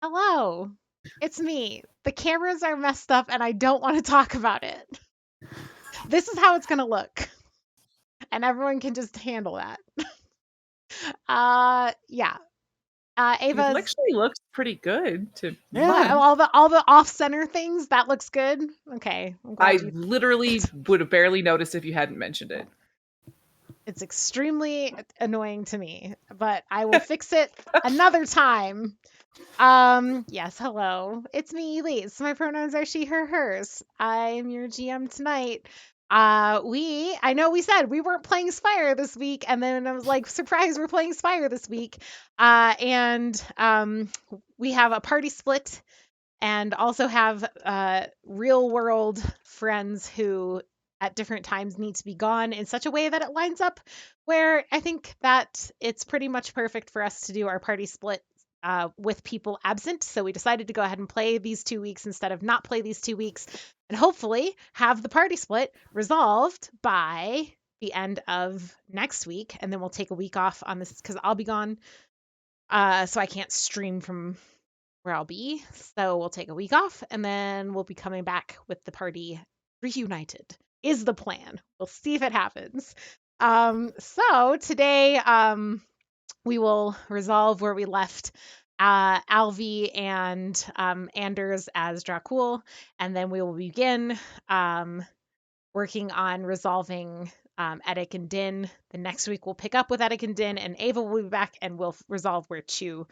Hello. It's me. The cameras are messed up and I don't want to talk about it. This is how it's going to look. And everyone can just handle that. Yeah. It Ava's actually looks pretty good to what, me. all the off-center things, that looks good. Okay. I'm glad I you literally would have barely noticed if you hadn't mentioned it. It's extremely annoying to me, but I will fix it another time. Yes, hello. It's me, Elise. My pronouns are she, her, hers. I'm your GM tonight. I know we said we weren't playing Spire this week, and then I was like, surprise, we're playing Spire this week. And we have a party split and also have real world friends who at different times need to be gone in such a way that it lines up where I think that it's pretty much perfect for us to do our party split with people absent. So we decided to go ahead and play these 2 weeks instead of not play these 2 weeks, and hopefully have the party split resolved by the end of next week. And then we'll take a week off on this because I'll be gone. So I can't stream from where I'll be. So we'll take a week off and then we'll be coming back with the party reunited, is the plan. We'll see if it happens. So today we will resolve where we left Alvi and Anders as Dracul, and then we will begin working on resolving Eddic and Din. The next week we'll pick up with Eddic and Din, and Ava will be back, and we'll resolve where Chu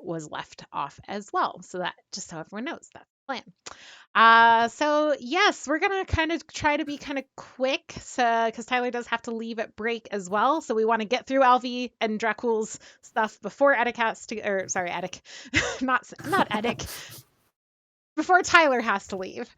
was left off as well. So that just so everyone knows, that's the plan. So yes, we're gonna kind of try to be kind of quick, so because Tyler does have to leave at break as well. So we want to get through Alvi and Dracul's stuff before Eddic has to, or sorry, Eddic, not Eddic, before Tyler has to leave.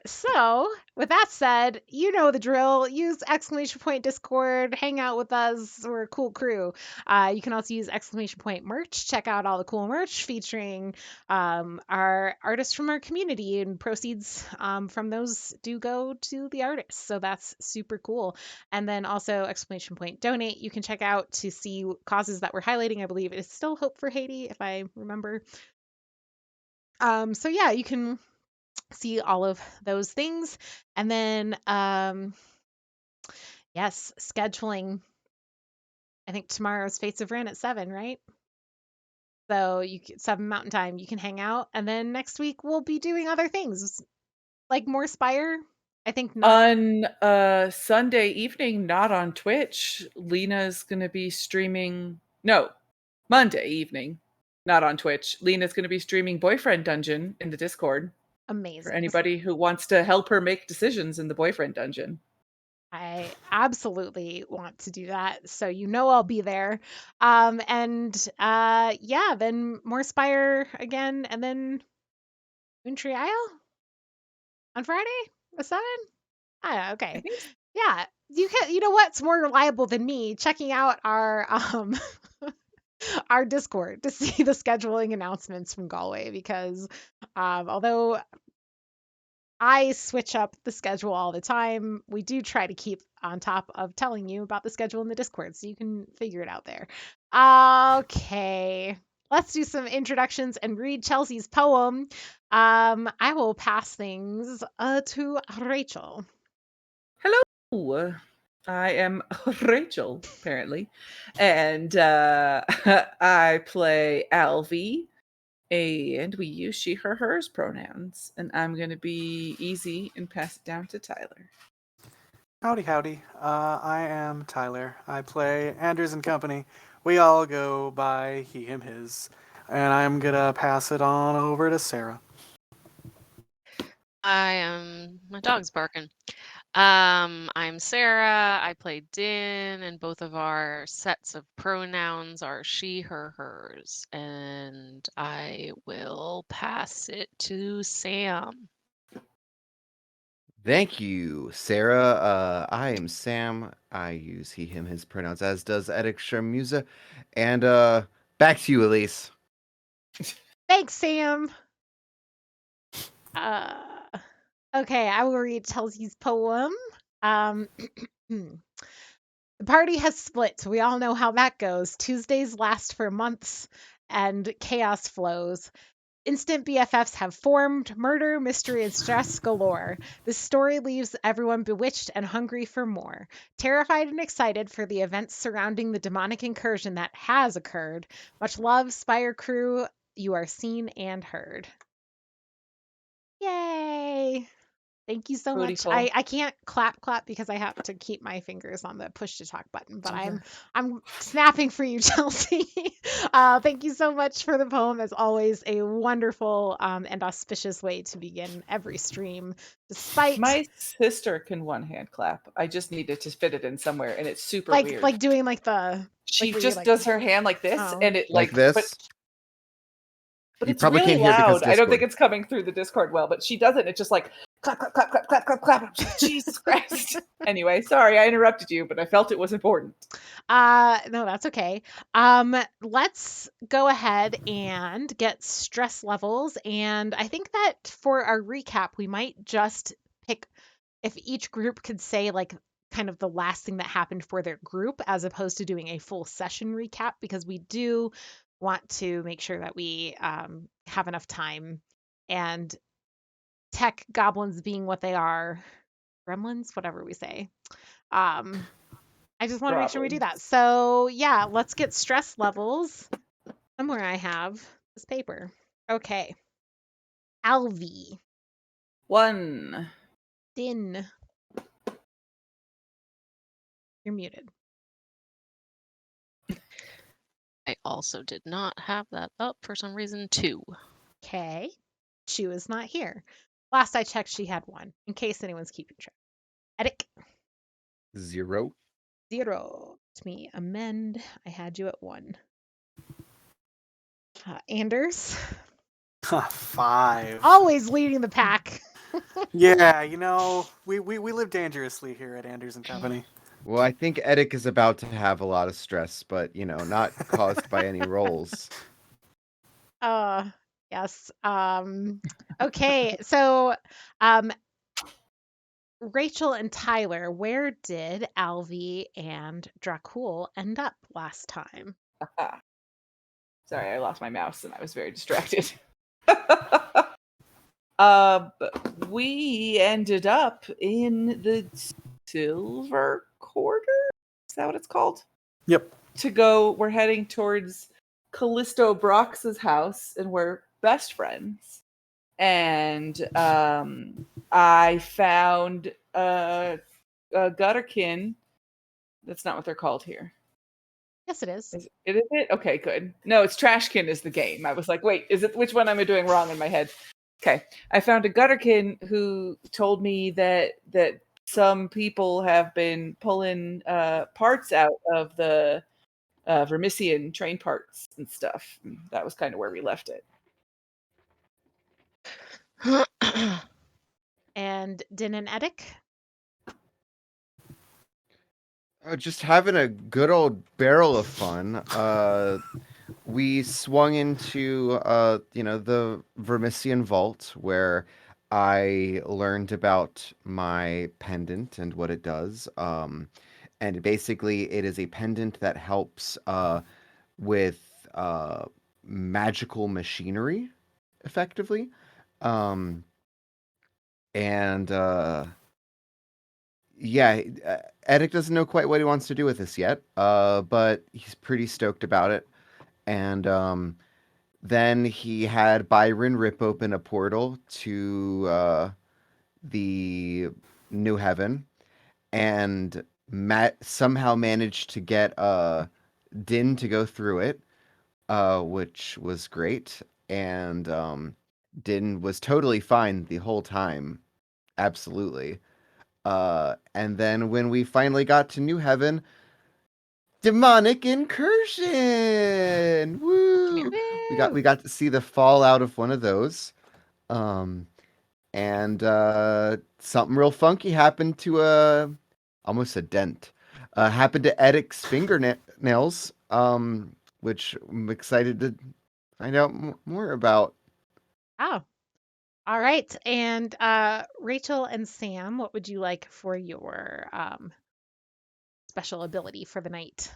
So with that said, you know the drill. Use exclamation point Discord, hang out with us. We're a cool crew. You can also use exclamation point merch. Check out all the cool merch featuring our artists from our community, and proceeds from those do go to the artists. So that's super cool. And then also exclamation point donate. You can check out to see causes that we're highlighting. I believe it is still Hope for Haiti, if I remember. So yeah, you can see all of those things. And then yes, scheduling. I think tomorrow's Fates of Ran at 7, right? So 7 Mountain Time, you can hang out, and then next week we'll be doing other things like more Spire. I think not. On Sunday evening, not on Twitch, Lena's going to be streaming. No, Monday evening, not on Twitch. Lena's going to be streaming Boyfriend Dungeon in the Discord for Amazing. anybody who wants to help her make decisions in the Boyfriend Dungeon. I absolutely want to do that. So I'll be there. And yeah, then more Spire again, and then Montreal on Friday at 7. Ah, I okay. think Yeah, you know what's more reliable than me checking out our our Discord to see the scheduling announcements from Galway, because although I switch up the schedule all the time, we do try to keep on top of telling you about the schedule in the Discord so you can figure it out there. Okay. Let's do some introductions and read Chelsea's poem. I will pass things to Rachel. hello. I am Rachel, apparently, and I play Alvi, and we use she, her, hers pronouns. And I'm going to be easy and pass it down to Tyler. Howdy, howdy. I am Tyler. I play Anders and Company. We all go by he, him, his. And I'm going to pass it on over to Sarah. My dog's barking. I'm Sarah. I play Din, and both of our sets of pronouns are she, her, hers. And I will pass it to Sam. Thank you, Sarah. I am Sam. I use he, him, his pronouns, as does Eddic Sharmuza. And back to you, Elise. Thanks, Sam. Okay, I will read Chelsea's poem. The party has split. We all know how that goes. Tuesdays last for months, and chaos flows. Instant BFFs have formed, murder, mystery, and stress galore. This story leaves everyone bewitched and hungry for more. Terrified and excited for the events surrounding the demonic incursion that has occurred. Much love, Spire crew. You are seen and heard. Yay! Thank you so Pretty much. cool. I can't clap because I have to keep my fingers on the push to talk button, but Okay. I'm snapping for you, Chelsea. Thank you so much for the poem. As always, a wonderful and auspicious way to begin every stream. Despite My sister can one-hand clap. I just needed to fit it in somewhere, and it's super weird. like doing like the She where you, just like- does her hand like this, Oh. and it Like this. but You it's probably really can't hear because loud. I don't think Discord. it's coming through the Discord well, but she does it. It's just like clap, clap, clap, clap, clap, clap, clap. I'm just like, Jesus Christ. Anyway, sorry I interrupted you, but I felt it was important. No, that's okay. Let's go ahead and get stress levels. And I think that for our recap, we might just pick if each group could say like kind of the last thing that happened for their group as opposed to doing a full session recap, because we do want to make sure that we have enough time. And tech goblins being what they are, gremlins, whatever we say. I just want to make sure we do that. So yeah, let's get stress levels. Somewhere I have this paper. Okay. Alvi. 1. Din. You're muted. I also did not have that up for some reason. 2. Okay. She was not here. Last I checked, she had 1, in case anyone's keeping track. Edic. 0. 0. Let me amend. I had you at 1. Anders. 5. Always leading the pack. Yeah, you know, we live dangerously here at Anders and Company. Well, I think Edic is about to have a lot of stress, but not caused by any rolls. Yes. Okay, so Rachel and Tyler, where did Alvi and Dracul end up last time? Sorry, I lost my mouse and I was very distracted. We ended up in the Silver Quarter? Is that what it's called? Yep. We're heading towards Callisto Brox's house, and we're best friends. And I found a gutterkin. That's not what they're called here. Yes, it is. Is it? Okay, good. No, it's Trashkin is the game. I was like, wait, is it? Which one am I doing wrong in my head? Okay, I found a gutterkin who told me that some people have been pulling parts out of the Vermisian train parts and stuff. And that was kind of where we left it. And Din and Edic? Just having a good old barrel of fun. We swung into the Vermisian Vault, where I learned about my pendant and what it does. And basically, it is a pendant that helps with magical machinery, effectively. And yeah, Edic doesn't know quite what he wants to do with this yet, but he's pretty stoked about it. And then he had Byron rip open a portal to the New Heaven, and Matt somehow managed to get Din to go through it, which was great. And Din was totally fine the whole time. Absolutely. And then when we finally got to New Heaven, demonic incursion! Woo! We got to see the fallout of one of those. And something real funky happened to almost a dent. Happened to Edic's fingernails, which I'm excited to find out more about. Oh. All right. And Rachel and Sam, what would you like for your special ability for the night?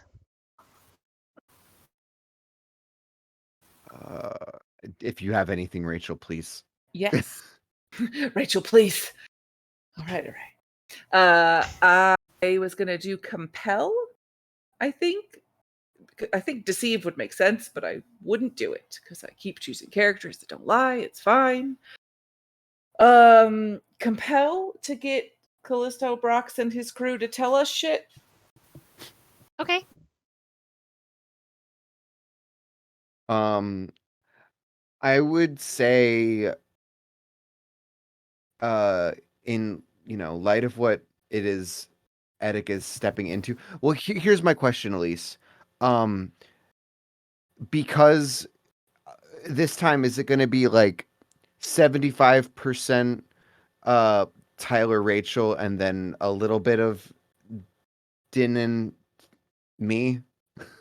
If you have anything, Rachel, please. Yes. Rachel, please. All right. I was gonna do compel. I think deceive would make sense, but I wouldn't do it because I keep choosing characters that don't lie. It's fine. Compel to get Callisto Brox and his crew to tell us shit. Okay. I would say, in light of what it is Edic is stepping into. Well, here's my question, Elise. Um, because this time, is it going to be like 75% Tyler, Rachel, and then a little bit of Din and me?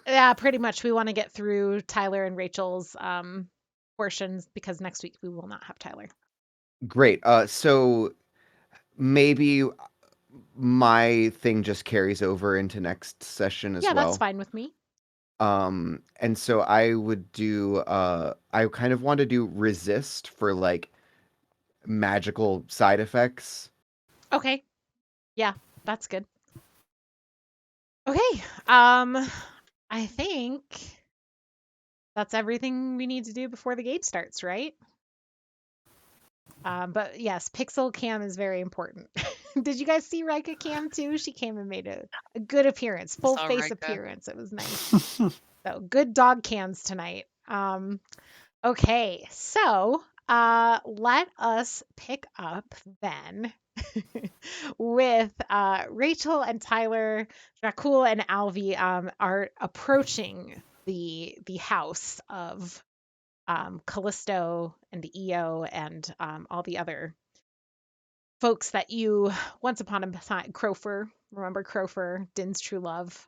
Yeah, pretty much. We want to get through Tyler and Rachel's portions because next week we will not have Tyler. Great. So maybe my thing just carries over into next session as Yeah, well. that's fine with me. And so I would do I kind of want to do resist for like magical side effects. Okay. Yeah, that's good. Okay. I think that's everything we need to do before the game starts, right? But yes, Pixel Cam is very important. Did you guys see Rika Cam too? She came and made a good appearance, full Saw face Rika. appearance. It was nice. So good dog cams tonight. Okay, so let us pick up then with Rachel and Tyler, Dracul and Alvi are approaching the house of Callisto and EO and all the other folks that you once upon a time, Crofer, remember Crofer, Din's true love.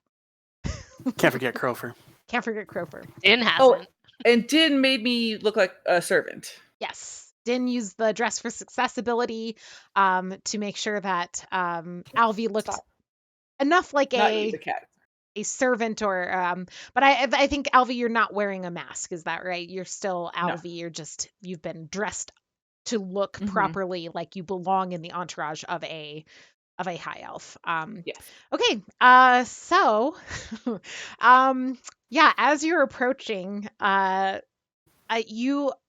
Can't forget Crofer. Can't forget Crofer. Din hasn't. Oh, and Din made me look like a servant. Yes. Din used the dress for success ability to make sure that Alvi looked Stop. enough like Not you, the cat. a servant or but I think Alvi, you're not wearing a mask, is that right? You're still Alvi, No. you've been dressed to look Mhm. properly like you belong in the entourage of a high elf. Yes. Okay, so yeah, as you're approaching,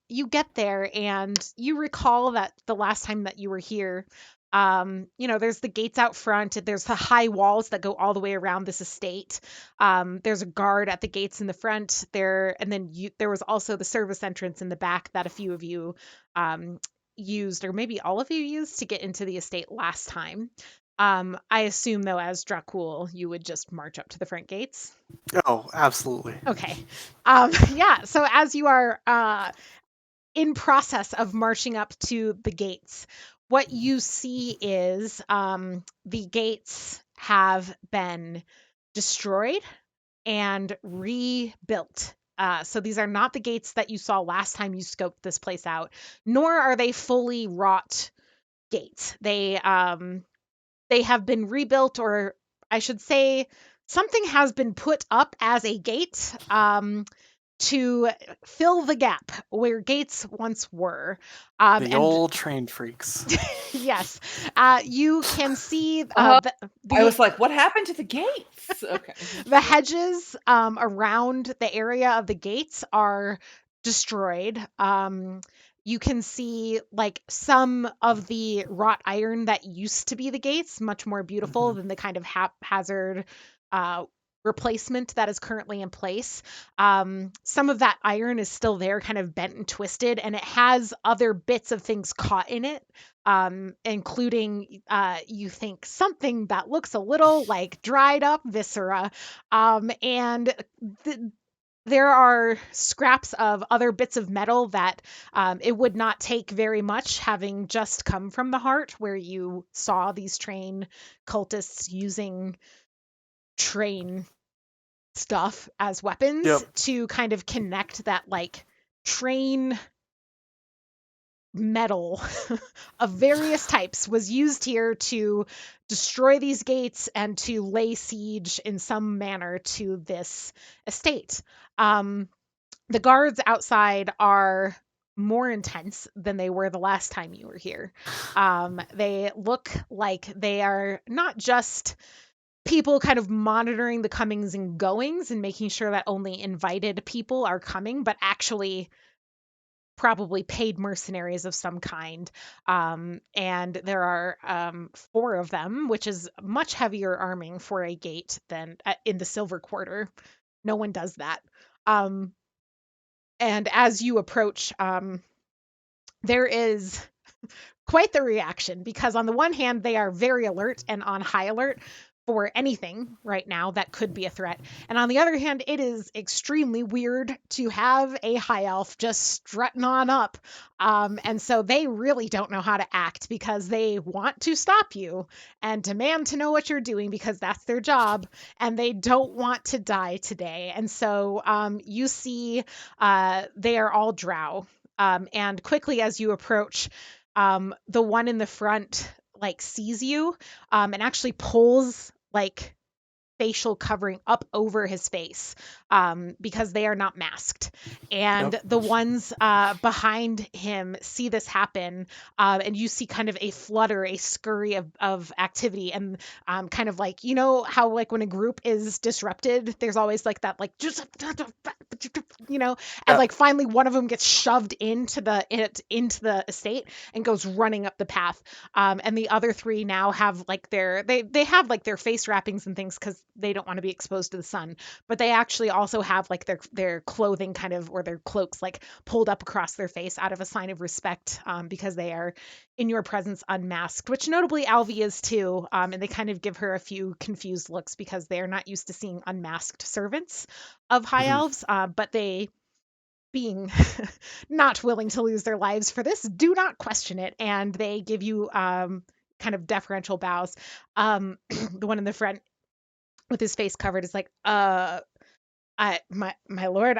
you get there and you recall that the last time that you were here, there's the gates out front, there's the high walls that go all the way around this estate. There's a guard at the gates in the front there, and then there was also the service entrance in the back that a few of you used, or maybe all of you used to get into the estate last time. I assume though, as Dracul, you would just march up to the front gates. Oh, absolutely. Okay. Yeah, so as you are in process of marching up to the gates, what you see is the gates have been destroyed and rebuilt. So these are not the gates that you saw last time you scoped this place out, nor are they fully wrought gates. They have been rebuilt, or I should say, something has been put up as a gate to fill the gap where gates once were. The old train freaks. Yes, you can see I the was like, what happened to the gates? Okay. the hedges around the area of the gates are destroyed. You can see like some of the wrought iron that used to be the gates, much more beautiful than the kind of haphazard replacement that is currently in place. Some of that iron is still there, kind of bent and twisted, and it has other bits of things caught in it, including you think something that looks a little like dried up viscera, and there are scraps of other bits of metal that it would not take very much, having just come from the heart, where you saw these train cultists using train stuff as weapons. Yep. To kind of connect that like train metal of various types was used here to destroy these gates and to lay siege in some manner to this estate. The guards outside are more intense than they were the last time you were here. They look like they are not just people kind of monitoring the comings and goings and making sure that only invited people are coming, but actually probably paid mercenaries of some kind. And there are 4 of them, which is much heavier arming for a gate than in the Silver Quarter. No one does that. And as you approach, there is quite the reaction because on the one hand they are very alert and on high alert for anything right now that could be a threat, and on the other hand it is extremely weird to have a high elf just strutting on up, and so they really don't know how to act because they want to stop you and demand to know what you're doing because that's their job, and they don't want to die today. And so you see they are all drow, and quickly as you approach, the one in the front like sees you, and actually pulls like facial covering up over his face, because they are not masked. And Yep. the ones behind him see this happen, and you see kind of a flutter, a scurry of activity, and kind of like, you know how like when a group is disrupted, there's always like that like just and Yeah. like finally one of them gets shoved into the estate and goes running up the path, and the other 3 now have like they have like their face wrappings and things because they don't want to be exposed to the sun, but they actually also have like their clothing kind of, or their cloaks like pulled up across their face out of a sign of respect, because they are in your presence unmasked, which notably Alvi is too, and they kind of give her a few confused looks because they are not used to seeing unmasked servants of high elves, but they, being not willing to lose their lives for this, do not question it, and they give you kind of deferential bows. The one in the front with his face covered is like, my lord,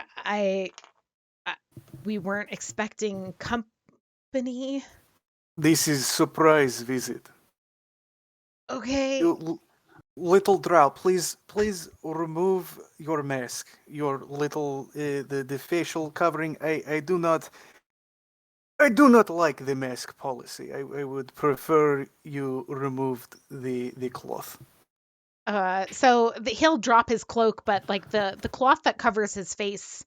we weren't expecting company. This is surprise visit. Okay. Little drow, please remove your mask, your little the facial covering. I do not like the mask policy. I would prefer you removed the cloth. So he'll drop his cloak, but like the cloth that covers his face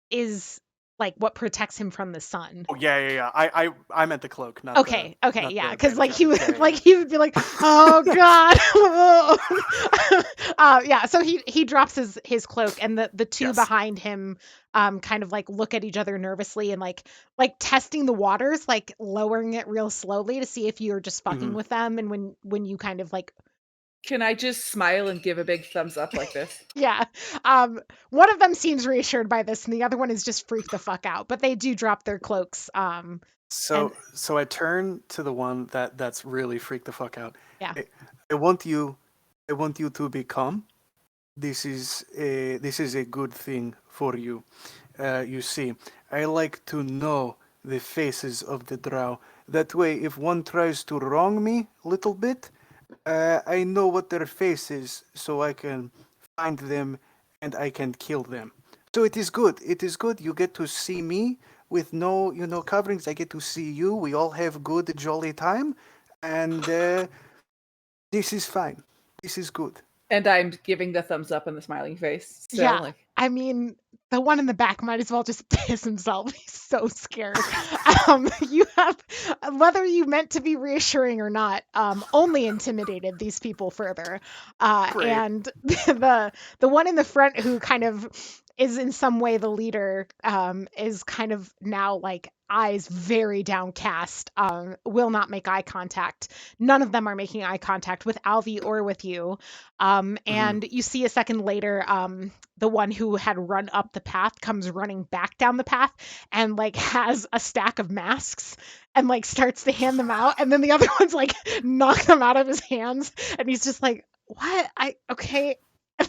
is like what protects him from the sun. Oh yeah. I meant the cloak, not Okay, the, okay, not yeah, the because like he bandage. would Yeah, like he would be like, oh god, yeah. So he drops his cloak, and the 2 Yes. behind him kind of like look at each other nervously and like testing the waters, like lowering it real slowly to see if you're just fucking with them, and when you kind of like, Can I just smile and give a big thumbs up like this? yeah, one of them seems reassured by this, and the other one is just freaked the fuck out. But they do drop their cloaks. So I turn to the one that's really freaked the fuck out. Yeah. I want you to be calm. This is a good thing for you. You see, I like to know the faces of the drow. That way, if one tries to wrong me a little bit, I know what their face is, so I can find them and I can kill them. So it is good. It is good. You get to see me with no, coverings. I get to see you. We all have good, jolly time, and this is fine. This is good. And I'm giving the thumbs up and the smiling face. So Yeah, like, I mean, the one in the back might as well just piss himself. He's so scared. You have, whether you meant to be reassuring or not, only intimidated these people further. Great. And the one in the front who kind of is in some way the leader, is kind of now like eyes very downcast, will not make eye contact. None of them are making eye contact with Alvi or with you. And you see a second later, the one who had run up the path comes running back down the path and like has a stack of masks and like starts to hand them out, and then the other ones like knock them out of his hands, and he's just like, what? Okay.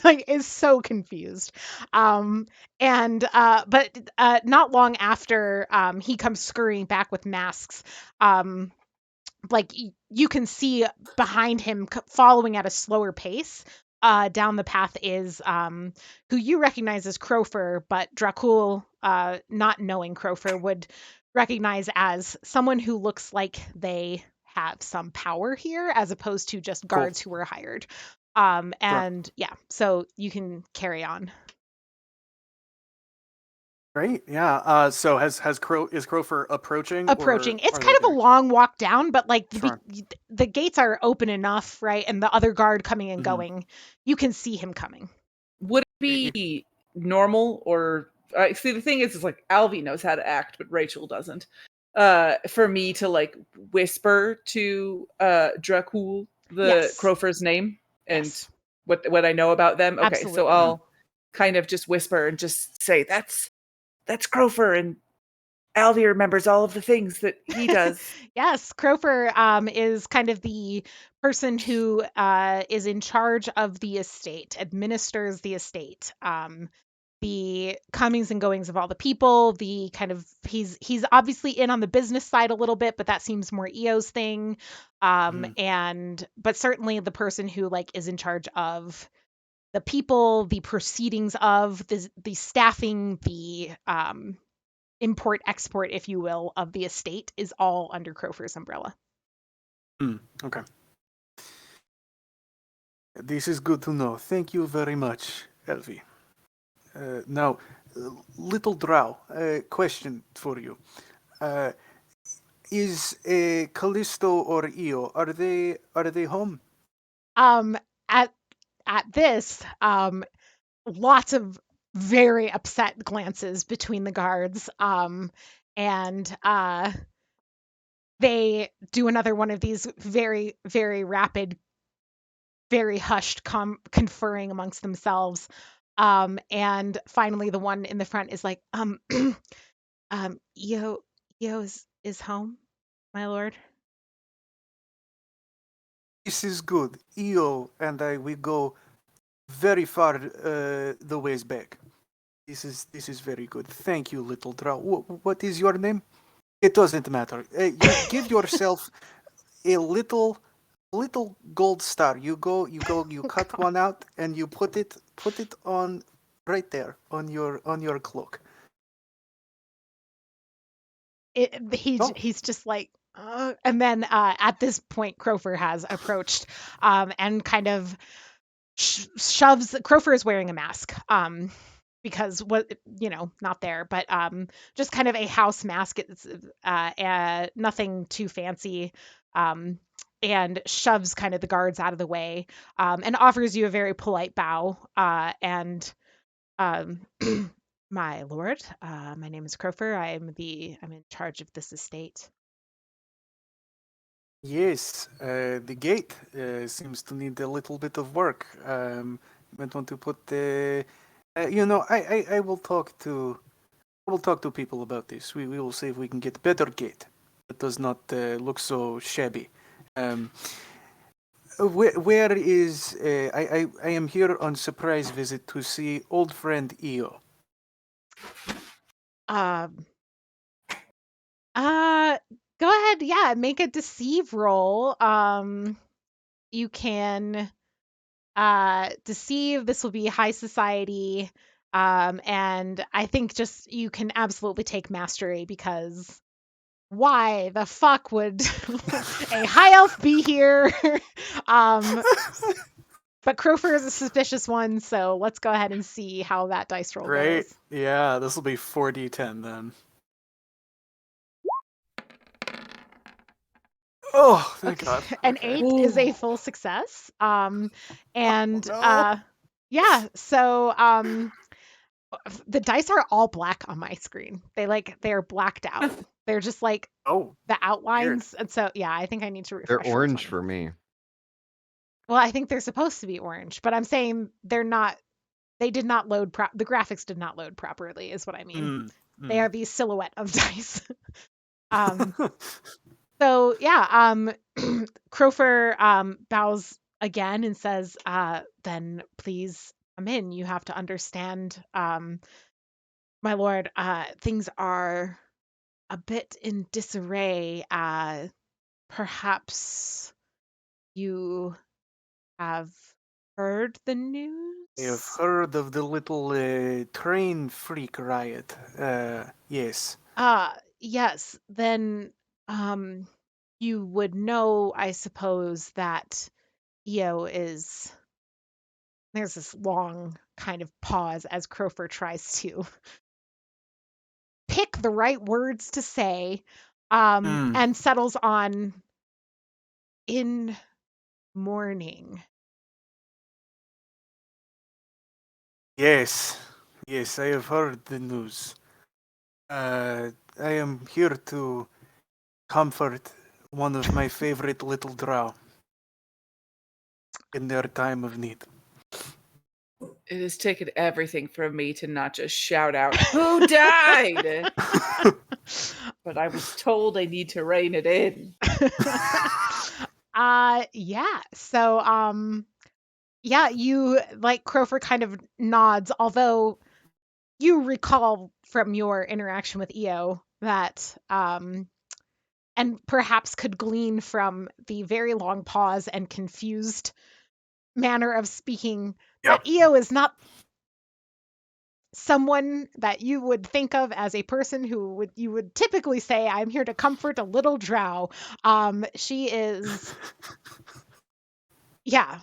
Like, is so confused. And but not long after, he comes scurrying back with masks. Like you can see behind him following at a slower pace down the path is who you recognize as Crofer, but Dracul, not knowing Crofer, would recognize as someone who looks like they have some power here, as opposed to just Cool. guards who were hired. Sure. And yeah, so you can carry on. Great. Yeah. So is Crofer approaching? Approaching. Or It's are kind they of a there? long walk down, but like Sure. the gates are open enough, right? And the other guard coming and Mhm. going, you can see him coming. Would it If- be normal or see the thing is like Alvy knows how to act, but Rachel doesn't. For me to like whisper to Dracul the Yes. Crofer's name and Yes. what I know about them. Okay, so Absolutely. I'll kind of just whisper and just say that's Crofer, and Alvy remembers all of the things that he does. Yes, Crofer is kind of the person who is in charge of the estate, administers the estate. The comings and goings of all the people, the kind of he's obviously in on the business side a little bit, but that seems more Eo's thing. And but certainly the person who like is in charge of the people, the proceedings of the staffing, the import export, if you will, of the estate is all under Crofer's umbrella. Okay. This is good to know. Thank you very much, Elvi. Now, little Drow, question for you. Is Callisto or Io, are they home? At this, lots of very upset glances between the guards. And they do another one of these very, very rapid, very hushed conferring amongst themselves. And finally the one in the front is like, Io is home, my lord. This is good. Io and I, we go very far the ways back. This is very good. Thank you, little Drow. What is your name? It doesn't matter. You give yourself a little gold star. You cut one out and you put it on right there on your cloak. Oh. He's just like, and then at this point, Crofer has approached and kind of shoves. Crofer is wearing a mask because not there, but just kind of a house mask. It's nothing too fancy. And shoves kind of the guards out of the way and offers you a very polite bow. And My lord, my name is Crofer. I'm in charge of this estate. Yes, the gate seems to need a little bit of work. Might want to put the. I will talk to. I will talk to people about this. We will see if we can get a better gate that does not look so shabby. Where is I am here on surprise visit to see old friend Io. Um, Go ahead. Yeah, make a deceive roll. You can deceive. This will be high society. And I think just you can absolutely take mastery because why the fuck would a high elf be here? um, but Crofer is a suspicious one, so let's go ahead and see how that dice roll Right? goes. Yeah, this will be 4d10 then. Oh, thank God. An Okay. 8 is a full success. And no. yeah, so the dice are all black on my screen. They're blacked out. They're just like Oh, the weird. outlines. And so yeah, I think I need to refresh. They're orange those for ones. me. Well, I think they're supposed to be orange, but I'm saying they're not. They did not load. The graphics did not load properly, is what I mean. They are the silhouette of dice. So yeah, Crofer bows again and says, then please come in. You have to understand, my lord, things are a bit in disarray. Perhaps you have heard the I have news? heard of the little train freak riot. Yes. Yes. Then, um, you would know, I suppose, that EO is. There's this long kind of pause as Crofer tries to pick the right words to say, Hmm. and settles on in mourning. Yes. Yes, I have heard the news. I am here to comfort one of my favorite little drow in their time of need. It has taken everything from me to not just shout out, "Who died?" But I was told I need to rein it in. Yeah. So, yeah, you like Crofer kind of nods, although you recall from your interaction with EO that, and perhaps could glean from the very long pause and confused manner of speaking, that Yep. EO is not someone that you would think of as a person who would you would typically say, "I'm here to comfort a little drow." She is, yeah,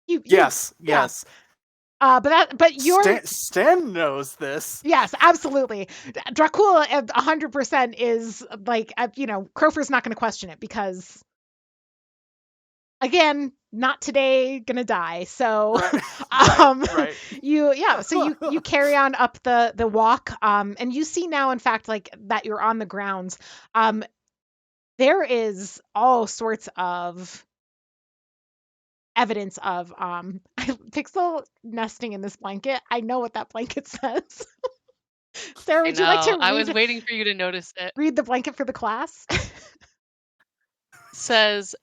you, Yes, yeah. yes. But you're, Stan knows this. yes, absolutely. Dracula 100% is like, Crofer's not going to question it because, again, not today, gonna die. So, Right. so you carry on up the walk, and you see now, in fact, like that you're on the grounds. There is all sorts of evidence of Pixel nesting in this blanket. I know what that blanket says. Sarah, I would you like know. to I was waiting for you to notice it. read the blanket for the class? Says,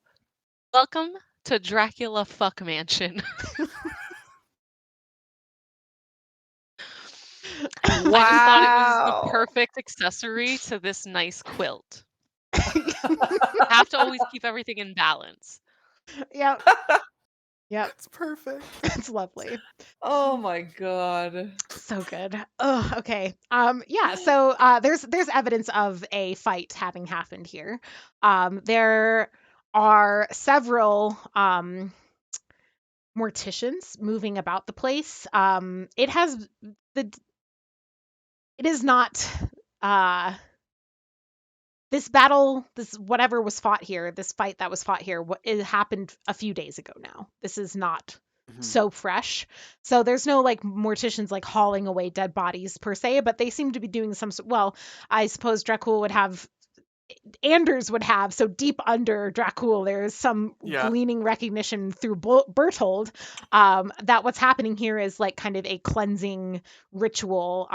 "Welcome to Dracula Fuck Mansion." I just thought it was the Wow. perfect accessory to this nice quilt. Have to always keep everything in balance. Yep. Yep. It's perfect. It's lovely. Oh my god. So good. Oh, okay. Yeah, so there's evidence of a fight having happened here. There are several morticians moving about the place. It is not uh this battle, this whatever was fought here, this fight that was fought here, it happened a few days ago now. This is not Mhm. so fresh. So there's no like morticians like hauling away dead bodies per se, but they seem to be doing well, I suppose Dracul would have, Anders would have, so deep under Dracul, there is some Yeah. gleaning recognition through Bertold, that what's happening here is like kind of a cleansing ritual.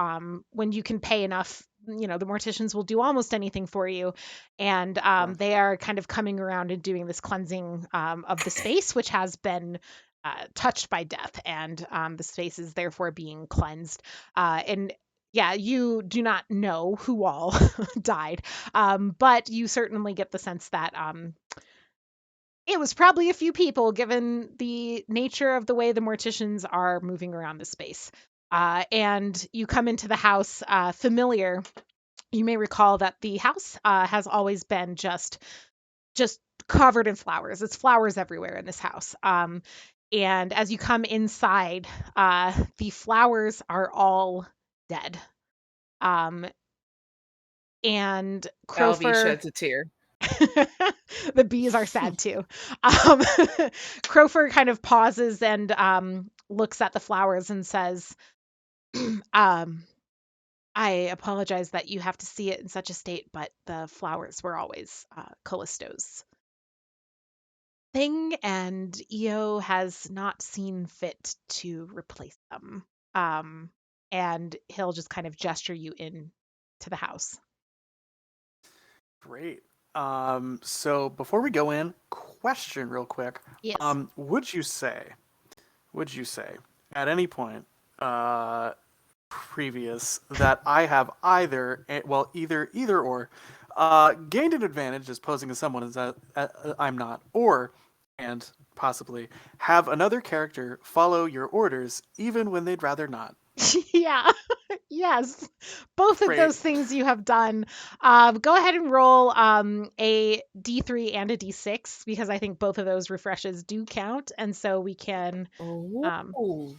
When you can pay enough, the morticians will do almost anything for you, and Sure. they are kind of coming around and doing this cleansing of the space, which has been touched by death, and the space is therefore being cleansed. And yeah, you do not know who all died, but you certainly get the sense that it was probably a few people, given the nature of the way the morticians are moving around the space. And you come into the house, familiar. You may recall that the house has always been just covered in flowers. It's flowers everywhere in this house. And as you come inside, the flowers are all dead. Um, and Alvy Crofer, sheds a tear. the bees are sad too. Crofer kind of pauses and looks at the flowers and says, um, I apologize that you have to see it in such a state, but the flowers were always Callisto's thing, and EO has not seen fit to replace them. Um, and he'll just kind of gesture you in to the house. Great. So before we go in, question real quick. Yes. Would you say at any point previous that I have either or gained an advantage as posing as someone as I'm not, or and possibly, have another character follow your orders even when they'd rather not. Yeah. Yes. Both of Great. those things you have done. Go ahead and roll a D3 and a D6 because I think both of those refreshes do count, and so we can. Oh.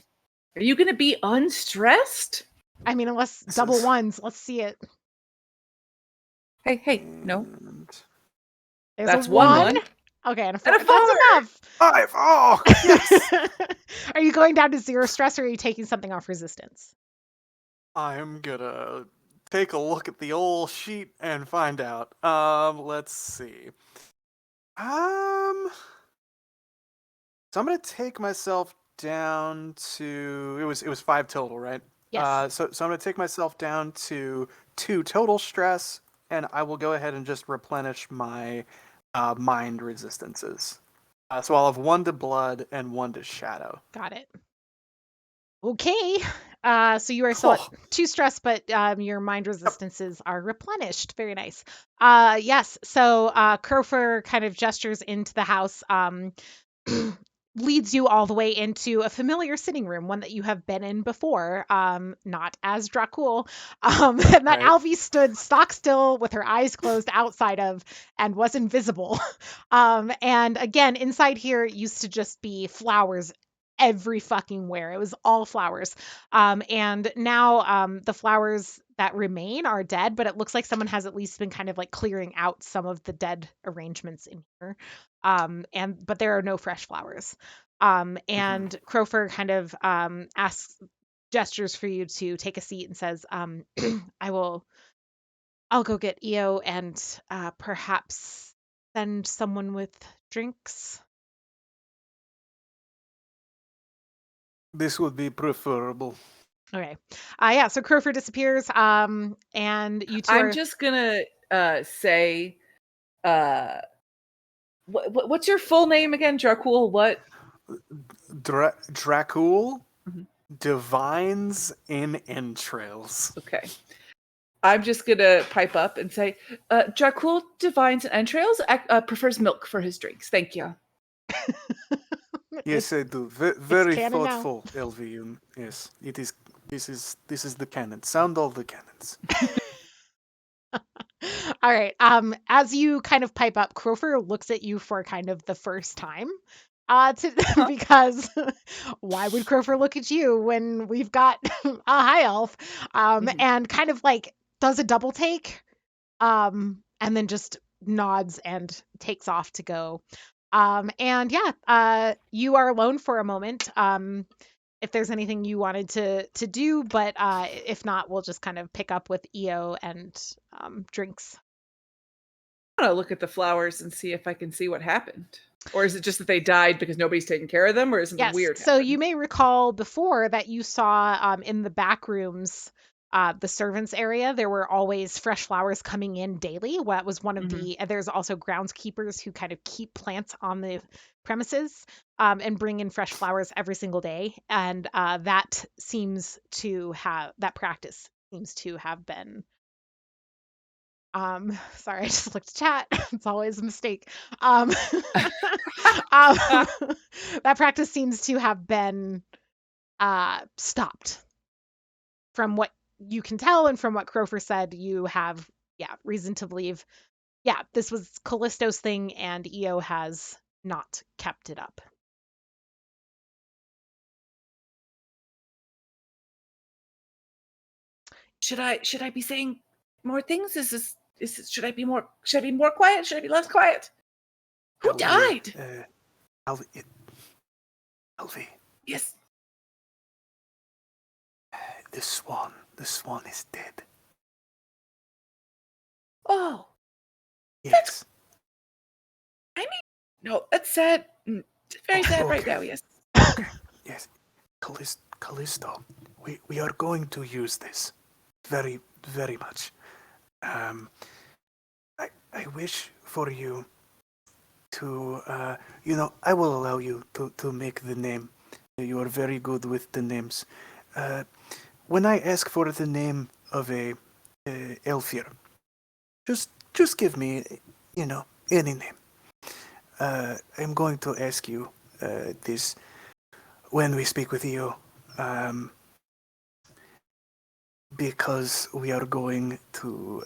Are you going to be unstressed? I mean, unless This double is- ones. Let's see it. Hey, no. And There's That's a one one. one. Okay, and a And four. a four. That's enough. 5. Oh, yes. Are you going down to 0 stress, or are you taking something off resistance? I'm gonna take a look at the old sheet and find out. Let's see. So I'm gonna take myself down to it was 5 total, right? Yes. So I'm gonna take myself down to 2 total stress, and I will go ahead and just replenish my mind resistances. So I'll have 1 to blood and 1 to shadow. Got it. Okay. So you are still at Oh. 2 stress, but your mind resistances are replenished. Very nice. Yes. So Crofer kind of gestures into the house, leads you all the way into a familiar sitting room, one that you have been in before, not as Dracul, and that Right. Alfie stood stock still with her eyes closed outside of and was invisible. And again, inside here used to just be flowers every fucking where. It was all flowers. And now the flowers that remain are dead, but it looks like someone has at least been kind of like clearing out some of the dead arrangements in here. But there are no fresh flowers. And Crofer kind of gestures for you to take a seat and says, I'll go get EO and perhaps send someone with drinks. This would be preferable. Okay. Yeah, so Crofer disappears, and you two I'm are... just going to say, what's your full name again, Dracul? What? Dracul Mhm. divines in entrails. Okay. I'm just going to pipe up and say, Dracul divines and entrails prefers milk for his drinks. Thank you. Yes, I do. Very canon now. thoughtful, LV. Yes, it is. This is the canon. Sound all the cannons. All right. As you kind of pipe up, Crofer looks at you for kind of the first time. Because why would Crofer look at you when we've got a high elf? And kind of like does a double take, and then just nods and takes off to go. And yeah, you are alone for a moment. If there's anything you wanted to do, but if not, we'll just kind of pick up with EO and drinks. I want to look at the flowers and see if I can see what happened. Or is it just that they died because nobody's taking care of them, or is something Yes. weird So happened? you may recall before that you saw in the back rooms, the servants area, there were always fresh flowers coming in daily. That was one of the, and there's also groundskeepers who kind of keep plants on the premises and bring in fresh flowers every single day. And that practice seems to have been... sorry, I just looked at chat. It's always a mistake. That practice seems to have been stopped. From what you can tell and from what Crofer said, you have, reason to believe, this was Callisto's thing and EO has not kept it up. Should I be saying more things? Should I be more quiet? Should I be less quiet? Who died? Alvi, Yes. the swan is dead. Oh, Yes. no, that's sad. Very sad right Okay. now, yes. Yes. Callisto, we are going to use this very, very much. I wish for you to, I will allow you to make the name. You are very good with the names. When I ask for the name of a Elfir, just give me, any name. I'm going to ask you this when we speak with you, because we are going to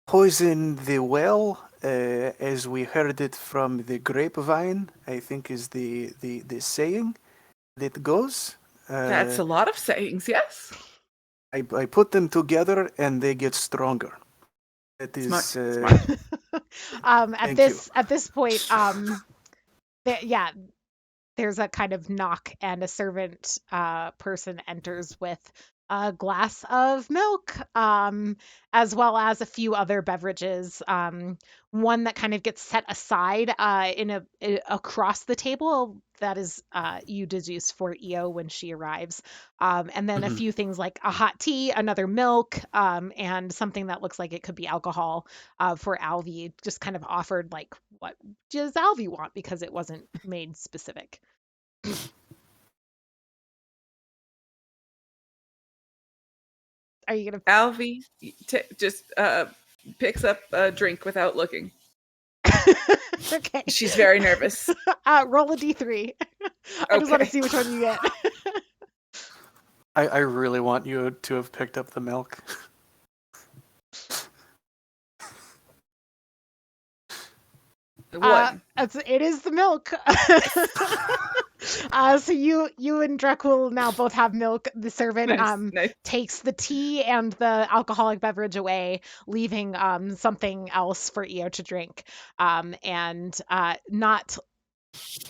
poison the well, as we heard it from the grapevine, I think is the saying that goes. That's a lot of sayings, yes. I put them together and they get stronger. That is Smart. Thank you. At this point, yeah, there's a kind of knock, and a servant person enters with a glass of milk, as well as a few other beverages. One that kind of gets set aside across the table. That is, you deduce for EO when she arrives. And then a Mhm. few things like a hot tea, another milk, and something that looks like it could be alcohol for Alvi, just kind of offered like, what does Alvi want? Because it wasn't made specific. Are you gonna? Alvi just picks up a drink without looking. Okay. She's very nervous. Roll a d3. I just want to Okay. see which one you get. I really want you to have picked up the milk. What? It is the milk. So you and Dracul now both have milk. The servant Nice. takes the tea and the alcoholic beverage away, leaving something else for Io to drink. And not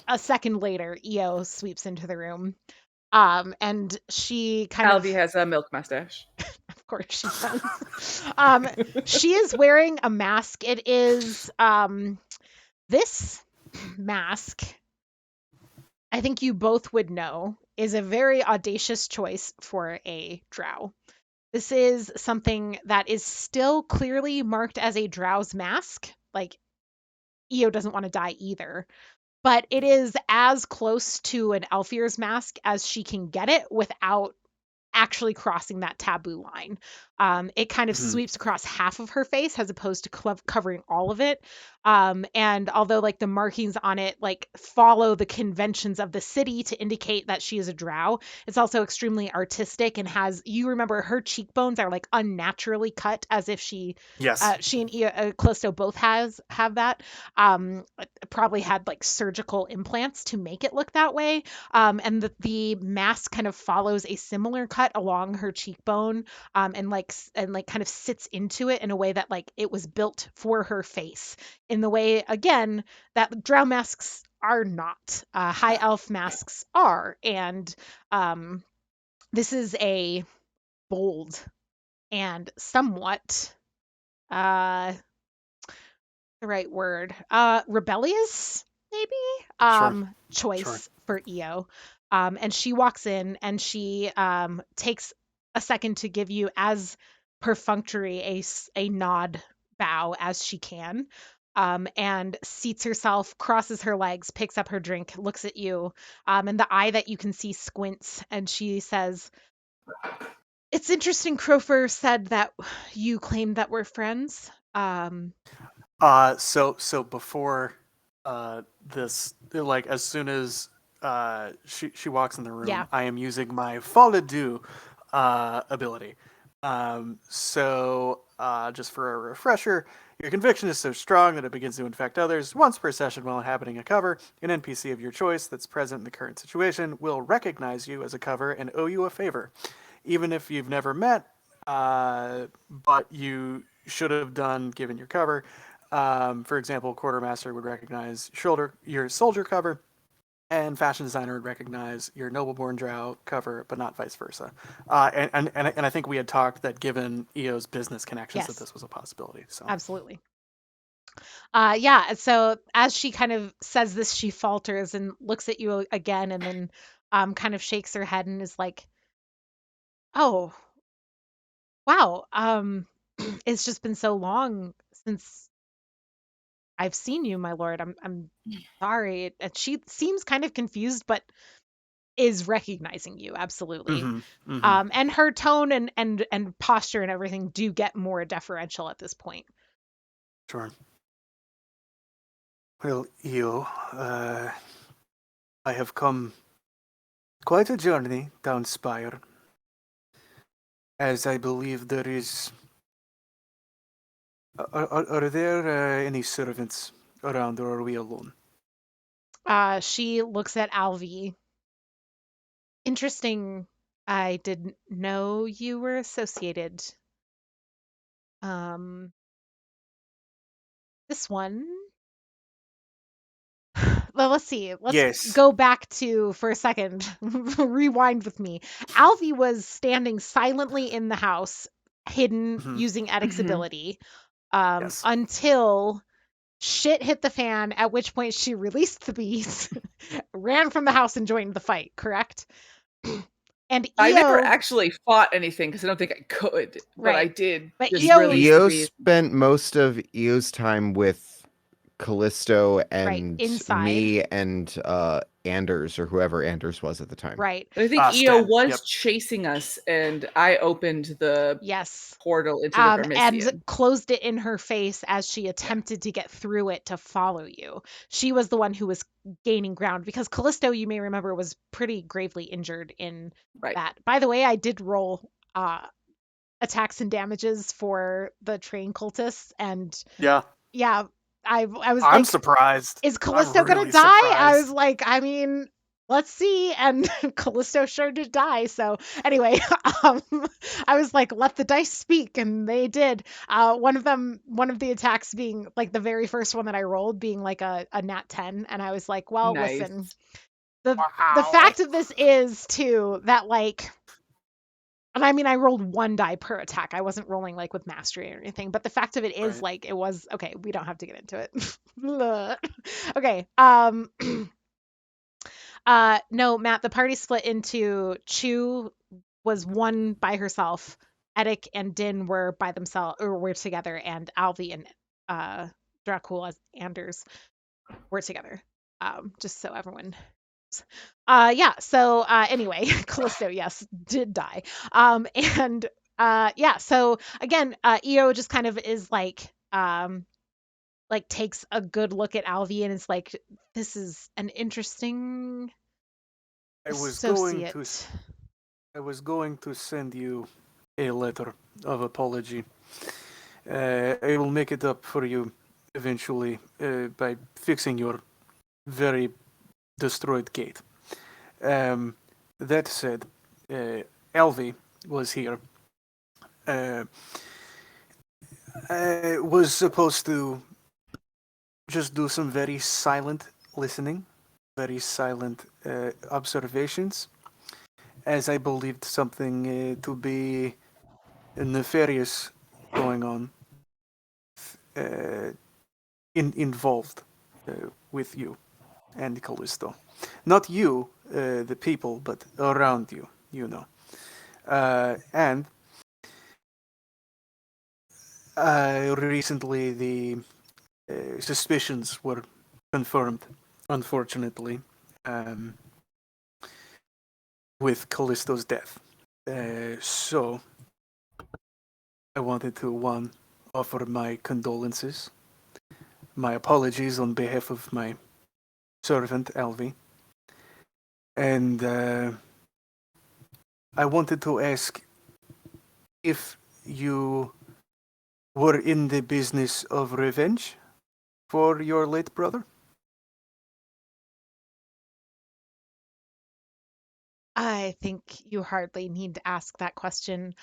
a second later, Io sweeps into the room. And she kind Alvi of, has a milk mustache. of course she does. She is wearing a mask. It is this mask, I think you both would know, is a very audacious choice for a drow. This is something that is still clearly marked as a drow's mask. Like, Io doesn't want to die either, but it is as close to an Elfir's mask as she can get it without actually crossing that taboo line. It kind of Mhm. sweeps across half of her face as opposed to covering all of it. And although like the markings on it like follow the conventions of the city to indicate that she is a drow, it's also extremely artistic and has, you remember her cheekbones are like unnaturally cut as if Yes. she and Callisto both have that. Probably had like surgical implants to make it look that way. And the mask kind of follows a similar cut along her cheekbone, and like kind of sits into it in a way that like it was built for her face, in the way again that drow masks are not. High elf masks are, and this is a bold and somewhat the right word, rebellious maybe, Sure. choice for Io. And she walks in and she takes a second to give you as perfunctory a nod bow as she can, and seats herself, crosses her legs, picks up her drink, looks at you, and the eye that you can see squints, and she says, "It's interesting Crofer said that you claimed that we're friends." So before this, like as soon as she walks in the room, Yeah. I am using my Fall Adieu ability. Just for a refresher, your conviction is so strong that it begins to infect others. Once per session while inhabiting a cover, an NPC of your choice that's present in the current situation will recognize you as a cover and owe you a favor. Even if you've never met, but you should have done given your cover. For example, Quartermaster would recognize your soldier cover, and fashion designer would recognize your nobleborn drow cover, but not vice versa. And I think we had talked that given EO's business connections, that Yes. this was a possibility. So Absolutely. Yeah. So as she kind of says this, she falters and looks at you again, and then kind of shakes her head and is like, "Oh, wow. It's just been so long since I've seen you, my lord. I'm sorry." And she seems kind of confused, but is recognizing you absolutely. Mm-hmm. Mm-hmm. And her tone and posture and everything do get more deferential at this point. Sure. Well, Io, I have come quite a journey down Spire, as I believe there is. Are there any servants around, or are we alone? She looks at Alvi. Interesting. I didn't know you were associated. Um, this one. Well, let's see. Let's Yes. go back to for a second. Rewind with me. Alvi was standing silently in the house, hidden Mhm. using Edic's Mhm. ability, Yes. until shit hit the fan, at which point she released the bees, ran from the house, and joined the fight, correct? And I never Io, actually fought anything because I don't think I could, but I right. did But just Io, release the Io bees. spent most of Io's time with Callisto right, and inside, me and Anders or whoever Anders was at the time. right. But I think Io Stan. was Yep. chasing us, and I opened the Yes. portal into the And Vermisian. closed it in her face as she attempted to get through it to follow you. She was the one who was gaining ground because Callisto, you may remember, was pretty gravely injured in Right. that. By the way, I did roll attacks and damages for the train cultists, and Yeah. yeah, I was I'm like, surprised. is I'm Callisto gonna really die? I was surprised. like, I mean, let's see. And Callisto sure did die. So anyway, um, I was like, let the dice speak, and they did. One of the attacks being like the very first one that I rolled being like a nat 10, and I was like, well, Nice. listen, the Wow. fact of this is too that like. And I mean, I rolled one die per attack. I wasn't rolling like with mastery or anything. But the fact of it is, Right. like, it was okay. We don't have to get into it. Okay. No, Matt. The party split into Chu was one by herself. Edic and Din were by themselves or were together, and Alvi and Dracul as Anders were together. Just so everyone yeah, so anyway, Callisto, yes, did die. And yeah, so again, Io just kind of is like takes a good look at Alvi and is like, this is an interesting I was going to associate. I was going to send you a letter of apology. I will make it up for you eventually by fixing your very destroyed gate. That said, Elvi was here. I was supposed to just do some very silent listening, very silent observations, as I believed something to be nefarious going on, uh, involved with you and Callisto. Not you, the people, but around you, you know. And recently the suspicions were confirmed, unfortunately, um, with Callisto's death. So I wanted to, one, offer my condolences, my apologies on behalf of my servant, Alvi. And I wanted to ask if you were in the business of revenge for your late brother. I think you hardly need to ask that question.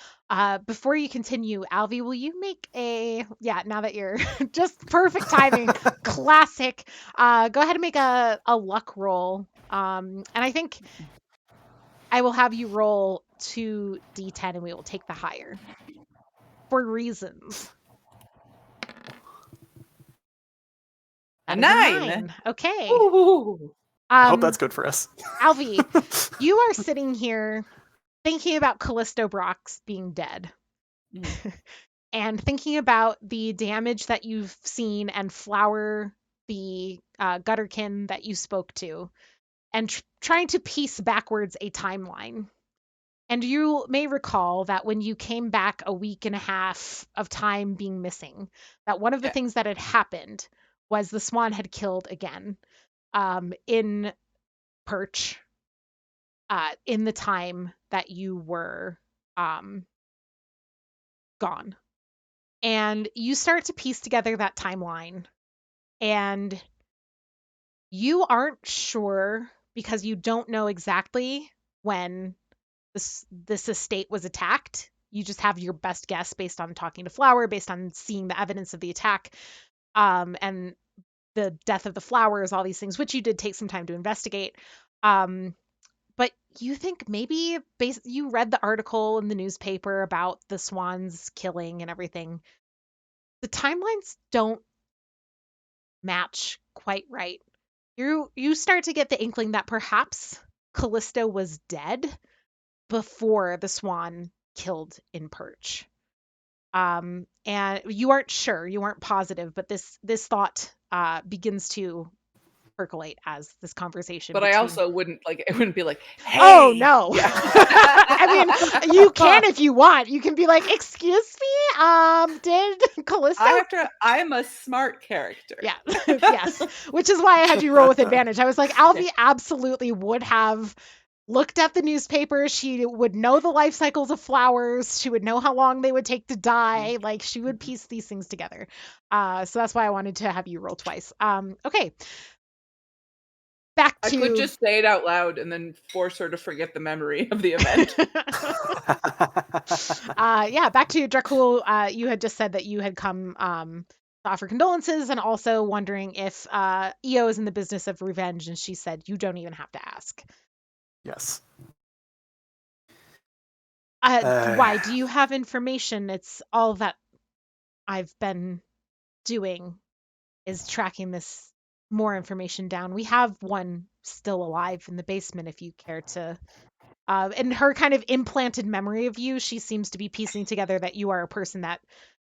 Before you continue, Alvi, will you make yeah, now that you're just perfect timing, classic. Go ahead and make a luck roll. And I think I will have you roll 2d10 and we will take the higher for reasons. A That is a 9. 9. Okay. Ooh. I hope that's good for us. Alvi, you are sitting here thinking about Callisto Brox being dead. And thinking about the damage that you've seen and Flower, the gutterkin that you spoke to, and trying to piece backwards a timeline. And you may recall that when you came back a week and a half of time being missing, that one of the Yeah. things that had happened was the swan had killed again in Perch in the time that you were gone. And you start to piece together that timeline, and you aren't sure because you don't know exactly when this estate was attacked. You just have your best guess based on talking to Flower, based on seeing the evidence of the attack, and the death of the flowers, all these things, which you did take some time to investigate. But you think maybe you read the article in the newspaper about the swans killing and everything. The timelines don't match quite right. You start to get the inkling that perhaps Callisto was dead before the swan killed in Perch. And you aren't sure, you aren't positive, but this thought begins to percolate as this conversation But I between... also wouldn't it wouldn't be like, hey. Oh no. Yeah. I mean, you can if you want. You can be like, excuse me, did Callisto... I'm a smart character. Yeah. Yes. Which is why I had you roll with advantage. I was like, Alfie absolutely would have looked at the newspaper. She would know the life cycles of flowers. She would know how long they would take to die. Like, she would piece these things together. So that's why I wanted to have you roll twice. Okay. Back to... I could just say it out loud and then force her to forget the memory of the event. Yeah, back to Dracul. You had just said that you had come to offer condolences and also wondering if EO is in the business of revenge, and she said you don't even have to ask. Yes. Why? Do you have information? It's all that I've been doing is tracking this more information down. We have one still alive in the basement if you care to... and her kind of implanted memory of you, she seems to be piecing together that you are a person that...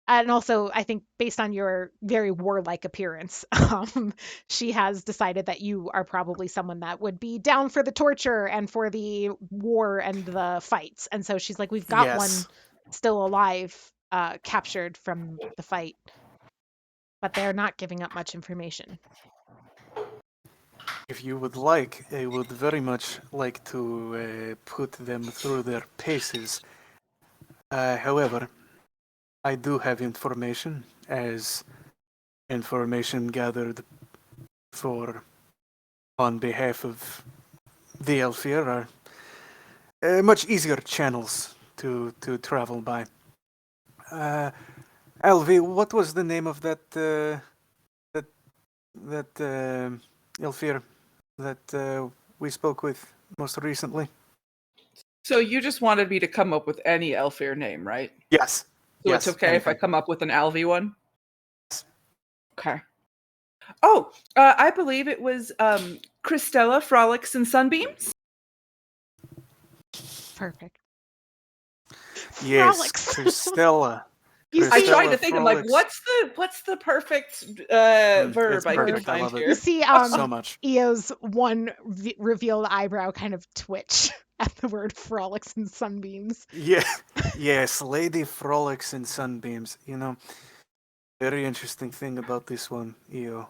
And also, I think based on your very warlike appearance, she has decided that you are probably someone that would be down for the torture and for the war and the fights. And so she's like, we've got one still alive, captured from the fight, but they're not giving up much information. If you would like, I would very much like to put them through their paces. However, I do have information, as information gathered on behalf of the Elfir are much easier channels to travel by. Alvi, what was the name of that Elfir that we spoke with most recently? So you just wanted me to come up with any Elfir name, right? Yes. So yes, it's okay anything. if I come up with an Alvi one? Yes. Okay. Oh, I believe it was Christella Frolics and Sunbeams. Perfect. Yes, Frolics. Christella. I tried to Christella think. I'm like, Frolics. what's the perfect verb It's I perfect. could I find love it. You here? see So much. EO's one revealed eyebrow kind of twitch at the word frolics and sunbeams. Yeah, yes, Lady Frolics and Sunbeams. You know, very interesting thing about this one, EO.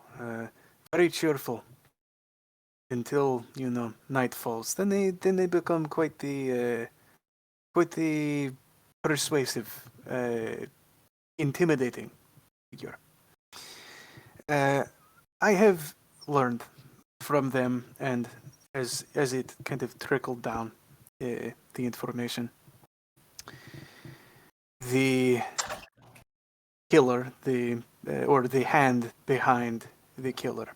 Very cheerful until night falls. Then they become quite the persuasive, intimidating figure. I have learned from them, and as it kind of trickled down, the information. The killer, or the hand behind the killer,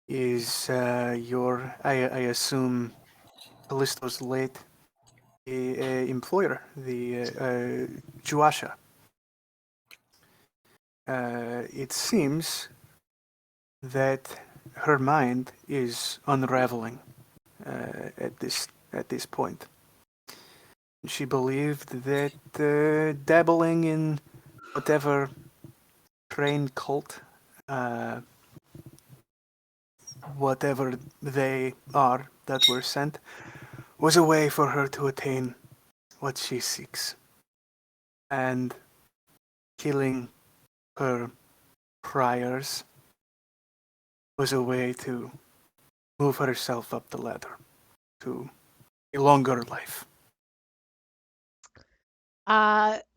is I assume, Callisto's late employer, the Juasha. It seems that her mind is unraveling at this point. She believed that dabbling in whatever train cult, whatever they are that were sent, was a way for her to attain what she seeks. And killing her priors was a way to move herself up the ladder to a longer life.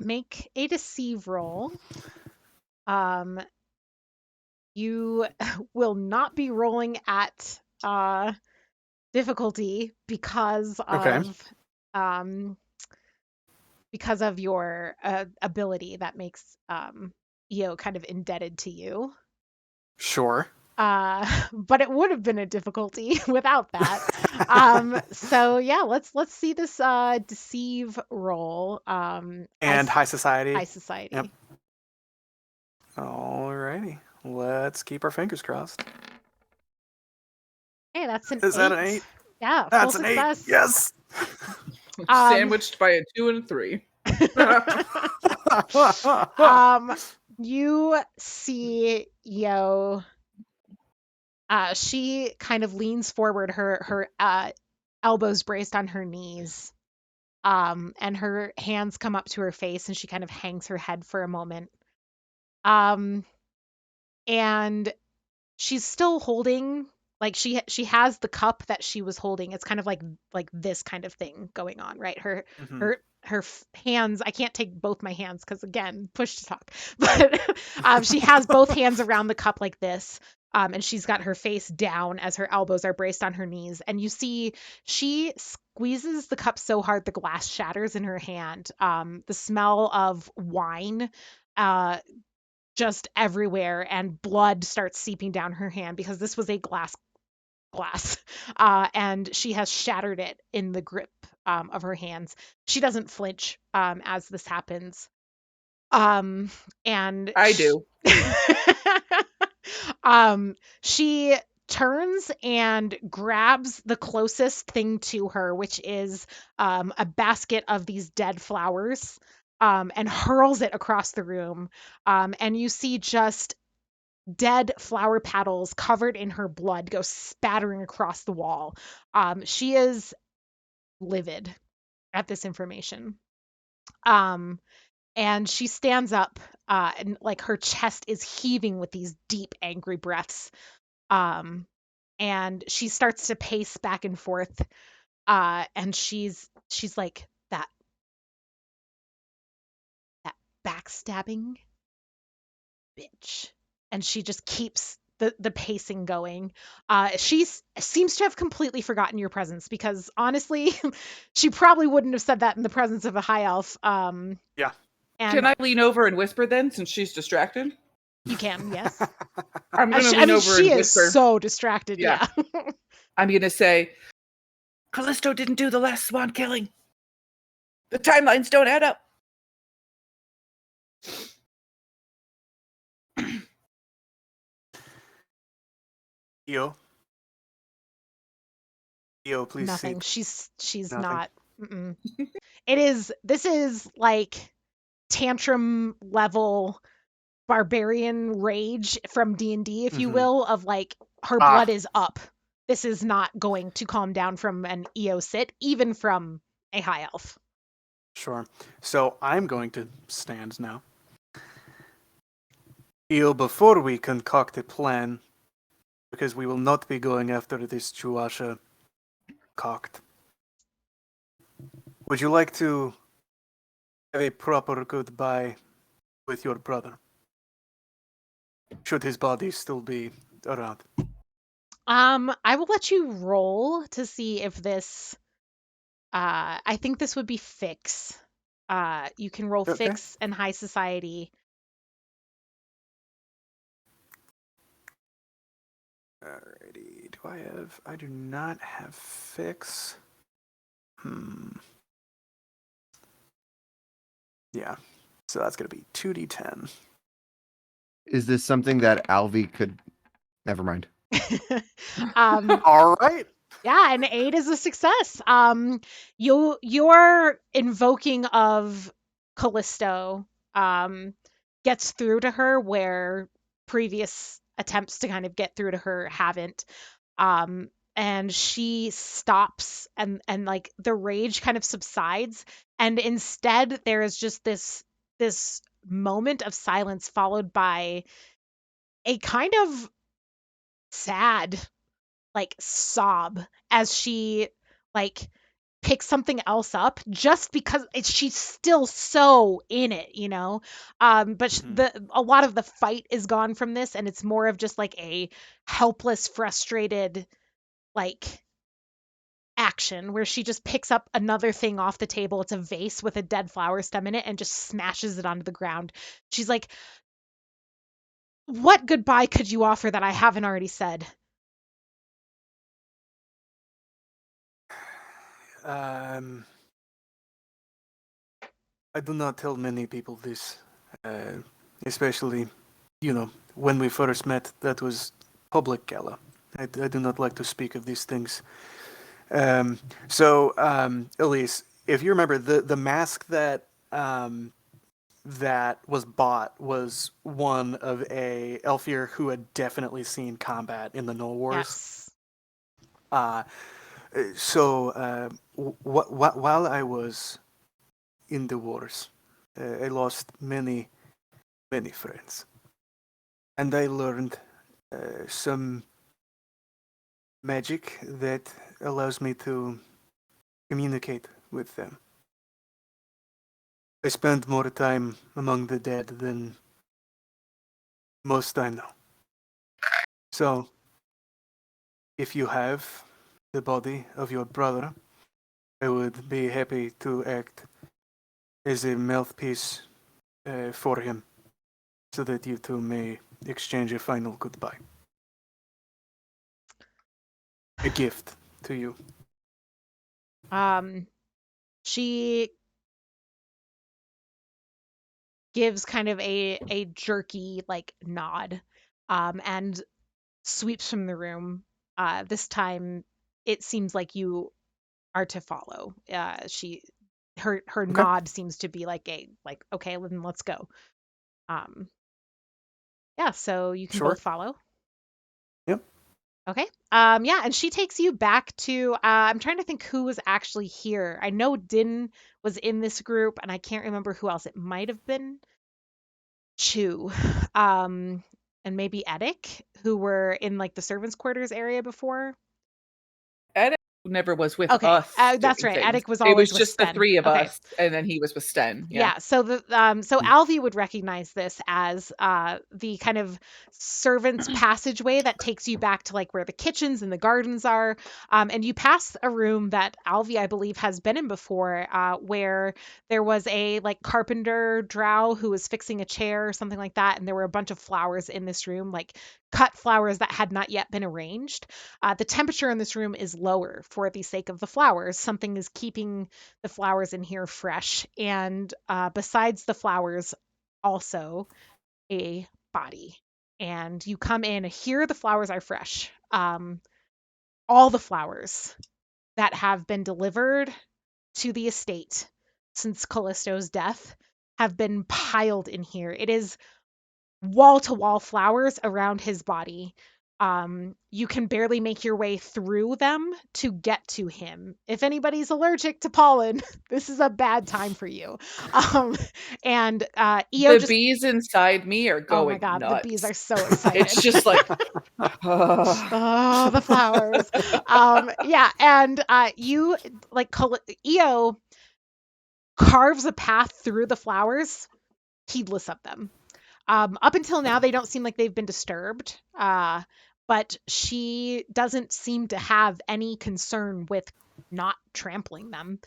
Make a deceive roll. You will not be rolling at difficulty because Okay. of your ability that makes Io kind of indebted to you. Sure. But it would have been a difficulty without that. So yeah, let's see this deceive roll. And high society. High society. Yep. Alrighty. Let's keep our fingers crossed. Hey, that's an Is that an 8? Yeah, That's full an success. 8. Yes. Sandwiched by a 2 and a 3. You see Yo. She kind of leans forward, her elbows braced on her knees, and her hands come up to her face, and she kind of hangs her head for a moment. And she's still holding, like she has the cup that she was holding. It's kind of like this kind of thing going on, right? Her hands, I can't take both my hands because again, push to talk. But she has both hands around the cup like this. And she's got her face down as her elbows are braced on her knees. And you see she squeezes the cup so hard the glass shatters in her hand. The smell of wine just everywhere, and blood starts seeping down her hand because this was a glass, and she has shattered it in the grip of her hands. She doesn't flinch as this happens. And I do. She turns and grabs the closest thing to her, which is a basket of these dead flowers, and hurls it across the room. And you see just dead flower petals covered in her blood go spattering across the wall. She is livid at this information. And she stands up, and like her chest is heaving with these deep, angry breaths. And she starts to pace back and forth. And she's like, that backstabbing bitch. And she just keeps the pacing going. She seems to have completely forgotten your presence because honestly, she probably wouldn't have said that in the presence of a high elf. Yeah. And Can I lean over and whisper then, since she's distracted? you can, yes. I'm going to lean over she and is whisper. so distracted. Yeah. I'm going to say, Callisto didn't do the last swan killing. The timelines don't add up. Io, please. Nothing. See. She's Nothing. not. Mm-mm. This is like tantrum level barbarian rage from D&D, if you will, of like her blood is up. This is not going to calm down from an EO sit, even from a high elf. Sure. So I'm going to stand now. Io, before we concoct a plan, because we will not be going after this Chuasha cocked, would you like to have a proper goodbye with your brother? Should his body still be around? I will let you roll to see if this I think this would be fix. You can roll fix and high society. Alrighty. I do not have fix. Yeah. So that's going to be 2d10. Is this something that Alvi could... Never mind. All right. Yeah, an 8 is a success. Your invoking of Callisto gets through to her where previous attempts to kind of get through to her haven't. And she stops, and like the rage kind of subsides, and instead there is just this moment of silence followed by a kind of sad, like, sob as she, like, picks something else up just because she's still so in it, you know. But a lot of the fight is gone from this, and it's more of just like a helpless, frustrated, like, action where she just picks up another thing off the table. It's a vase with a dead flower stem in it and just smashes it onto the ground. She's like, "What goodbye could you offer that I haven't already said?" I do not tell many people this, especially, when we first met. That was public gala. I do not like to speak of these things. Elise, if you remember, the mask that was bought was one of a Elfir who had definitely seen combat in the Null Wars. Yes. While I was in the wars, I lost many, many friends, and I learned some magic that allows me to communicate with them. I spend more time among the dead than most I know. So, if you have the body of your brother, I would be happy to act as a mouthpiece for him, so that you two may exchange a final goodbye. A gift to you. She gives kind of a jerky, like, nod, and sweeps from the room. This time it seems like you are to follow. Her Okay. nod seems to be like okay, then let's go. Yeah, so you can Sure. both follow. Yep. Okay. Yeah, and she takes you back to I'm trying to think who was actually here. I know Din was in this group, and I can't remember who else. It might have been Chu. And maybe Edic, who were in like the servants' quarters area before. Ed never was with Okay, us. that's doing right. things. Edic was It always was with just the Sten. three of Okay. us, and then he was with Sten. Yeah. Yeah, so Alvi would recognize this as the kind of servants passageway that takes you back to like where the kitchens and the gardens are, and you pass a room that Alvi, I believe, has been in before, where there was a like carpenter drow who was fixing a chair or something like that, and there were a bunch of flowers in this room, like cut flowers that had not yet been arranged. The temperature in this room is lower for the sake of the flowers. Something is keeping the flowers in here fresh. And besides the flowers, also a body. And you come in, here the flowers are fresh. All the flowers that have been delivered to the estate since Callisto's death have been piled in here. It is wall to wall flowers around his body. You can barely make your way through them to get to him. If anybody's allergic to pollen, this is a bad time for you. And Io The bees inside me are oh my going god, the nuts. bees are so excited. It's just like, oh, the flowers. Yeah, and you like Io carves a path through the flowers, heedless of them. Up until now, they don't seem like they've been disturbed, but she doesn't seem to have any concern with not trampling them.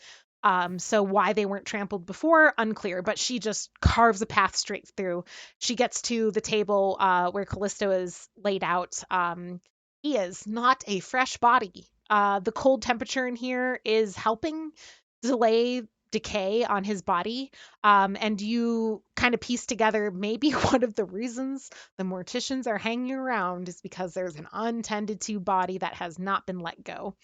So why they weren't trampled before, unclear, but she just carves a path straight through. She gets to the table where Callisto is laid out. He is not a fresh body. The cold temperature in here is helping delay decay on his body, and you kind of piece together maybe one of the reasons the morticians are hanging around is because there's an untended to body that has not been let go.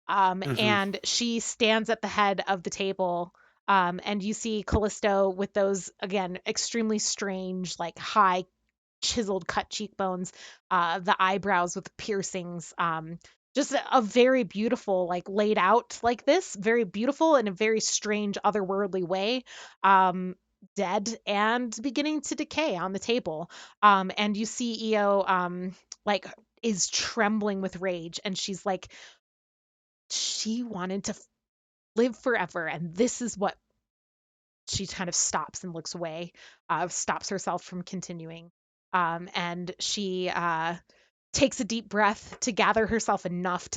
And she stands at the head of the table, and you see Callisto with those, again, extremely strange, like high chiseled cut cheekbones, the eyebrows with piercings, just a very beautiful, like laid out like this, very beautiful in a very strange otherworldly way, dead and beginning to decay on the table. And you see Io, like is trembling with rage, and she's like, she wanted to live forever, and this is what. She kind of stops and looks away, stops herself from continuing, and she takes a deep breath to gather herself enough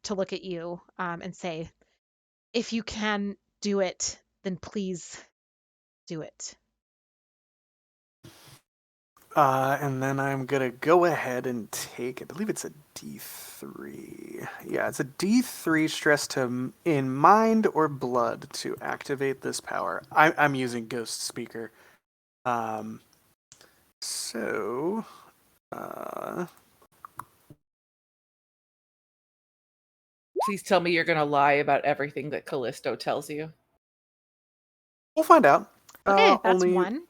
to look at you, and say, if you can do it, then please do it. And then I'm gonna go ahead and take, I believe it's a D3. Yeah, it's a D3 stress in mind or blood to activate this power. I'm using Ghost Speaker. So, Please tell me you're going to lie about everything that Callisto tells you. we'll find out. Okay, that's Only one.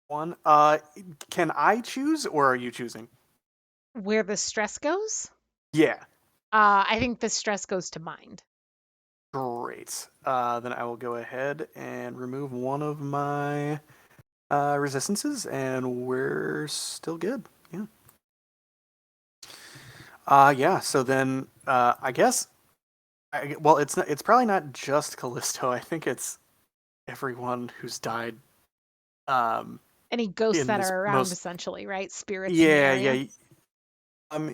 one. Can I choose, or are you choosing? Where the stress goes? Yeah. I think the stress goes to mind. Great. Then I will go ahead and remove one of my resistances, and we're still good. Yeah. Yeah. So then, I guess. Well, it's probably not just Callisto. I think it's everyone who's died. Any ghosts In that this are around, most. essentially, right? Spirits in the Yeah. area. Yeah.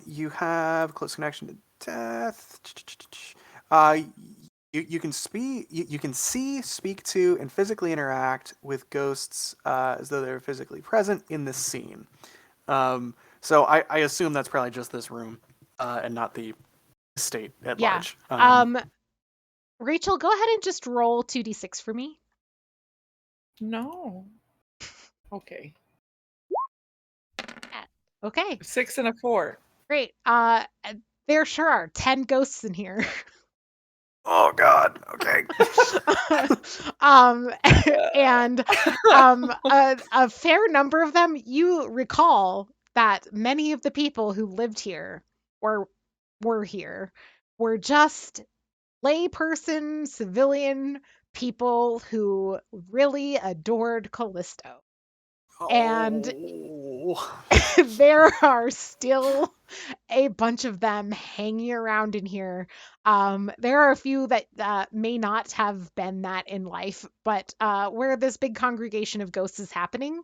You have close connection to death. Uh, you can you can see, speak to, and physically interact with ghosts as though they're physically present in this scene. So I assume that's probably just this room, and not the estate at Yeah. large. Rachel, go ahead and just roll 2d6 for me. No. Okay. Okay, 6 and a 4. great. There sure are 10 ghosts in here. Oh God. Okay. um, and a fair number of them, you recall that many of the people who lived here or were here were just layperson, civilian people who really adored Callisto. And Oh. there are still a bunch of them hanging around in here. There are a few that may not have been that in life, but where this big congregation of ghosts is happening.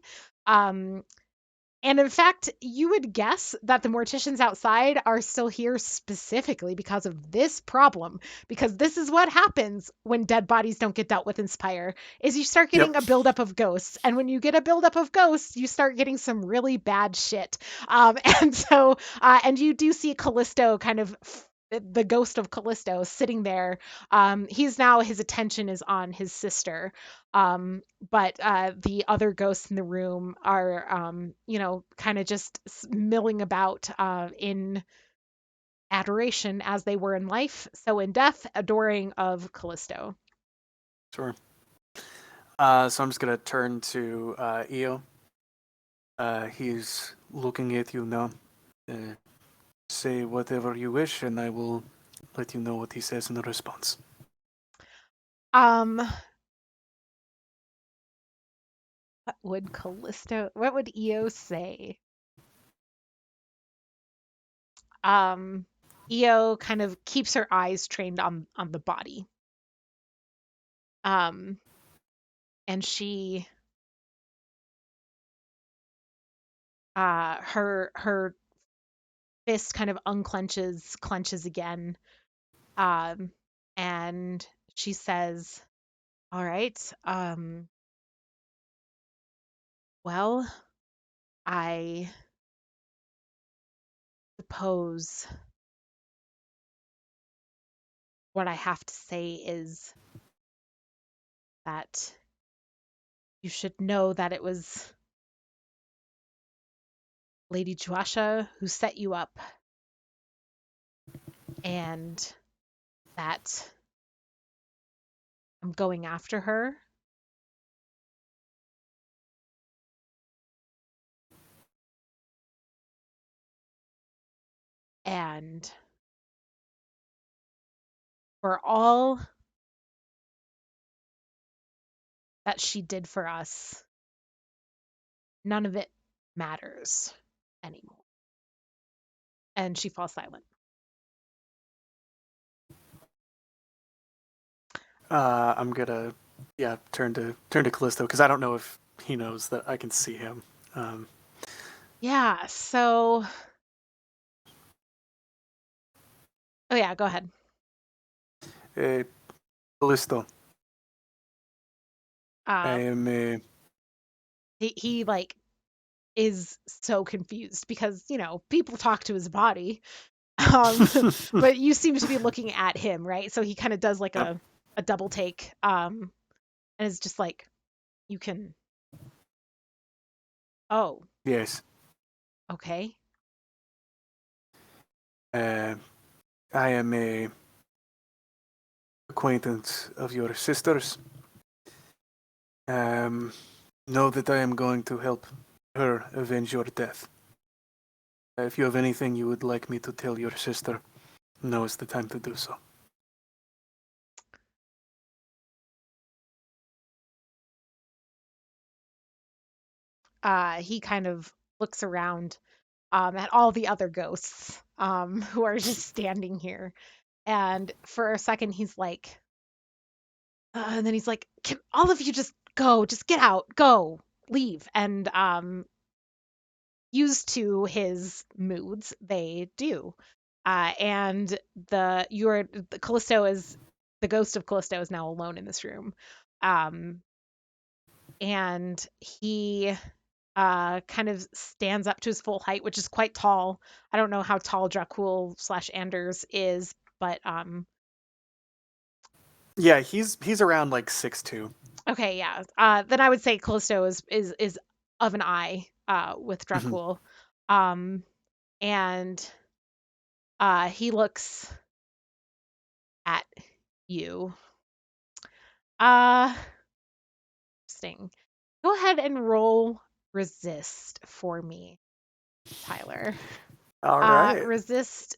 And in fact, you would guess that the morticians outside are still here specifically because of this problem. Because this is what happens when dead bodies don't get dealt with in Spire, is you start getting Yep. a buildup of ghosts. And when you get a buildup of ghosts, you start getting some really bad shit. And you do see Callisto kind of the ghost of Callisto sitting there. His attention is on his sister. But the other ghosts in the room are, kind of just milling about in adoration as they were in life. So in death, adoring of Callisto. Sure. So I'm just gonna turn to Io. He's looking at you now. Say whatever you wish, and I will let you know what he says in response. What what would Io say? Io kind of keeps her eyes trained on the body. And she her fist kind of clenches again. And she says, all right, well, I suppose what I have to say is that you should know that it was Lady Juasha who set you up, and that I'm going after her. And for all that she did for us, none of it matters anymore. and she falls silent. I'm gonna, turn to Callisto because I don't know if he knows that I can see him. Yeah, so oh yeah, go ahead. Callisto, I Uh am. he like is so confused because, people talk to his body. But you seem to be looking at him, right? So he kind of does like Yep. a double take, and is just like, you can. Oh, Yes. okay. I am a acquaintance of your sister's. Know that I am going to help her avenge your death. If you have anything you would like me to tell your sister, now is the time to do so. He kind of looks around, at all the other ghosts, who are just standing here, and for a second he's like, and then he's like, "Can all of you just go? Just get out, go, leave." And used to his moods, they do. And the Callisto is the ghost of Callisto is now alone in this room. Um, and he kind of stands up to his full height, which is quite tall. I don't know how tall Dracul slash Anders is, but Yeah, he's around like 6'2". okay, yeah. Then I would say Callisto is of an eye with Mhm. Dracul. And he looks at you. Uh Interesting. Go ahead and roll resist for me, Tyler. All right. Resist,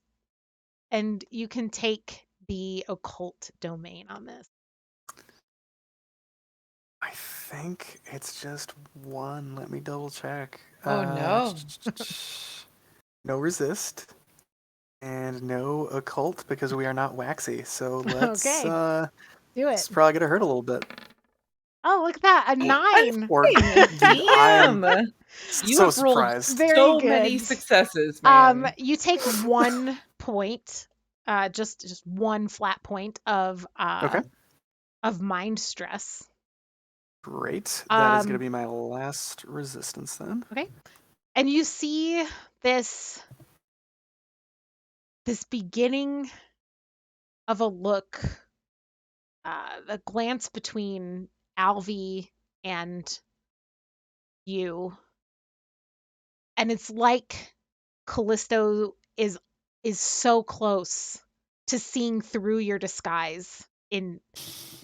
and you can take the occult domain on this. I think it's just one. Let me double check. Oh, no. No resist. And no occult because we are not waxy. So let's Okay, do it. it's probably gonna hurt a little bit. Oh, look at that, a 9. Or dude, I'm Damn! You so have rolled surprised. Very so good. many successes, man. You take 1 point, just 1 flat point Okay. of mind stress. Great. That is gonna Um, be my last resistance then. okay. And you see this beginning of a look, a glance between Alvi and you, and it's like Callisto is so close to seeing through your disguise in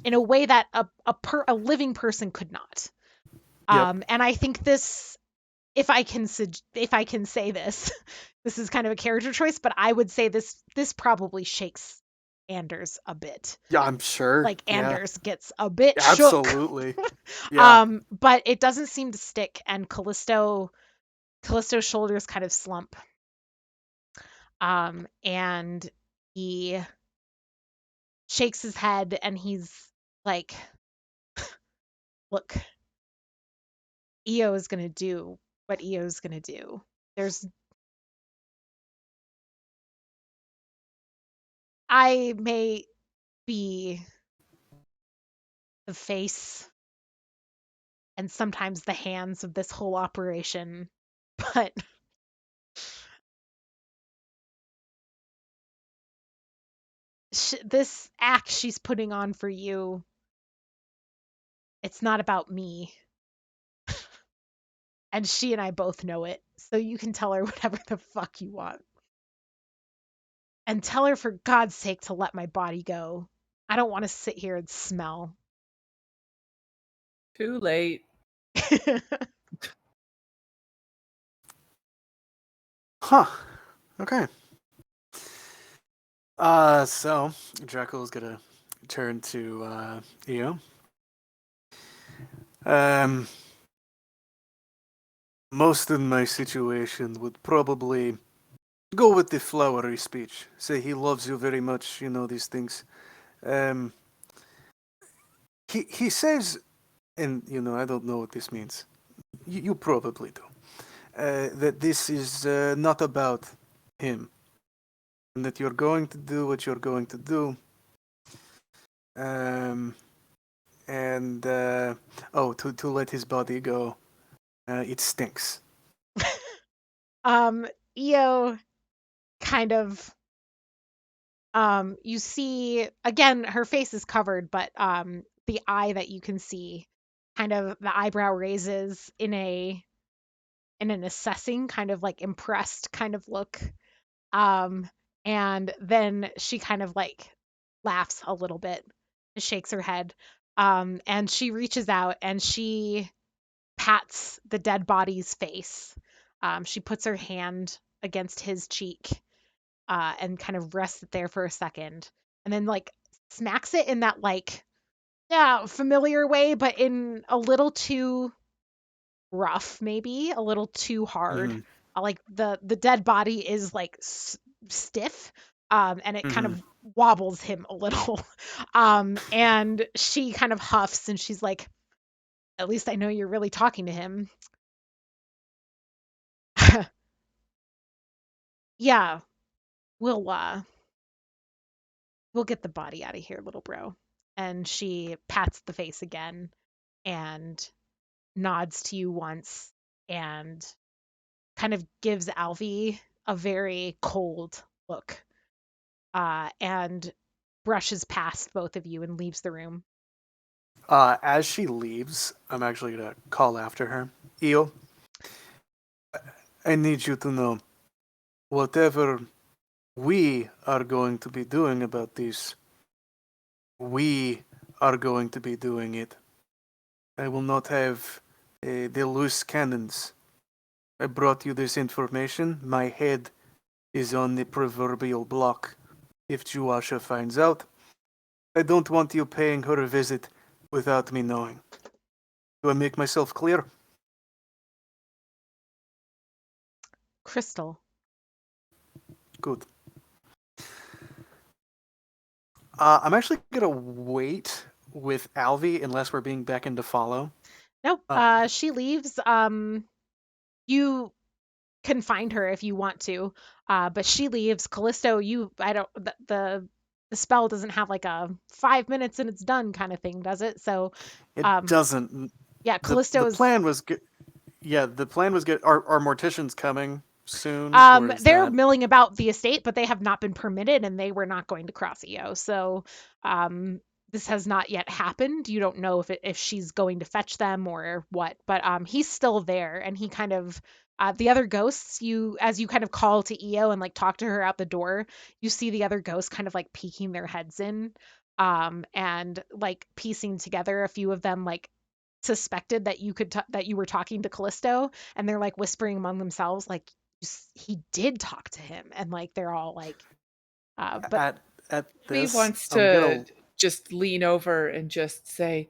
a way that a living person could not. Yep. And I think this, if I can say this, this is kind of a character choice, but I would say this probably shakes Anders a bit. Yeah, I'm sure. Like Yeah. Anders gets a bit shook. Absolutely. Yeah. But it doesn't seem to stick, and Callisto's shoulders kind of slump. And he shakes his head and he's like, look, EO is gonna do what EO's gonna do. I may be the face and sometimes the hands of this whole operation, but this act she's putting on for you, it's not about me. And she and I both know it, so you can tell her whatever the fuck you want. And tell her, for God's sake, to let my body go. I don't want to sit here and smell. Too late. Huh. Okay. So Dracula's gonna turn to Eo. Most of my situation would probably Go with the flowery speech. Say he loves you very much. You know these things. He says, and I don't know what this means. You probably do. That this is not about him, and that you're going to do what you're going to do. To let his body go, it stinks. Io kind of you see again her face is covered, but the eye that you can see, kind of the eyebrow raises in an assessing kind of like impressed kind of look. And then she kind of like laughs a little bit, shakes her head, and she reaches out and she pats the dead body's face. She puts her hand against his cheek, and kind of rests it there for a second, and then like smacks it in that like familiar way, but in a little too rough, maybe a little too hard. Mhm. Like the dead body is like stiff, and it kind Mhm. of wobbles him a little. And she kind of huffs and she's like, "At least I know you're really talking to him." Yeah, we'll get the body out of here, little bro. And she pats the face again and nods to you once and kind of gives Alvy a very cold look, and brushes past both of you and leaves the room. As she leaves, I'm actually gonna call after her. Io, I need you to know, whatever we are going to be doing about this, we are going to be doing it. I will not have the loose cannons. I brought you this information. My head is on the proverbial block. If Juasha finds out, I don't want you paying her a visit without me knowing. Do I make myself clear? Crystal. Good. I'm actually gonna wait with Alvy unless we're being beckoned to follow. Nope. She leaves. You can find her if you want to, but she leaves. Callisto, I don't. The spell doesn't have like a 5 minutes and it's done kind of thing, does it? So, It doesn't. yeah, The Callisto's. plan was good. Yeah, the plan was good. Are morticians coming soon? Or is They're that... milling about the estate, but they have not been permitted, and they were not going to cross EO. So, this has not yet happened. You don't know if she's going to fetch them or what, but he's still there, and he kind of the other ghosts. As you kind of call to EO and like talk to her out the door, you see the other ghosts kind of like peeking their heads in, and like piecing together. A few of them like suspected that that you were talking to Callisto, and they're like whispering among themselves like he did talk to him, and like they're all like but at He this, wants I'm to gonna... just lean over and just say,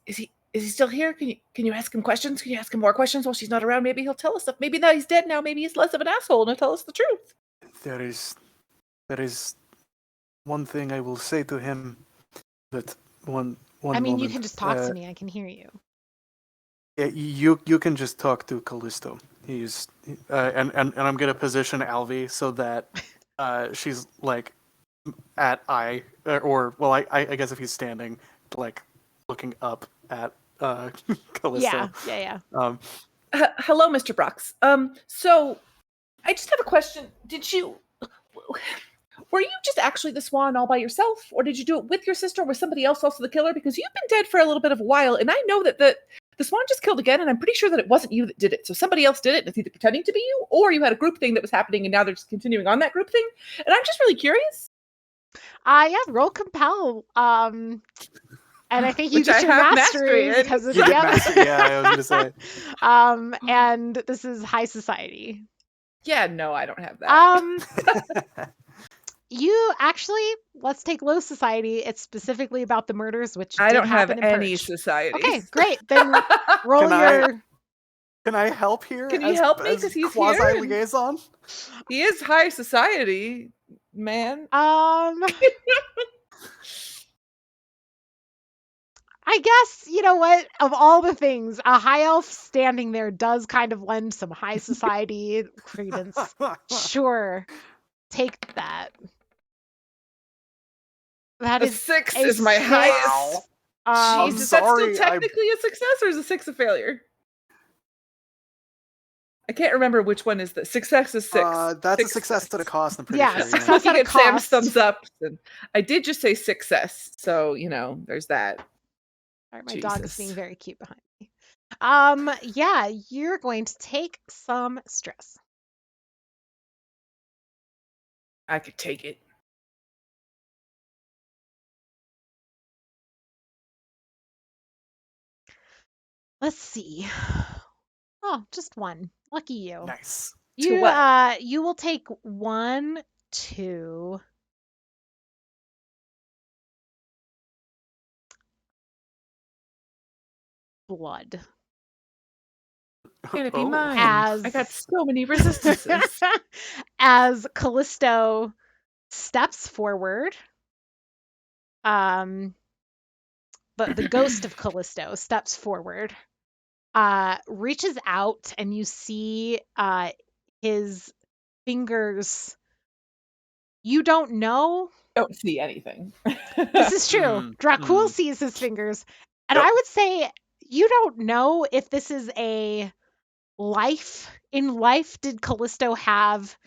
is he still here? Can you ask him questions? Can you ask him more questions while she's not around? Maybe he'll tell us stuff. Maybe now he's dead now. Maybe he's less of an asshole and he'll tell us the truth. There is one thing I will say to him, but one I mean, moment. you can just talk to me. I can hear you. Yeah, you can just talk to Callisto. He's and I'm gonna position Alvy so that she's like at eye, or well, I guess if he's standing, like looking up at Callisto. Yeah. Hello, Mr. Brox. So I just have a question. Were you just actually the swan all by yourself, or did you do it with your sister or with somebody else also the killer? Because you've been dead for a little bit of a while, and I know that the swan just killed again, and I'm pretty sure that it wasn't you that did it. So somebody else did it, and it's either pretending to be you, or you had a group thing that was happening, and now they're just continuing on that group thing. And I'm just really curious. Yeah, roll compel. And I think you Which get I your have mastery mastery in. because of You get mastery, yeah, I was gonna say. And this is high society. Yeah, no, I don't have that. You actually, let's take low society. It's specifically about the murders, which I did don't have happen in any Perch. societies. Okay, great. Then roll Can I- your Can I help here? Can you help me? 'Cause he's here quasi and- liaison. He is high society, man. I guess, you know what? Of all the things, a high elf standing there does kind of lend some high society credence. Sure. Take that. That A is 6 a is my 6. highest. I'm Jeez, is that still sorry, technically a success or is a 6 a failure? I can't remember which one is the success is 6. That's a Six success to the cost, I'm pretty Yeah, sure. success You at a get Sam's cost. thumbs up. And I did just say success, so there's that. All right, my dog is Jesus. being very cute behind me. Yeah, you're going to take some stress. I could take it. Let's see. Oh, just one. Lucky you. Nice. You what? you will take 1, 2. Blood. Can it be Oh. mine? As I got so many resistances. as Callisto steps forward, the ghost of Callisto steps forward, reaches out, and you see his fingers. You don't know. Don't see anything. This is true. Dracul sees his fingers, and I would say you don't know if this is a life. In life, did Callisto have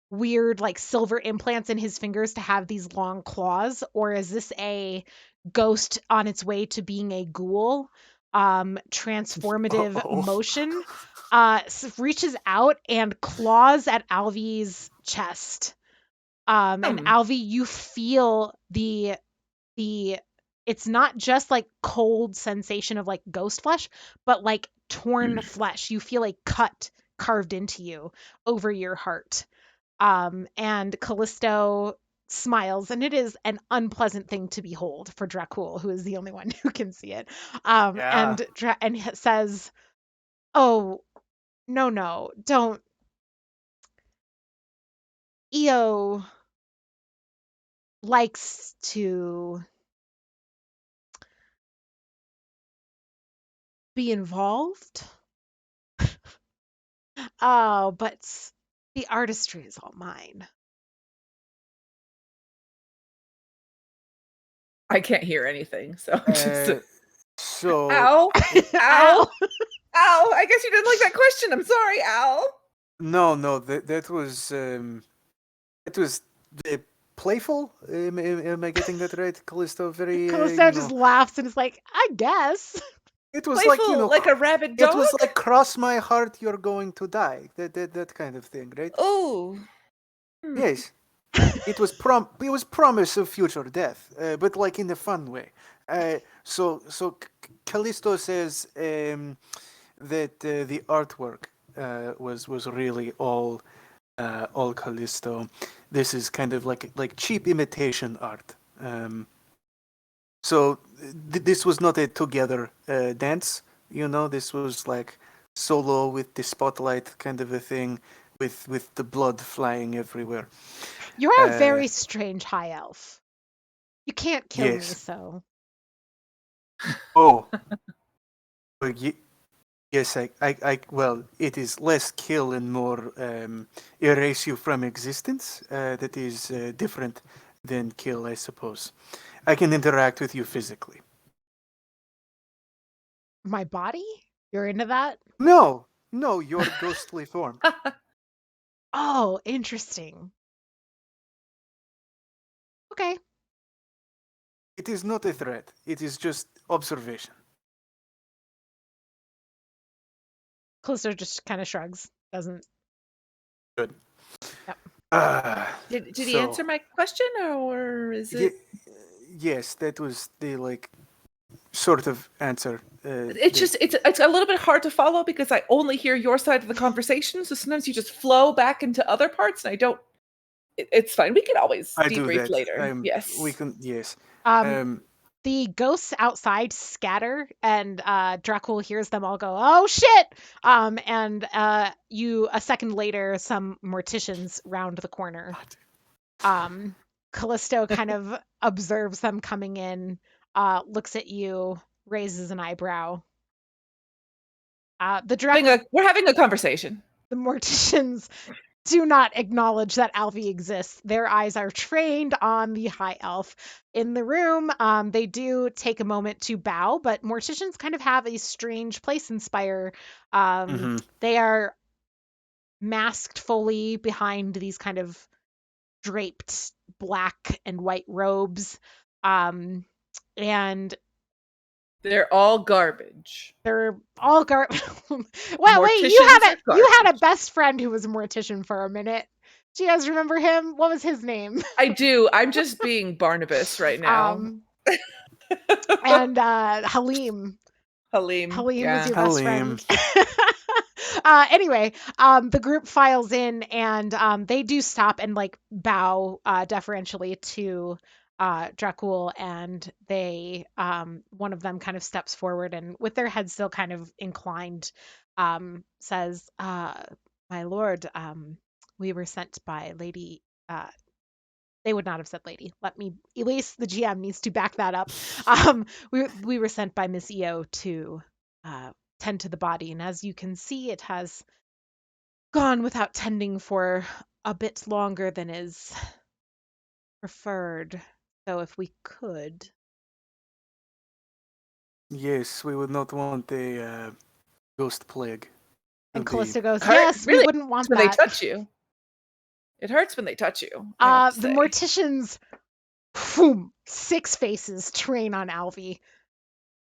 weird like silver implants in his fingers to have these long claws, or is this a ghost on its way to being a ghoul? Transformative Uh-oh. motion reaches out and claws at Alvy's chest. And Alvy, you feel the it's not just like cold sensation of like ghost flesh, but like torn flesh. You feel a cut carved into you over your heart. And Callisto smiles, and it is an unpleasant thing to behold for Dracul, who is the only one who can see it. Yeah. And says, "Oh, no, don't. Io likes to be involved. Oh, but the artistry is all mine." I can't hear anything, so just So ow, Ow. ow, ow. I guess you didn't like that question. I'm sorry, ow. no, that was playful. Am I getting that right, Callisto? Very Callisto just laughs and is like, "I guess." It was Playful, like a rabid dog. it was like cross my heart, you're going to die. That kind of thing, right? Oh, Yes. It was promise of future death, but like in a fun way. So Callisto says that the artwork was really all Callisto. This is kind of like cheap imitation art. So this was not a together dance. This was like solo with the spotlight kind of a thing, with the blood flying everywhere. You're a very strange high elf. You can't kill me, Yes. so. Oh. But yes, well, it is less kill and more erase you from existence. That is different than kill, I suppose. I can interact with you physically. My body? You're into that? No, your ghostly form. Oh, interesting. Okay. It is not a threat. It is just observation. Callisto just kind of shrugs. Doesn't. Good. Yep. Did he answer my question, or is it? Yes, that was the sort of answer. It's a little bit hard to follow because I only hear your side of the conversation. So sometimes you just flow back into other parts, and I don't. It's fine. We can always debrief later. Yes, we can. Yes. The ghosts outside scatter, and Dracul hears them all go, "Oh shit!" And a second later, some morticians round the corner. Callisto kind of observes them coming in, looks at you, raises an eyebrow. We're having a conversation. The morticians do not acknowledge that Alfie exists. Their eyes are trained on the high elf in the room. They do take a moment to bow, but morticians kind of have a strange place in Spire. They are masked fully behind these kind of draped black and white robes. And they're all garbage. They're all garbage. Well, wait, you had a best friend who was a mortician for a minute. Do you guys remember him? What was his name? I do. I'm just being Barnabas right now. And Halim. Halim was your best friend. Anyway, the group files in, and they do stop and like bow deferentially to Dracul, and they one of them kind of steps forward and with their head still kind of inclined says, "My lord, we were sent by Lady." They would not have said lady. Elise, the GM, needs to back that up. We were sent by Miss EO to tend to the body, and as you can see, it has gone without tending for a bit longer than is preferred. So if we could. Yes, we would not want a ghost plague. And Callisto goes, yes, really, we wouldn't want when that. they touch you. It hurts when they touch you. The morticians, boom, 6 faces train on Alfie.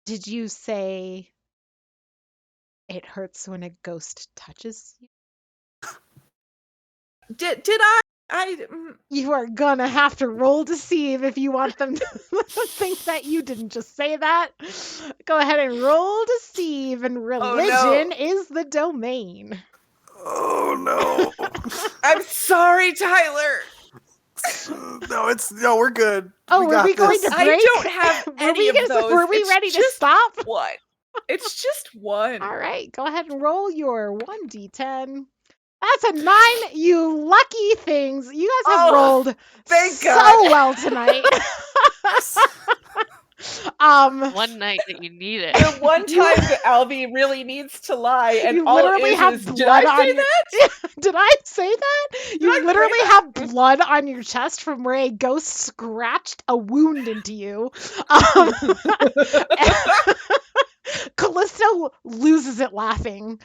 Did you say it hurts when a ghost touches you? Did I? You are gonna have to roll deceive if you want them to think that you didn't just say that. Go ahead and roll deceive, and religion is the domain. Oh no! I'm sorry, Tyler. No, we're good. Oh, were we going to break? I don't have any of those. Were we ready to stop? One. It's just one. All right, go ahead and roll your 1d10. That's a 9, you lucky things. You guys have rolled so well tonight. One night that you need it. The one time that Alvy really needs to lie, and you all literally it is have is, blood did I say on that? Did I say that? You literally have blood on your chest from where a ghost scratched a wound into you. Callisto loses it laughing.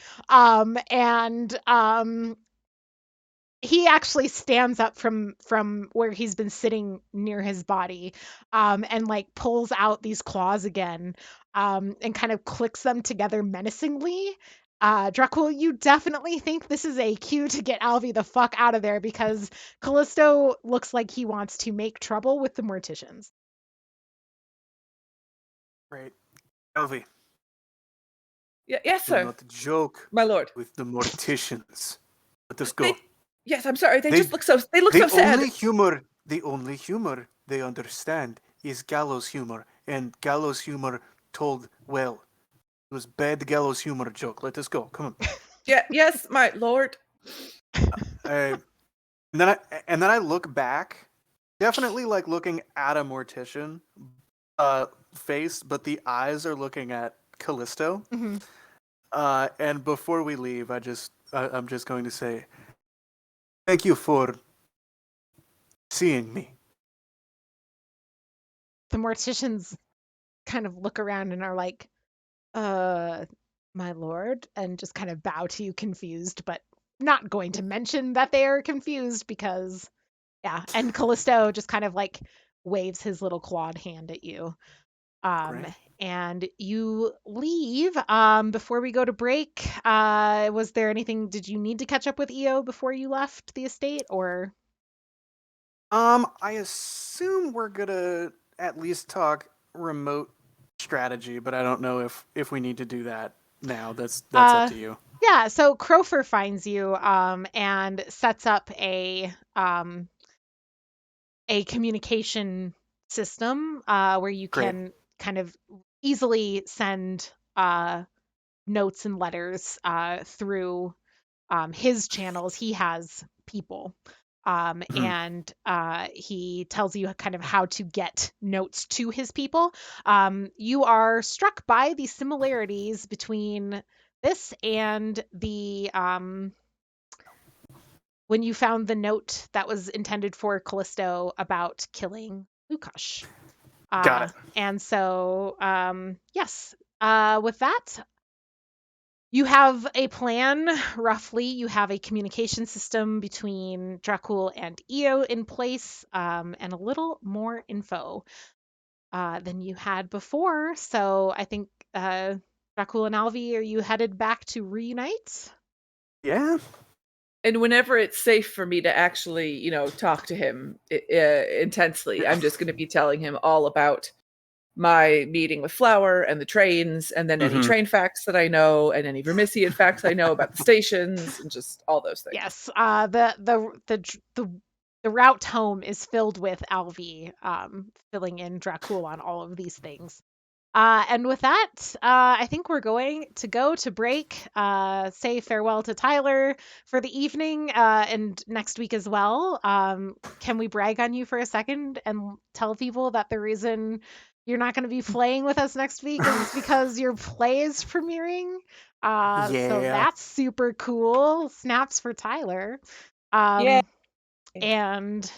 He actually stands up from where he's been sitting near his body, and like pulls out these claws again, and kind of clicks them together menacingly. Dracul, you definitely think this is a cue to get Alvy the fuck out of there, because Callisto looks like he wants to make trouble with the morticians. Right. Alvy. Yes, sir. Do not joke, my lord, with the morticians. Let us go. Yes, I'm sorry. They look so sad. The only humor they understand is gallows humor, and gallows humor told well. It was bad gallows humor joke. Let us go. Come on. Yes, my lord. And then I look back, definitely like looking at a mortician face, but the eyes are looking at Callisto. Mm-hmm. And before we leave, I'm just going to say, thank you for seeing me. The morticians kind of look around and are like, my lord, and just kind of bow to you confused, but not going to mention that they are confused because, yeah. And Callisto just kind of like waves his little clawed hand at you. And you leave. Before we go to break, was there anything, did you need to catch up with EO before you left the estate, or? I assume we're gonna at least talk remote strategy, but I don't know if we need to do that now. That's up to you. Yeah, so Crofer finds you and sets up a communication system where you can kind of easily send notes and letters through his channels. He has people. And he tells you kind of how to get notes to his people. You are struck by the similarities between this and the when you found the note that was intended for Callisto about killing Lukash. Got it. And so, yes, with that, you have a plan, roughly. You have a communication system between Dracul and Io in place, and a little more info than you had before. So I think, Dracul and Alvi, are you headed back to reunite? Yeah. And whenever it's safe for me to actually, talk to him intensely, I'm just going to be telling him all about my meeting with Flower and the trains, and then any Mhm. train facts that I know, and any Vermisian facts I know about the stations, and just all those things. Yes, the route home is filled with Alvi, filling in Dracul on all of these things. And with that, I think we're going to go to break, say farewell to Tyler for the evening, and next week as well. Can we brag on you for a second and tell people that the reason you're not going to be playing with us next week is because your play is premiering? So Yeah. that's super cool. Snaps for Tyler. Yeah. And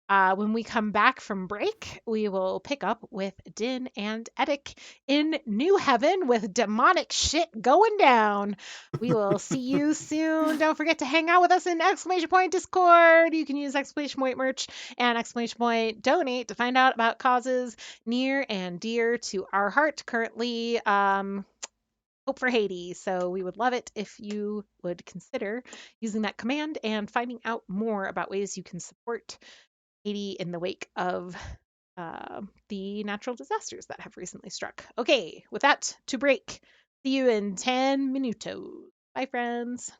when we come back from break, we will pick up with Din and Edic in New Heaven with demonic shit going down. We will see you soon. Don't forget to hang out with us in exclamation point Discord. You can use exclamation point merch and exclamation point donate to find out about causes near and dear to our heart. Currently, Hope for Haiti. So we would love it if you would consider using that command and finding out more about ways you can support Haiti in the wake of the natural disasters that have recently struck. Okay, with that, to break. See you in 10 minutos. Bye, friends.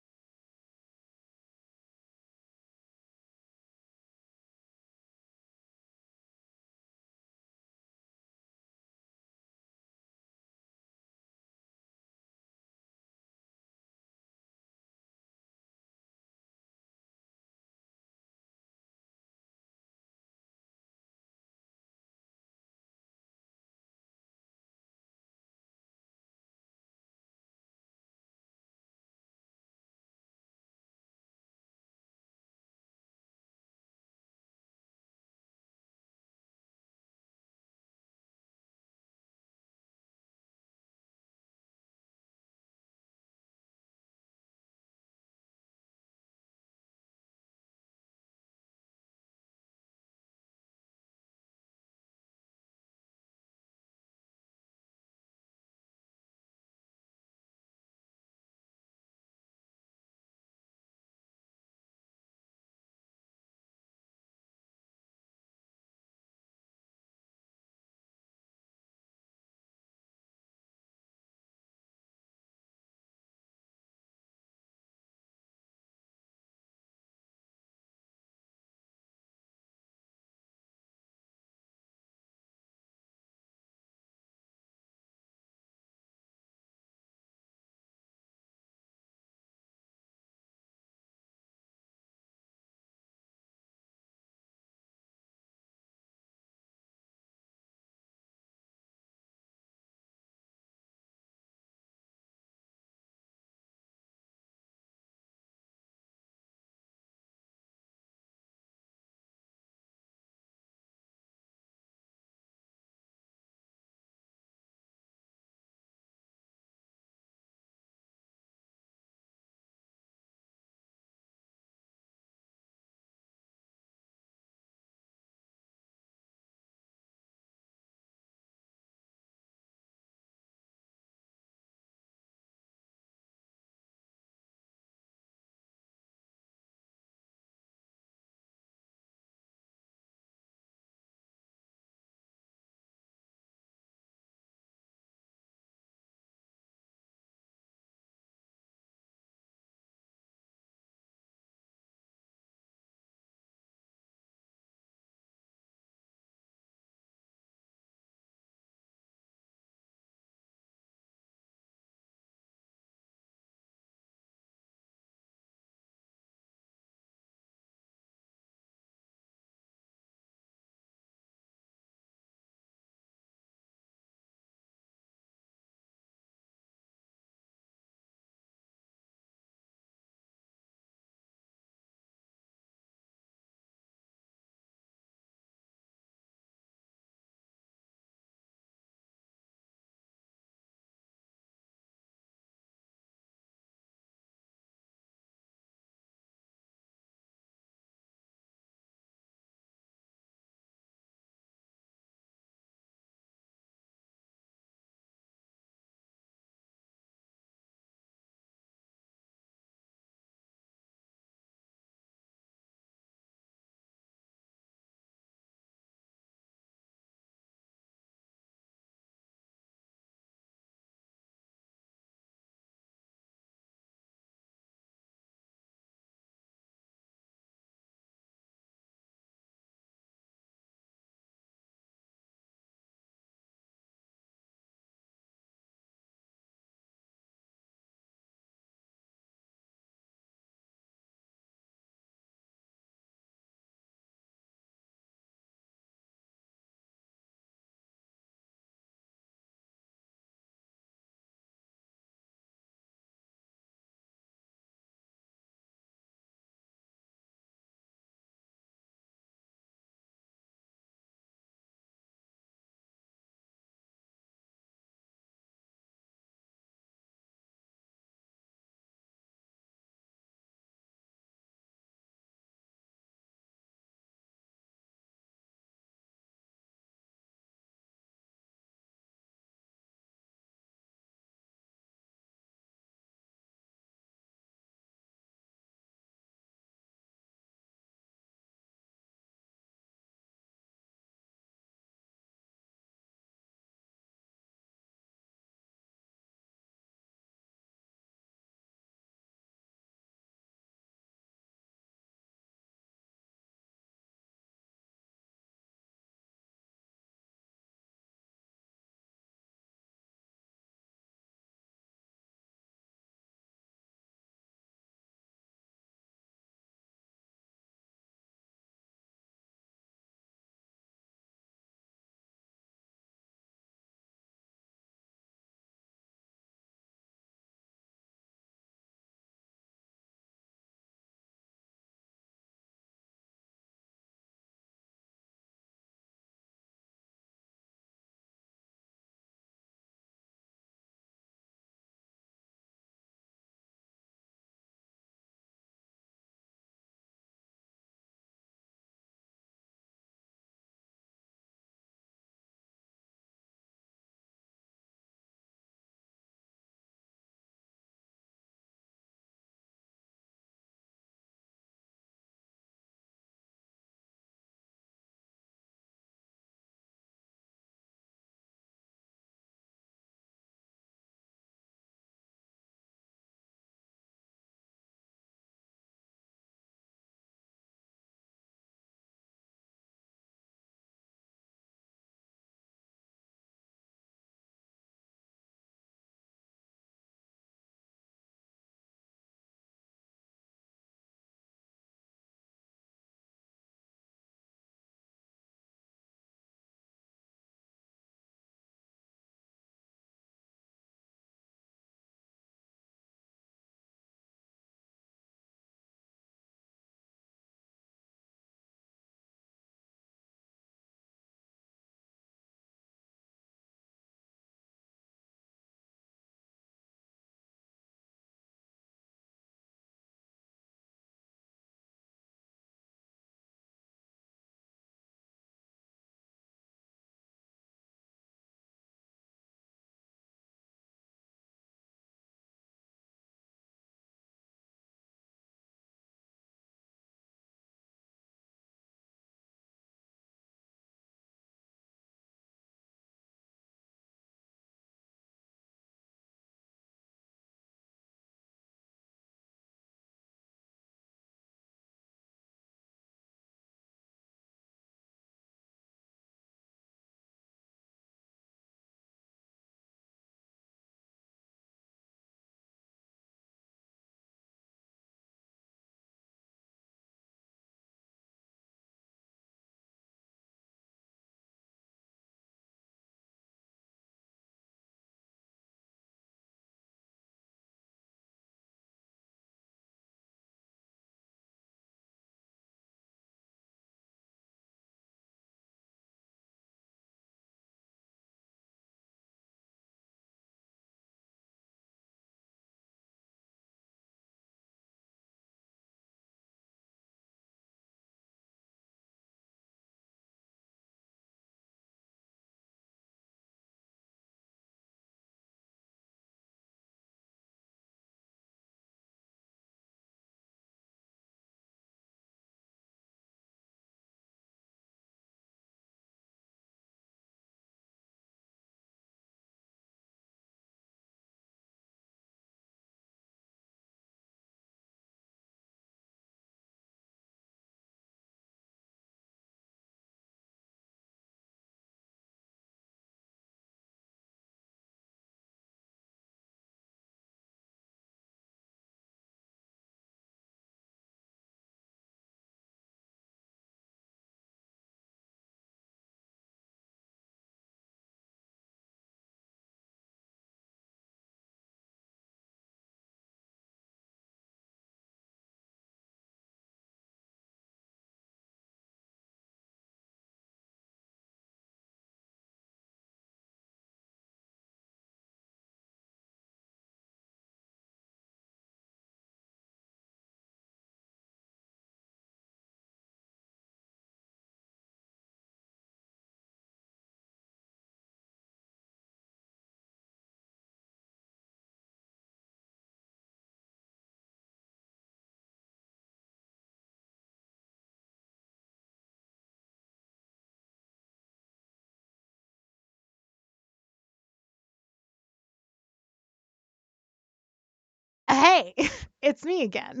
Hey, it's me again.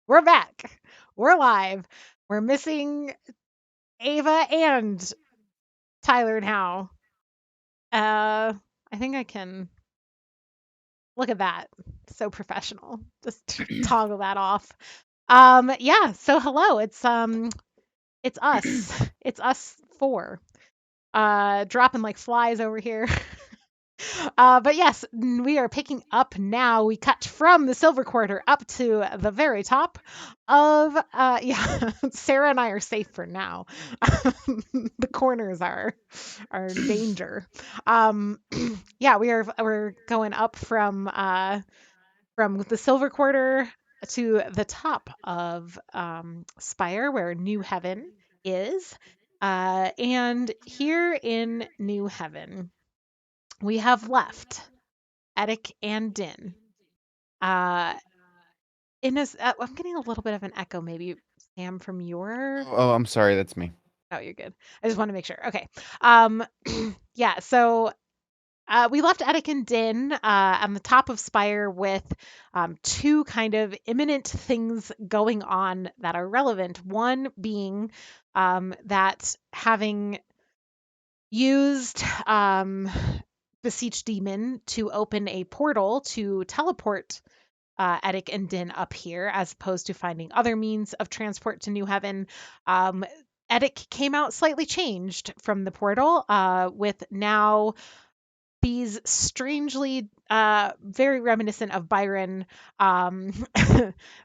We're back. We're live. We're missing Ava and Tyler now. I think I can look at that. So professional. Just toggle that off. Yeah, so hello. It's us. It's us four. Dropping like flies over here. But yes, we are picking up now. We cut from the silver quarter up to the very top of yeah. Sarah and I are safe for now. The corners are danger. Yeah, we're going up from the silver quarter to the top of Spire, where New Heaven is. And here in New Heaven, we have left Edic and Din. Uh, I'm getting a little bit of an echo, maybe Sam from your. Oh, I'm sorry, that's me. Oh, you're good. I just want to make sure. Okay. Yeah. So we left Edic and Din on the top of Spire with two kind of imminent things going on that are relevant. One being that having used Beseech Demon to open a portal to teleport Edic and Din up here, as opposed to finding other means of transport to New Heaven. Edic came out slightly changed from the portal, with now these strangely very reminiscent of Byron.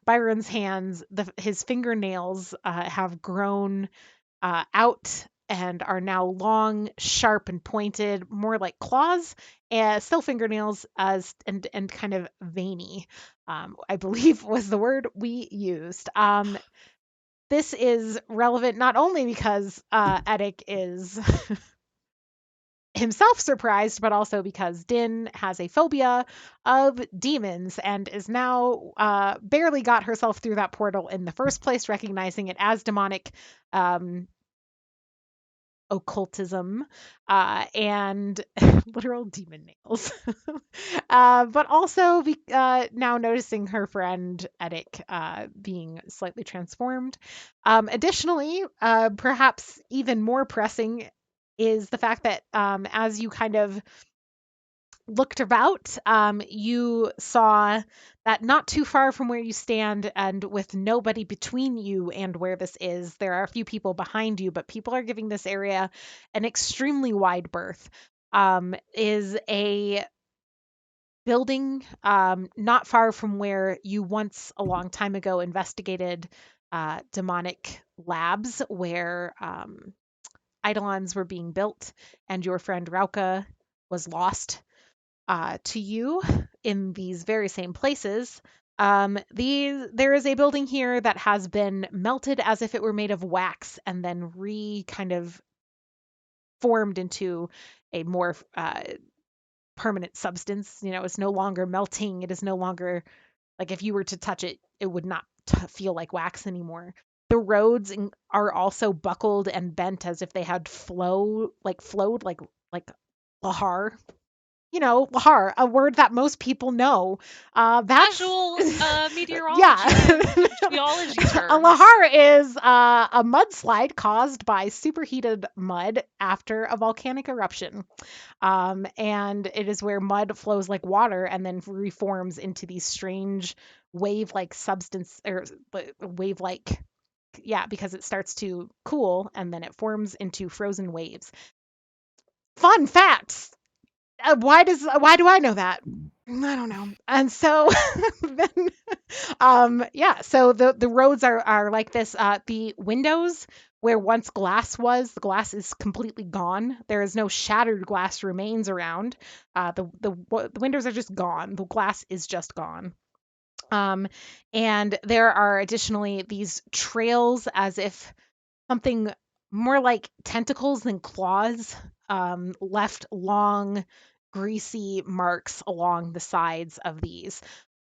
Byron's hands, his fingernails have grown out and are now long, sharp, and pointed, more like claws, and still fingernails, and kind of veiny. I believe was the word we used. This is relevant not only because Edic is himself surprised, but also because Din has a phobia of demons and is now barely got herself through that portal in the first place, recognizing it as demonic occultism and literal demon nails. But also now noticing her friend Edic being slightly transformed. Additionally, perhaps even more pressing is the fact that as you kind of looked about, you saw that not too far from where you stand and with nobody between you and where this is, there are a few people behind you, but people are giving this area an extremely wide berth. Is a building not far from where you once a long time ago investigated demonic labs where eidolons were being built and your friend Rauka was lost to you in these very same places. There is a building here that has been melted as if it were made of wax and then kind of formed into a more permanent substance. You know, it's no longer melting. It is no longer like if you were to touch it, it would not feel like wax anymore. The roads are also buckled and bent as if they had flowed like lahar. You know, lahar, a word that most people know. That's Casual meteorology yeah. and geology A terms. lahar is a mudslide caused by superheated mud after a volcanic eruption. And it is where mud flows like water and then reforms into these strange wave-like substance or wave-like, yeah, because it starts to cool and then it forms into frozen waves. Fun facts. Why do I know that? I don't know. And so then yeah, so the roads are like this. The windows where once glass was, the glass is completely gone. There is no shattered glass remains around. The windows are just gone. The glass is just gone. And there are additionally these trails as if something more like tentacles than claws left long, greasy marks along the sides of these.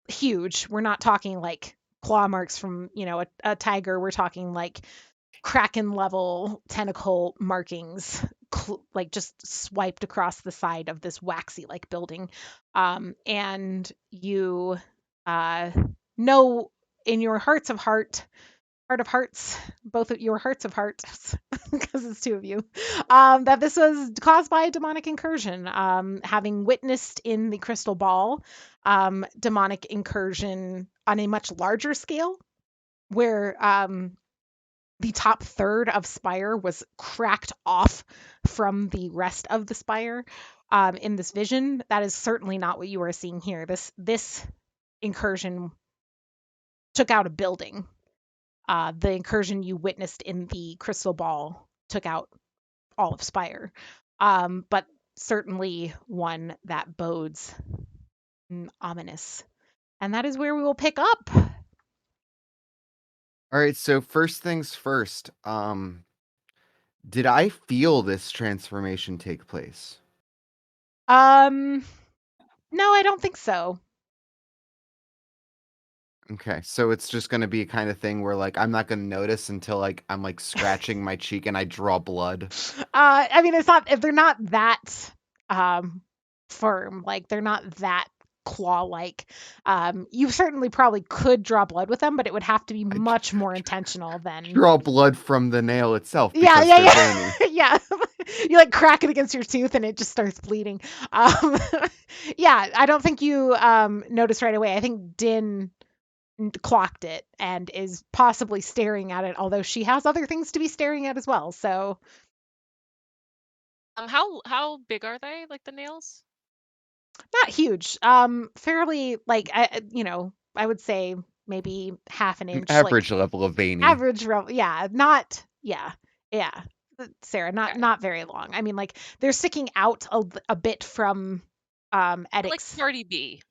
Huge. We're not talking like claw marks from, you know, a tiger. We're talking like kraken level tentacle markings, like just swiped across the side of this waxy like building. And you know in your heart of hearts, both of your hearts of hearts, because it's two of you, that this was caused by a demonic incursion. Having witnessed in the crystal ball, demonic incursion on a much larger scale, where the top third of Spire was cracked off from the rest of the Spire in this vision. That is certainly not what you are seeing here. This incursion took out a building. The incursion you witnessed in the crystal ball took out all of Spire, but certainly one that bodes ominous. And that is where we will pick up. All right, so first things first. Did I feel this transformation take place? No, I don't think so. Okay, so it's just gonna be a kind of thing where like I'm not gonna notice until like I'm like scratching my cheek and I draw blood. I mean, it's not if they're not that firm, like they're not that claw-like. You certainly probably could draw blood with them, but it would have to be I much more intentional than. Draw blood from the nail itself Yeah, because yeah, they're yeah, veiny. yeah. You like crack it against your tooth and it just starts bleeding. Um, yeah, I don't think you noticed right away. I think Din clocked it and is possibly staring at it, although she has other things to be staring at as well. So How big are they? Like the nails? not huge. Fairly like I would say maybe half an inch, like Average level of veiny. average. Yeah, not yeah, yeah. Sarah, not Okay. not very long. I mean, like they're sticking out a bit from Like Edic's. Cardi B.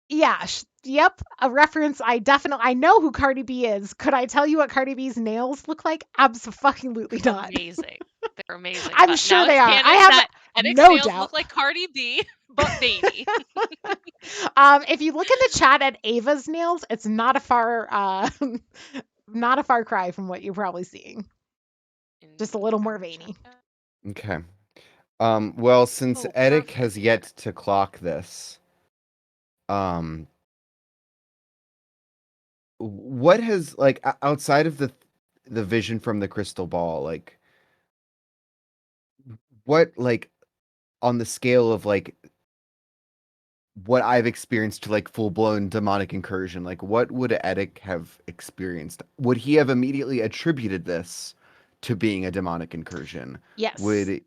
Yeah, yep, a reference. I know who Cardi B is. Could I tell you what Cardi B's nails look like? Absolutely not. Amazing. They're amazing. I'm But sure now they it's are. canon I have that Edic's no nails doubt. look like Cardi B, but veiny. If you look in the chat at Ava's nails, it's not a far not a far cry from what you're probably seeing. Just a little more veiny. Okay. Well, since Oh, Edic perfect. has yet to clock this, what has like outside of the vision from the crystal ball, like what like on the scale of like what I've experienced to like full blown demonic incursion, like what would Edic have experienced? Would he have immediately attributed this to being a demonic incursion? Yes. Would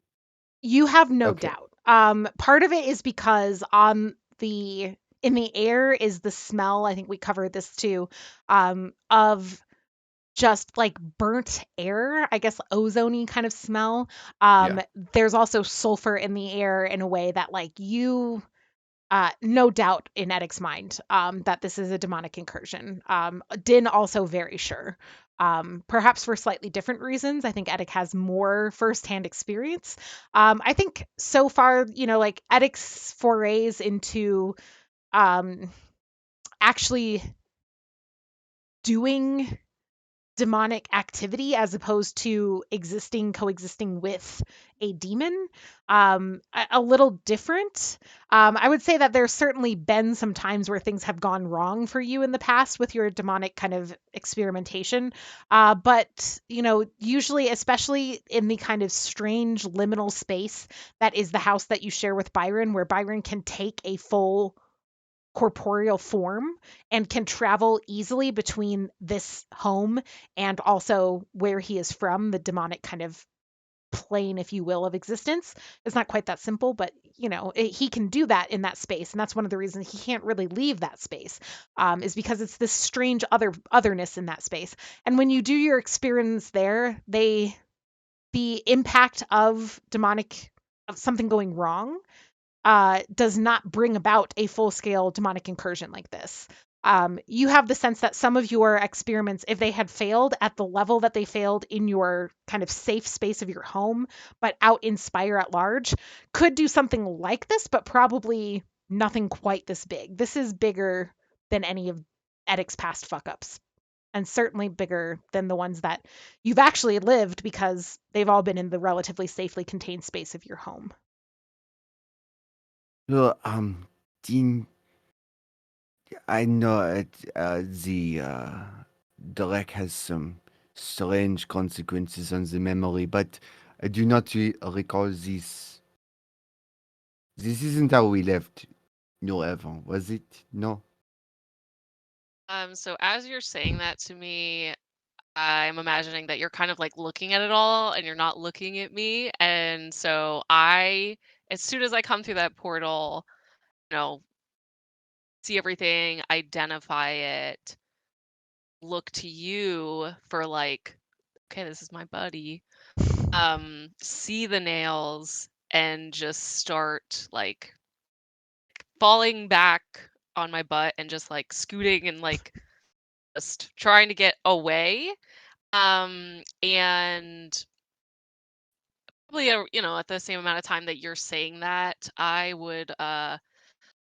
You have no Okay. doubt. Part of it is because in the air is the smell, I think we covered this too, of just like burnt air, I guess ozone-y kind of smell. Yeah. There's also sulfur in the air in a way that like you no doubt in Edic's mind that this is a demonic incursion. Din also very sure. Perhaps for slightly different reasons. I think Edic has more firsthand experience. I think so far, like Edic's forays into actually doing demonic activity as opposed to coexisting with a demon, a little different. I would say that there's certainly been some times where things have gone wrong for you in the past with your demonic kind of experimentation, but usually, especially in the kind of strange liminal space that is the house that you share with Byron, where Byron can take a full corporeal form and can travel easily between this home and also where he is from, the demonic kind of plane, if you will, of existence. It's not quite that simple, but he can do that in that space, and that's one of the reasons he can't really leave that space, is because it's this strange otherness in that space. And when you do your experience there, the impact of something going wrong does not bring about a full-scale demonic incursion like this. You have the sense that some of your experiments, if they had failed at the level that they failed in your kind of safe space of your home, but out in Spire at large, could do something like this, but probably nothing quite this big. This is bigger than any of Edic's past fuck-ups, and certainly bigger than the ones that you've actually lived because they've all been in the relatively safely contained space of your home. Well, Dean, I know the wreck has some strange consequences on the memory, but I do not recall this. This isn't how we left New Haven, was it? No. So as you're saying that to me, I'm imagining that you're kind of like looking at it all and you're not looking at me. And so as soon as I come through that portal, see everything, identify it, look to you for like, okay, this is my buddy. See the nails and just start like falling back on my butt and just like scooting and like just trying to get away. And probably at the same amount of time that you're saying that, I would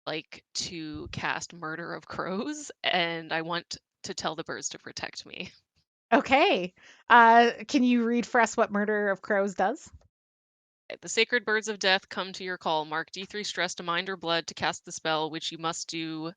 like to cast Murder of Crows, and I want to tell the birds to protect me. Okay. Can you read for us what Murder of Crows does? The sacred birds of death come to your call. Mark D3 stress to mind or blood to cast the spell, which you must do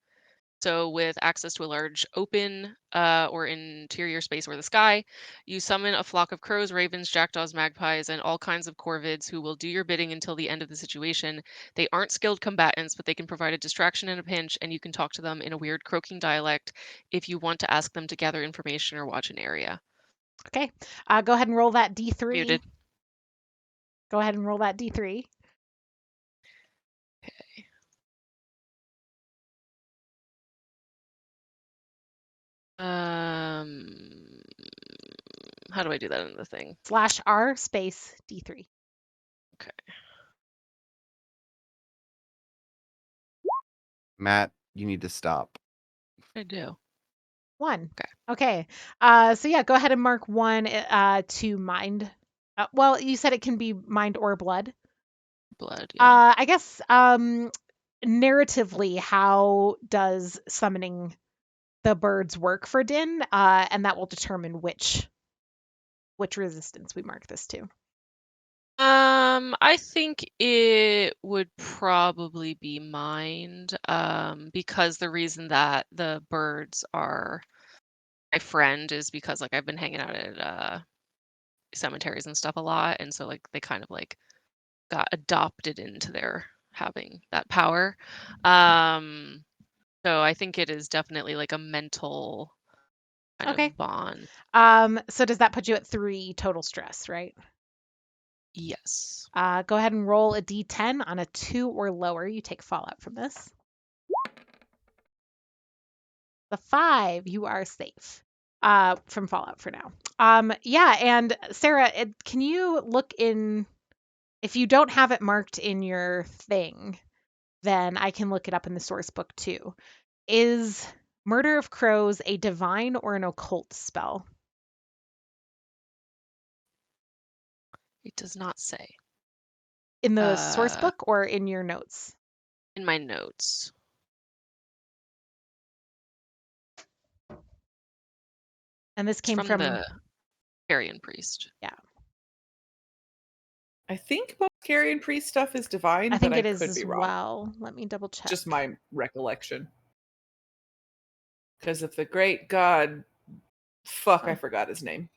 so with access to a large open or interior space or the sky. You summon a flock of crows, ravens, jackdaws, magpies, and all kinds of corvids who will do your bidding until the end of the situation. They aren't skilled combatants, but they can provide a distraction in a pinch, and you can talk to them in a weird croaking dialect if you want to ask them to gather information or watch an area. Okay. Go ahead and roll that D3. Muted. Go ahead and roll that D3. Okay. How do I do that in the thing? /R space D3. Okay. Matt, you need to stop. I do. 1. Okay. Okay. So yeah, go ahead and mark 1 to mind. Well, you said it can be mind or blood. Blood, yeah. I guess narratively, how does summoning the birds work for Din? And that will determine which resistance we mark this to. I think it would probably be mind, because the reason that the birds are my friend is because like I've been hanging out at cemeteries and stuff a lot, and so like they kind of like got adopted into their having that power. So I think it is definitely like a mental kind Okay. of bond. So does that put you at 3 total stress, right? Yes. Go ahead and roll a D10 on a 2 or lower. You take fallout from this. The 5, you are safe from fallout for now. Yeah, and Sarah, can you look in, if you don't have it marked in your thing, then I can look it up in the source book too. Is Murder of Crows a divine or an occult spell? It does not say In the source book or in your notes? in my notes. And this It's came from the Carrion Priest. Yeah. I think both Carrion Priest stuff is divine, I think but it I is could as be wrong. well. Let me double check. Just my recollection. Because of the great god, I forgot his name.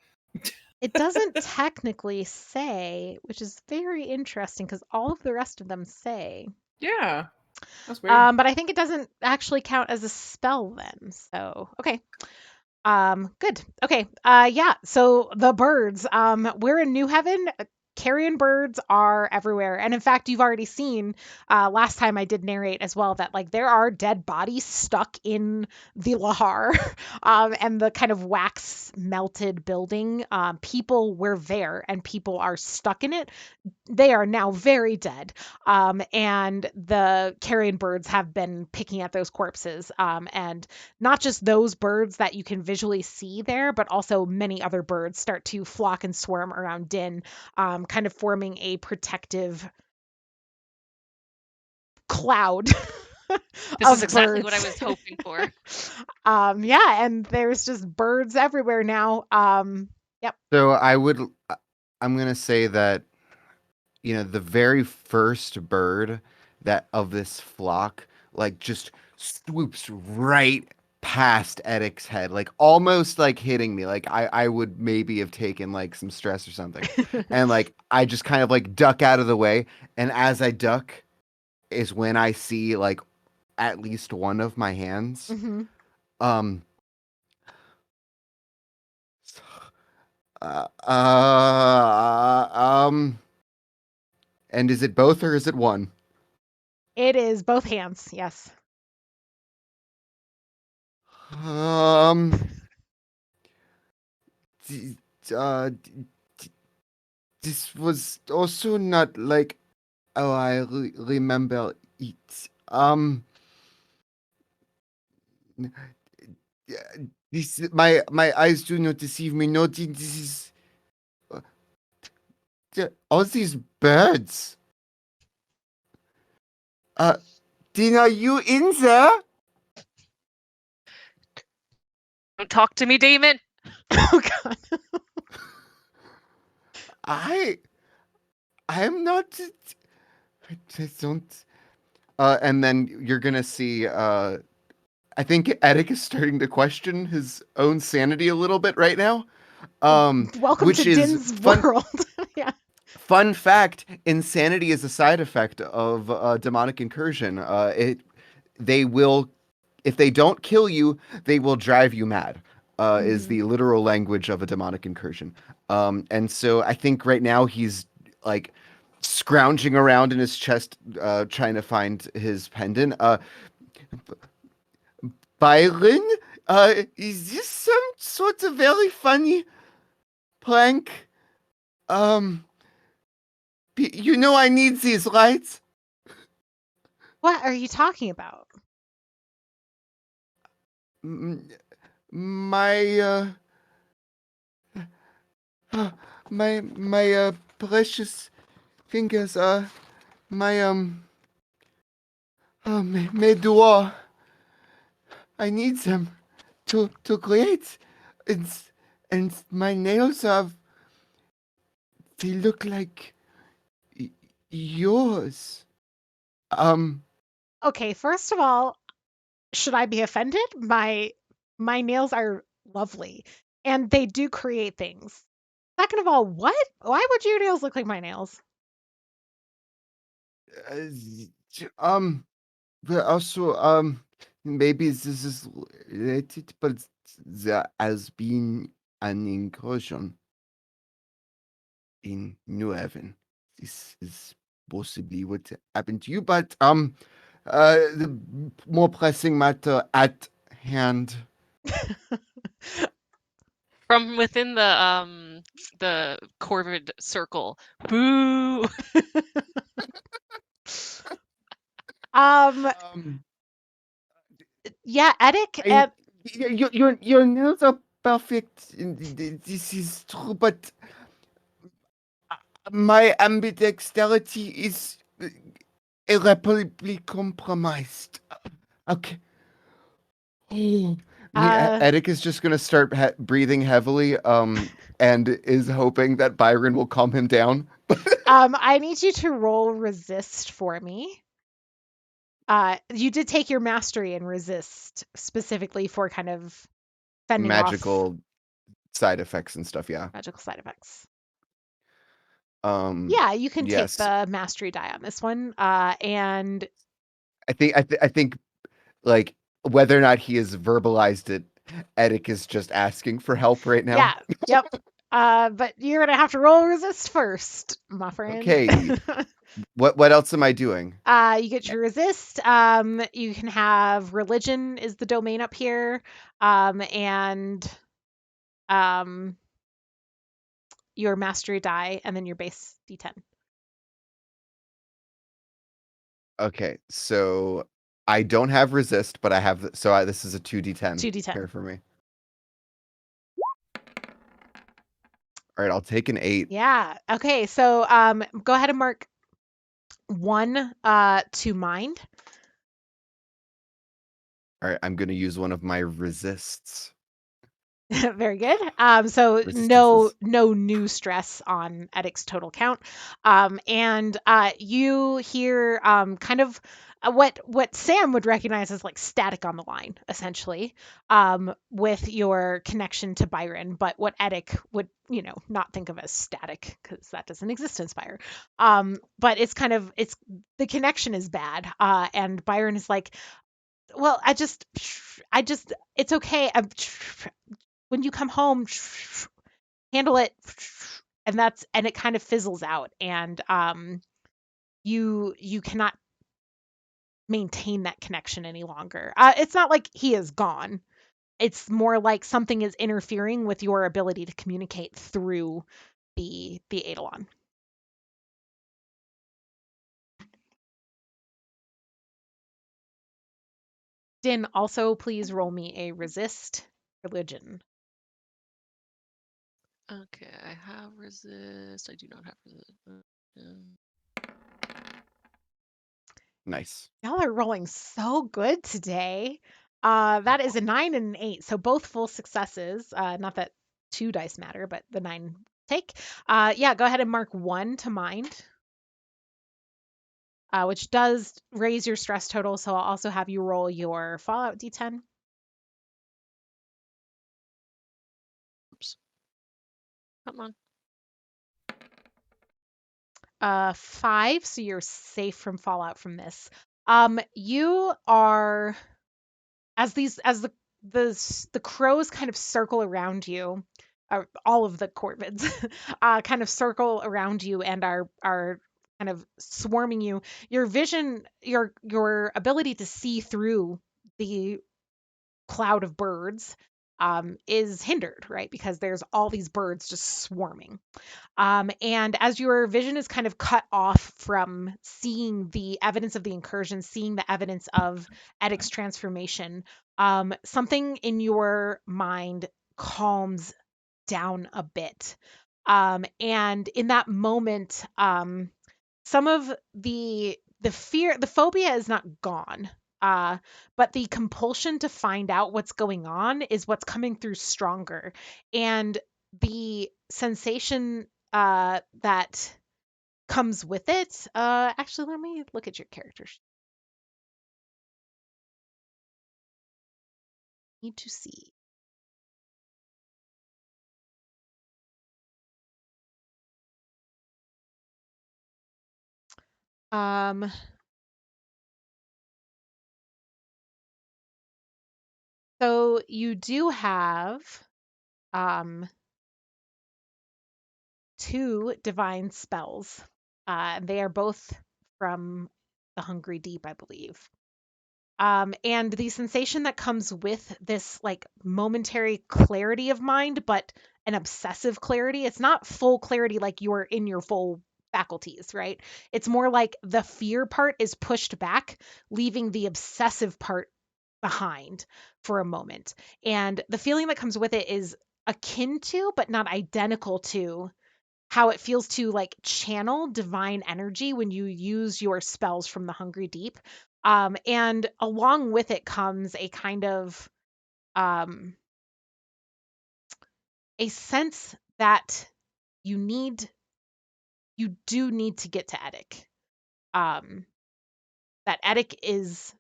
It doesn't technically say, which is very interesting because all of the rest of them say. Yeah, that's weird. But I think it doesn't actually count as a spell then. So, okay. Good. Okay. Yeah. So the birds. We're in New Heaven. Carrion birds are everywhere. And in fact, you've already seen last time I did narrate as well that like there are dead bodies stuck in the lahar and the kind of wax melted building. People were there and people are stuck in it. They are now very dead. And the carrion birds have been picking at those corpses. And not just those birds that you can visually see there, but also many other birds start to flock and swarm around Din, kind of forming a protective cloud. This is of exactly what I birds. was hoping for. Yeah, and there's just birds everywhere now. Yep. So I'm gonna say that the very first bird that of this flock like just swoops right past Edic's head, like almost like hitting me. Like I would maybe have taken like some stress or something. And like I just kind of like duck out of the way. And as I duck is when I see like at least one of my hands. Hmm. Um uh, uh um and is it both or is it one? It is both hands. Yes. Um d- this was also not like oh remember it. This my eyes do not deceive me. No, this is uh, all these birds. Dean, are you in there? Don't talk to me, demon. Oh God. I am not. I don't. And then you're gonna see. I think Attic is starting to question his own sanity a little bit right now. Welcome to Which is Din's fun. world. Yeah. Fun fact: insanity is a side effect of demonic incursion. They will, if they don't kill you, they will drive you mad. Is Mhm. the literal language of a demonic incursion. And so I think right now he's like scrounging around in his chest, trying to find his pendant. Byron, is this some sort of very funny prank? Um, you know I need these, right? What are you talking about? M- My my precious fingers, my mes doigts. I need them to create. It's and my nails are they look like yours. Um, Okay, first of all, should I be offended? My nails are lovely and they do create things. Second of all, what? Why would your nails look like my nails? um, but also maybe this is related, but there has been an incursion in New Haven. This is possibly what happened to you, but the more pressing matter at hand. From within the corvid circle. Boo. um Um, yeah, Edic I, and your nails are perfect. This is true, but my ambidexterity is irreparably compromised. Okay. uh Edic is just gonna start breathing heavily, and is hoping that Byron will calm him down. I need you to roll resist for me. You did take your mastery and resist specifically for kind of fending off Magical side effects and stuff. Yeah. magical side effects. Um. Yeah, you can take Yes. the mastery die on this one. And I think like whether or not he has verbalized it, Edic is just asking for help right now. yeah, yep. But you're gonna have to roll resist first, my friend. Okay. What else am I doing? You get your resist. You can have religion is the domain up here. And um your mastery die, and then your base D10. Okay, so I don't have resist, but I have this is a 2d10 2d10. here for me. All right, I'll take an 8. Yeah. Okay. So go ahead and mark 1 to mind. All right, I'm going to use one of my resists. Very good. So Resistances. no new stress on Edic's total count. And you hear kind of what Sam would recognize as like static on the line, essentially, with your connection to Byron, but what Edic would, not think of as static because that doesn't exist in Spire. But it's the connection is bad. And Byron is like, well, it's okay. When you come home, handle it, and it kind of fizzles out, and you cannot maintain that connection any longer. It's not like he is gone. It's more like something is interfering with your ability to communicate through the Eidolon. Din, also please roll me a resist religion. Okay, I have resist. I do not have resist. Nice. Y'all are rolling so good today. That is a 9 and an 8, so both full successes. Not that 2 dice matter, but the 9 take. Yeah, go ahead and mark 1 to mind, which does raise your stress total. So I'll also have you roll your Fallout D10. Oops. Come on. 5, so you're safe from fallout from this. You are as the crows kind of circle around you, all of the corvids kind of circle around you and are kind of swarming you. Your vision, your ability to see through the cloud of birds is hindered, right? Because there's all these birds just swarming. And as your vision is kind of cut off from seeing the evidence of the incursion, seeing the evidence of Edic's transformation, something in your mind calms down a bit. And in that moment, some of the fear, the phobia is not gone. But the compulsion to find out what's going on is what's coming through stronger. And the sensation that comes with it. Actually, let me look at your character sheet. Need to see. Um, so you do have um 2 divine spells. They are both from the Hungry Deep, I believe. And the sensation that comes with this like momentary clarity of mind, but an obsessive clarity. It's not full clarity like you're in your full faculties, right? It's more like the fear part is pushed back, leaving the obsessive part behind for a moment. And the feeling that comes with it is akin to, but not identical to, how it feels to like channel divine energy when you use your spells from the Hungry Deep. And along with it comes a kind of um, a sense that you do need to get to Edic. Um, that Edic is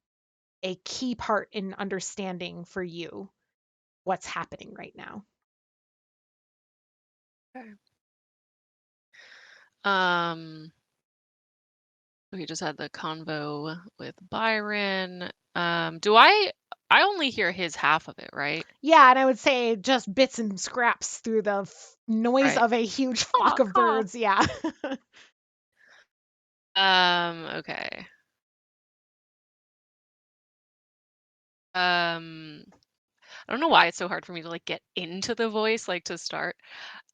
a key part in understanding for you what's happening right now. Okay. We just had the convo with Byron. Do I only hear his half of it, right? Yeah, and I would say just bits and scraps through the noise Right. of a huge flock of birds. Yeah. Okay. I don't know why it's so hard for me to like get into the voice, like to start.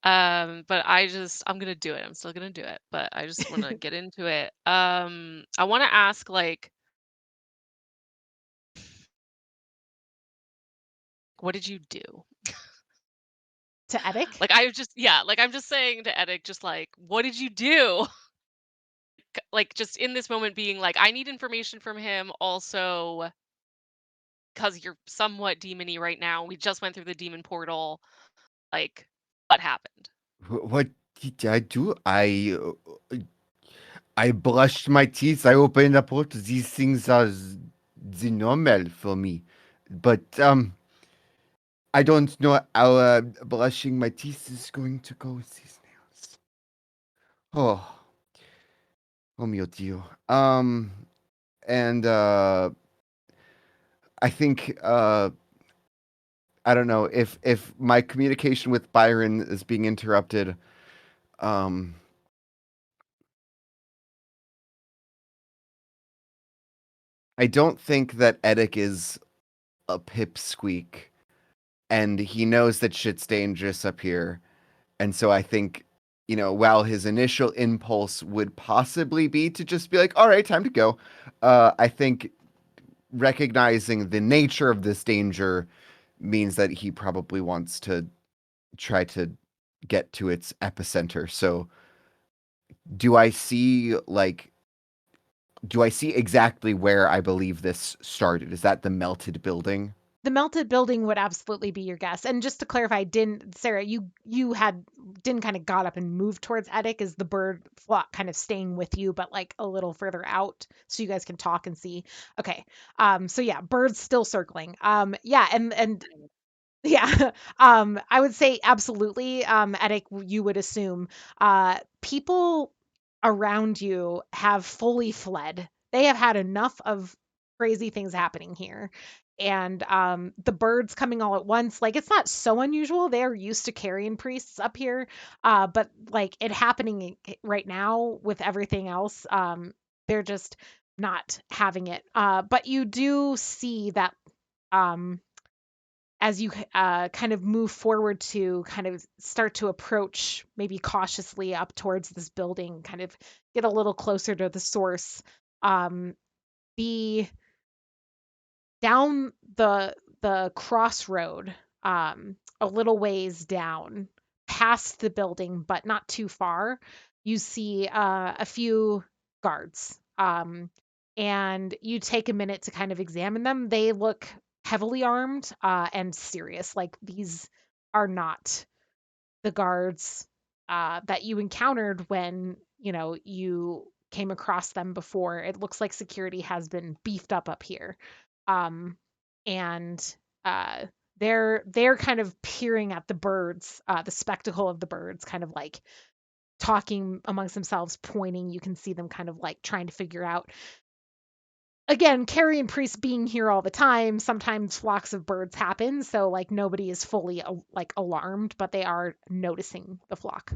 But I'm gonna do it. I'm still gonna do it, but I just want to get into it. I want to ask like, what did you do? To Edic? Like I'm just saying to Edic, just like, what did you do? Like just in this moment being like, I need information from him. Also, because you're somewhat demon-y right now. We just went through the demon portal. Like, what happened? What did I do? I brushed my teeth. I opened the portal. These things are the normal for me, but I don't know how brushing my teeth is going to go with these nails. Oh, oh mio Dio. And I think I don't know if my communication with Byron is being interrupted. Um, I don't think that Edic is a pipsqueak, and he knows that shit's dangerous up here. And so I think, while his initial impulse would possibly be to just be like, all right, time to go, I think recognizing the nature of this danger means that he probably wants to try to get to its epicenter. So do I see like do I see exactly where I believe this started? Is that the melted building? The melted building would absolutely be your guess. And just to clarify, Sarah, you had Din kind of got up and moved towards Edic. Is the bird flock kind of staying with you, but like a little further out, so you guys can talk and see? Okay. So yeah, birds still circling. Yeah, and yeah, I would say absolutely. Edic, you would assume people around you have fully fled. They have had enough of crazy things happening here. And the birds coming all at once, like it's not so unusual. They are used to carrion priests up here. But like it happening right now with everything else, they're just not having it. But you do see that um as you kind of move forward to kind of start to approach maybe cautiously up towards this building, kind of get a little closer to the source, the down the crossroad, a little ways down past the building but not too far, you see a few guards, and you take a minute to kind of examine them. They look heavily armed and serious. Like these are not the guards that you encountered when you came across them before. It looks like security has been beefed up here, and uh, they're kind of peering at the birds, the spectacle of the birds, kind of like talking amongst themselves, pointing. You can see them kind of like trying to figure out. Again, carrion priests being here all the time, sometimes flocks of birds happen, so like nobody is fully like alarmed, but they are noticing the flock.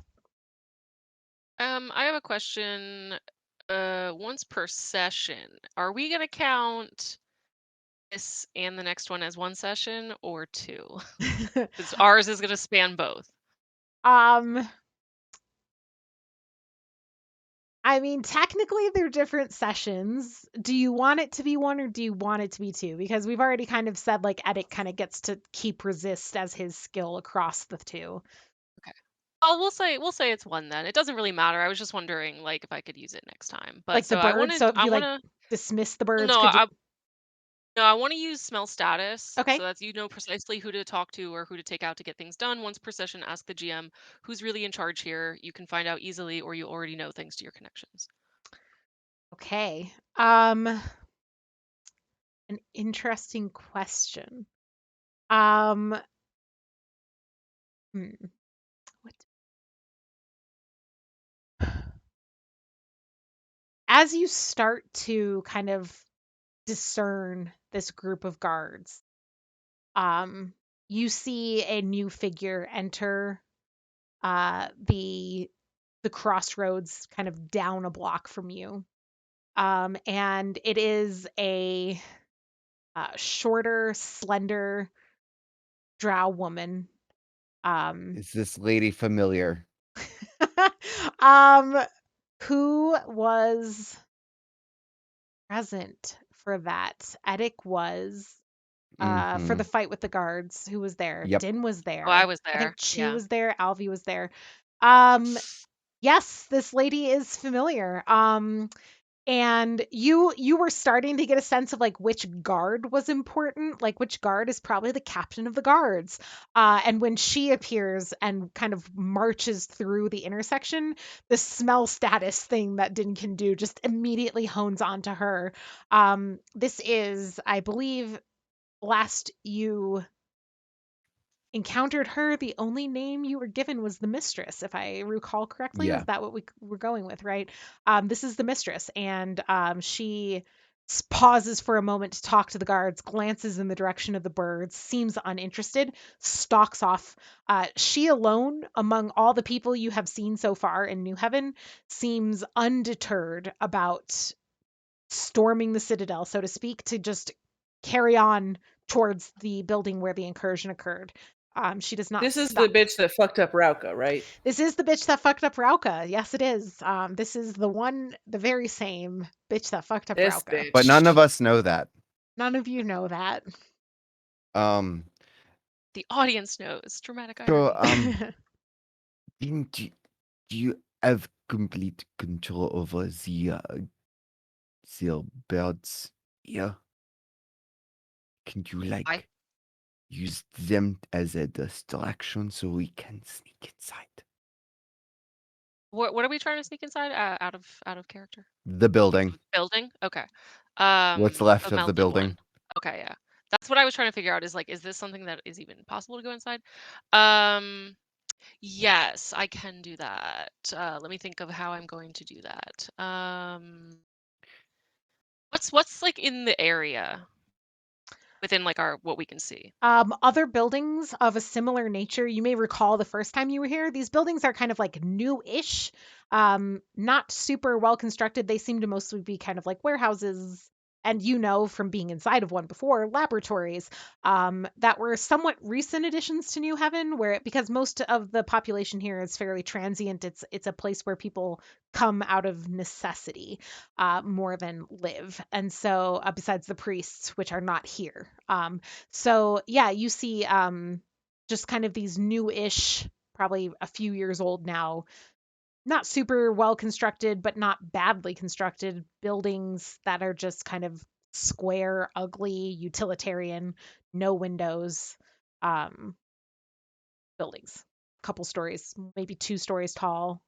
I have a question. Once per session, are we gonna count this and the next one as one session or two? Because ours is gonna span both. I mean, technically they're different sessions. Do you want it to be one or do you want it to be two? Because we've already kind of said like Edic kind of gets to keep resist as his skill across the two. Okay. Oh, we'll say it's one then. It doesn't really matter. I was just wondering like if I could use it next time. But Like the so I birds. So if I you like wanna dismiss the birds, no, could you? I want to use smell status. Okay. So that's you know precisely who to talk to or who to take out to get things done. Once per session, ask the GM who's really in charge here. You can find out easily or you already know thanks to your connections. Okay. An interesting question. What? As you start to kind of discern this group of guards, you see a new figure enter the crossroads kind of down a block from you. And it is a shorter, slender drow woman. Is this lady familiar? um, who was present for that? Edic was for the fight with the guards. Who was there? Yep. Din was Oh, I there. was I think there. Chu Yeah. was there. Alvi was there. Yes, this lady is familiar. And you were starting to get a sense of like which guard was important, like which guard is probably the captain of the guards. And when she appears and kind of marches through the intersection, the smell status thing that Din can do just immediately hones onto her. This is, I believe, last you encountered her, the only name you were given was the mistress, if I recall correctly. Yeah. Is that what we were going with, right? This is the mistress, and she pauses for a moment to talk to the guards, glances in the direction of the birds, seems uninterested, stalks off. She alone, among all the people you have seen so far in New Heaven, seems undeterred about storming the citadel, so to speak, to just carry on towards the building where the incursion occurred. She does not This is stop. the bitch that fucked up Rauka, right? This is the bitch that fucked up Rauka. Yes, it is. This is the very same bitch that fucked up This Rauka. bitch. But none of us know that. None of you know that. Um, The audience knows. Dramatic so, irony. do you have complete control over the birds here? Can you, like, use them as a distraction so we can sneak inside? What are we trying to sneak inside? Out of character. The building. Building? Okay. What's left of the melted building? one. Okay, yeah. That's what I was trying to figure out is like, is this something that is even possible to go inside? Yes, I can do that. Let me think of how I'm going to do that. What's like in the area within like our what we can see? Other buildings of a similar nature, you may recall the first time you were here, these buildings are kind of like new-ish, not super well constructed. They seem to mostly be kind of like warehouses, and from being inside of one before, laboratories that were somewhat recent additions to New Heaven, because most of the population here is fairly transient. It's a place where people come out of necessity more than live, and so besides the priests, which are not here. So yeah, you see just kind of these new-ish, probably a few years old now, not super well constructed, but not badly constructed buildings that are just kind of square, ugly, utilitarian, no windows buildings. Couple stories, maybe 2 stories tall.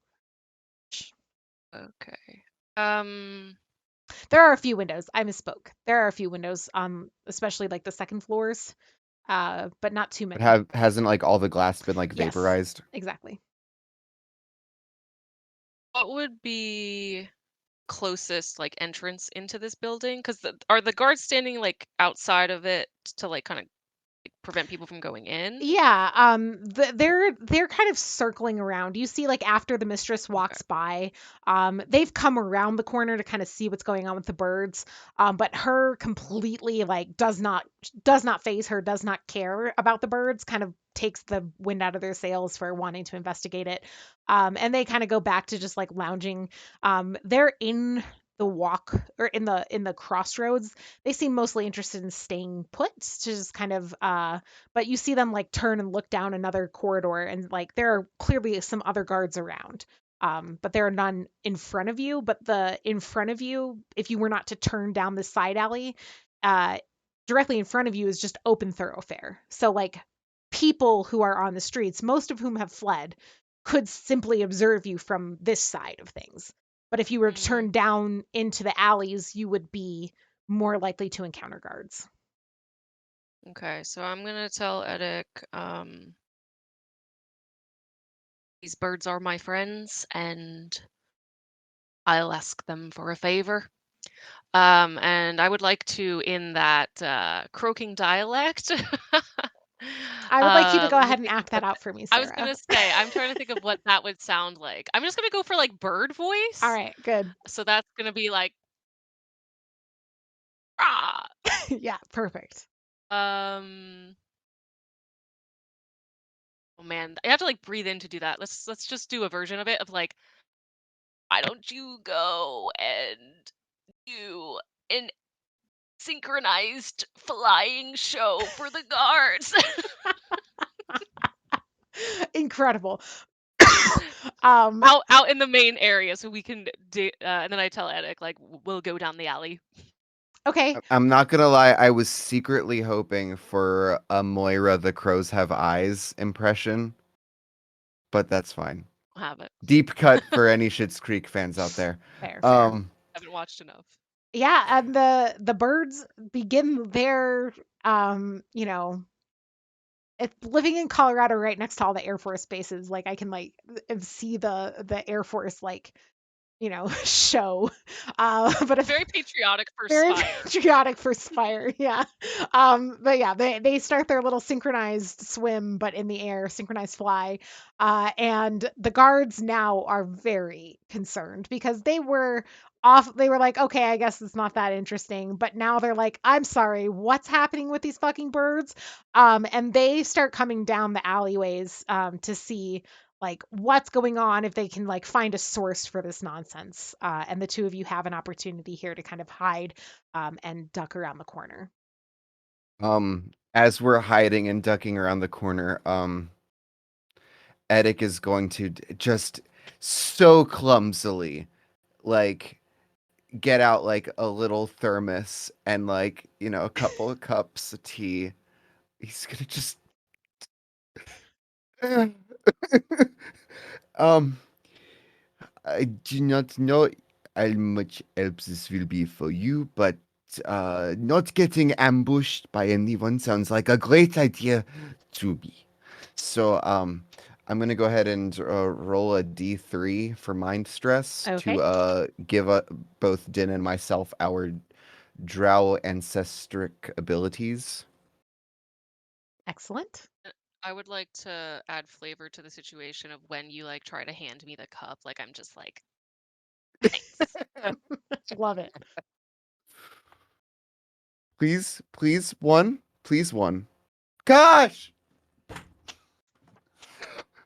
Okay. There are a few windows. I misspoke. There are a few windows, especially like the second floors, but not too many. But hasn't like all the glass been like Yes, vaporized? exactly. What would be closest like entrance into this building? Because are the guards standing like outside of it to like kind of prevent people from going in? Yeah, they're kind of circling around. You see, like after the mistress walks by, they've come around the corner to kind of see what's going on with the birds. But her completely like does not phase her, does not care about the birds. Kind of takes the wind out of their sails for wanting to investigate it. And they kind of go back to just like lounging. They're in the walk or in the crossroads. They seem mostly interested in staying put to just kind of but you see them like turn and look down another corridor, and like there are clearly some other guards around, but there are none in front of you. But the in front of you, if you were not to turn down the side alley, uh directly in front of you is just open thoroughfare. So like people who are on the streets, most of whom have fled, could simply observe you from this side of things. But if you were to turn down into the alleys, you would be more likely to encounter guards. Okay, so I'm gonna tell Eddic, these birds are my friends, and I'll ask them for a favor. And I would like to, in that croaking dialect. I would like you to go let me ahead and think of act that what out for me, I was Sarah. gonna say. I'm trying to think of what that would sound like. I'm just gonna go for like bird voice. All right, good. So that's gonna be like, ah. Yeah, perfect. Oh man, I have to like breathe in to do that. Let's just do a version of it of like, why don't you go and do an synchronized flying show for the guards? Incredible. out in the main area so we can and then I tell Edic, like, we'll go down the alley. Okay. I'm not gonna lie, I was secretly hoping for a Moira the Crows Have Eyes impression, but that's fine. I'll have it. Deep cut for any Schitt's Creek fans out there. Fair. Haven't watched enough. Yeah, and the birds begin their it's living in Colorado right next to all the Air Force bases. Like I can like see the Air Force like show. But it's Very patriotic for very Spire. patriotic for Spire, yeah. But yeah, they start their little synchronized swim, but in the air, synchronized fly. And the guards now are very concerned because they were off. They were like, okay, I guess it's not that interesting. But now they're like, I'm sorry, what's happening with these fucking birds? And they start coming down the alleyways to see like what's going on, if they can like find a source for this nonsense. And the two of you have an opportunity here to kind of hide and duck around the corner. As we're hiding and ducking around the corner, Edic is going to just so clumsily, like, get out like a little thermos and like, a couple of cups of tea. He's gonna just I do not know how much help this will be for you, but not getting ambushed by anyone sounds like a great idea to me. So I'm gonna go ahead and roll a d3 for mind stress Okay. to give both Din and myself our drow ancestric abilities. Excellent. I would like to add flavor to the situation of when you like try to hand me the cup, like I'm just like, thanks. Love it. Please, one. Please, one. Gosh!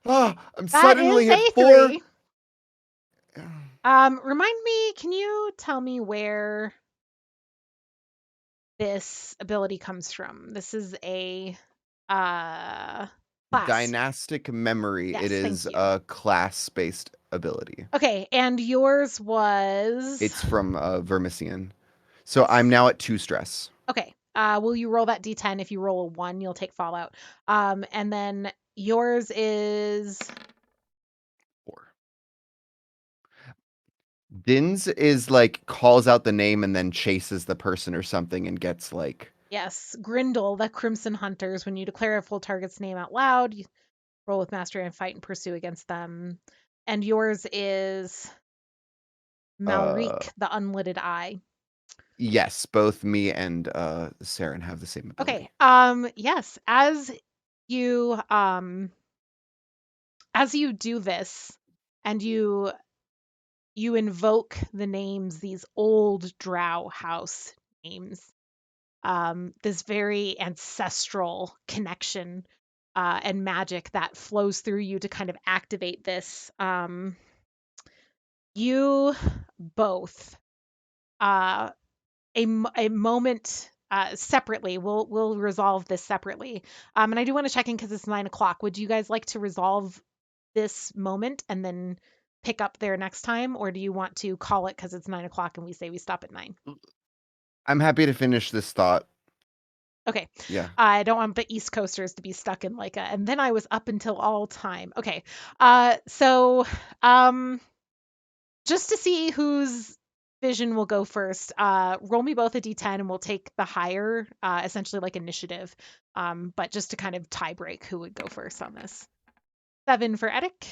Oh, I'm That suddenly is at a 4. 3. Remind me, can you tell me where this ability comes from? This is a class. Dynastic memory. Yes, It thank is you. a class-based ability. Okay, and yours was It's from Vermisian. So I'm now at 2 stress. Okay. Will you roll that d10? If you roll a 1, you'll take fallout. And then yours is 4. Din's is like calls out the name and then chases the person or something and gets like yes, Grindel, the Crimson Hunters. When you declare a full target's name out loud, you roll with mastery and fight and pursue against them. And yours is Malrik, the Unlidded Eye. yes, both me and Saren have the same ability. Okay. Yes, as you do this and you invoke the names, these old drow house names, this very ancestral connection and magic that flows through you to kind of activate this. You both, a moment separately, we'll resolve this separately. And I do want to check in because it's 9:00. Would you guys like to resolve this moment and then pick up there next time, or do you want to call it because it's 9:00 and we say we stop at 9? I'm happy to finish this thought. Okay. Yeah. I don't want the East Coasters to be stuck in like and then I was up until all time. Okay. So just to see whose vision will go first, roll me both a d10 and we'll take the higher, essentially like initiative. But just to kind of tie break who would go first on this. 7 for Edic.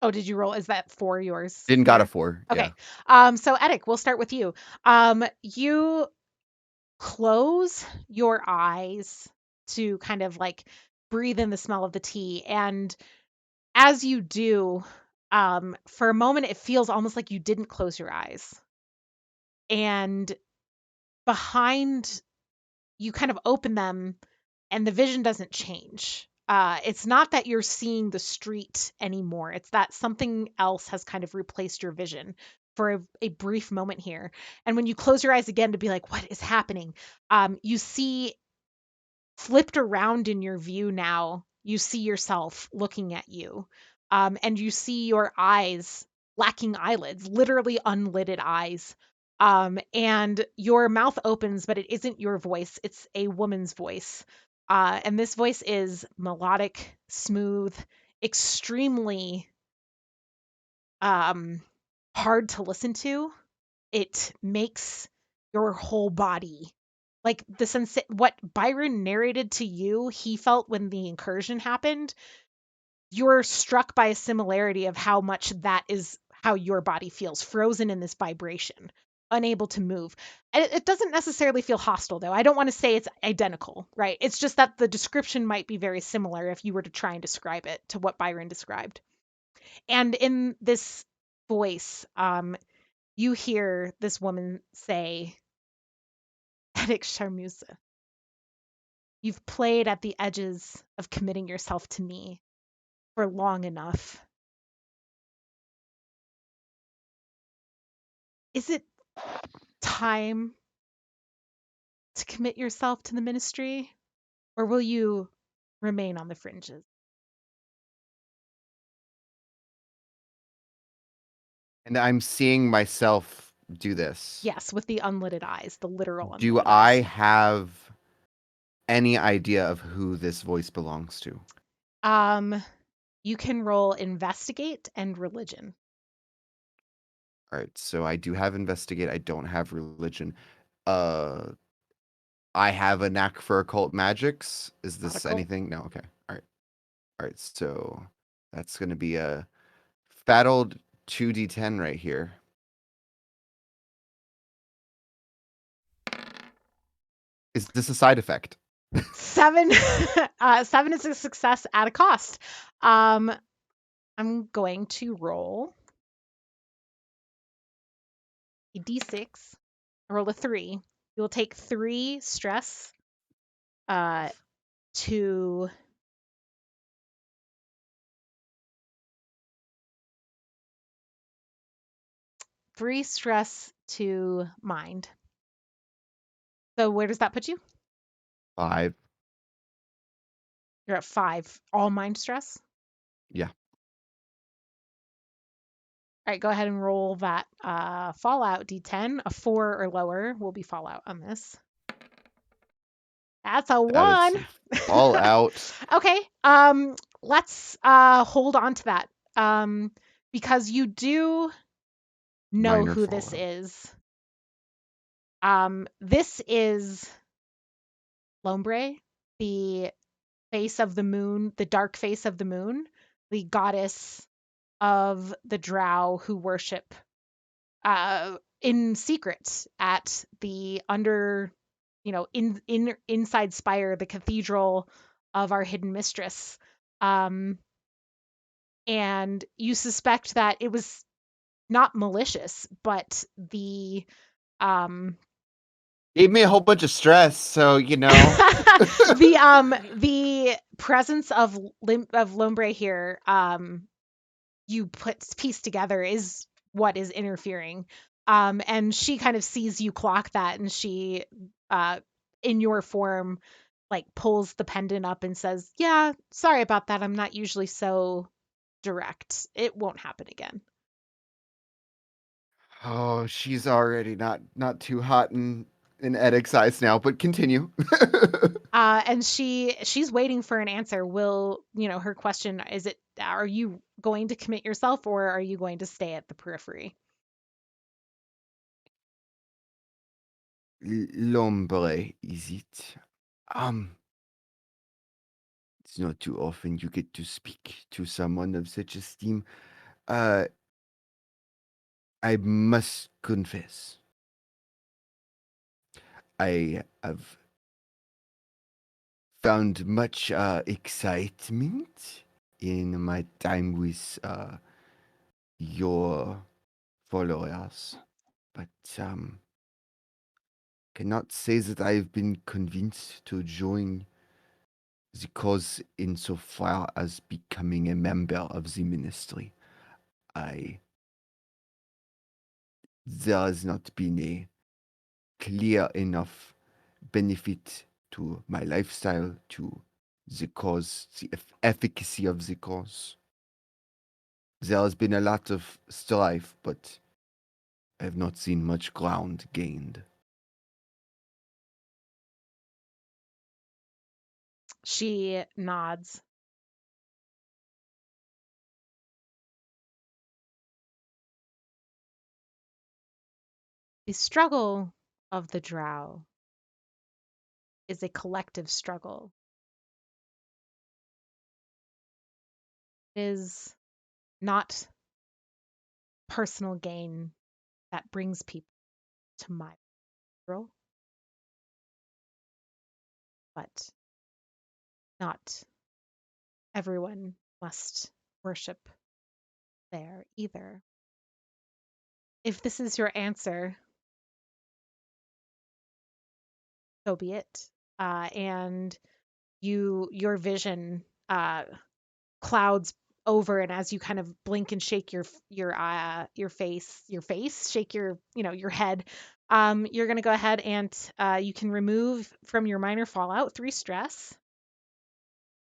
Oh, did you roll? Is that 4 yours? Didn't got a 4. Okay. Yeah. So Edic, we'll start with you. You close your eyes to kind of like breathe in the smell of the tea. And as you do, for a moment, it feels almost like you didn't close your eyes. And behind you kind of open them and the vision doesn't change. It's not that you're seeing the street anymore. It's that something else has kind of replaced your vision for a brief moment here. And when you close your eyes again to be like, what is happening? You see flipped around in your view now, you see yourself looking at you. And you see your eyes lacking eyelids, literally unlidded eyes. And your mouth opens, but it isn't your voice, it's a woman's voice. And this voice is melodic, smooth, extremely um, hard to listen to. It makes your whole body like the sense what Byron narrated to you, he felt when the incursion happened. You're struck by a similarity of how much that is how your body feels, frozen in this vibration, unable to move. And it doesn't necessarily feel hostile, though. I don't want to say it's identical, right? It's just that the description might be very similar if you were to try and describe it to what Byron described. And in this voice, you hear this woman say, Eric Charmuse, you've played at the edges of committing yourself to me for long enough. Is it time to commit yourself to the ministry, or will you remain on the fringes? And I'm seeing myself do this. Yes, with the unlidded eyes, the literal unlidded Do I have any idea of who this voice belongs to? You can roll investigate and religion. All right, so I do have investigate. I don't have religion. Uh, I have a knack for occult magics. Is Not this occult. anything? No. Okay. All right. So that's going to be a fat old 2d10 right here. Is this a side effect? 7 7 is a success at a cost. I'm going to roll a d6. Roll a 3. You will take 3 stress to mind. So where does that put you? 5. You're at 5. All mind stress? Yeah. All right, go ahead and roll that fallout d10. A 4 or lower will be fallout on this. That's a 1. That is fallout. Okay. Let's hold on to that. Because you do know Minor who this fallout. is. This is Lombre, the face of the moon, the dark face of the moon, the goddess of the drow who worship in secret at the inside Spire, the cathedral of our hidden mistress. And you suspect that it was not malicious, but the Gave me a whole bunch of stress, so the presence of Lombre here, you piece together is what is interfering. And she kind of sees you clock that, and she, in your form, like pulls the pendant up and says, "Yeah, sorry about that. I'm not usually so direct. It won't happen again." Oh, she's already not too hot in Edic's eyes now, but continue. And she's waiting for an answer. Will, her question is, are you going to commit yourself, or are you going to stay at the periphery? L'ombre, is it? It's not too often you get to speak to someone of such esteem. I must confess, I have found much excitement in my time with your followers, but cannot say that I've been convinced to join the cause insofar as becoming a member of the ministry. There has not been a clear enough benefit to my lifestyle, to the cause, the efficacy of the cause. There has been a lot of strife, but I have not seen much ground gained. She nods. The struggle of the drow is a collective struggle. It is not personal gain that brings people to my world, but not everyone must worship there either. If this is your answer, so be it. And your vision clouds over, and as you kind of blink and shake your face, shake your head, you're gonna go ahead and you can remove from your minor fallout 3 stress.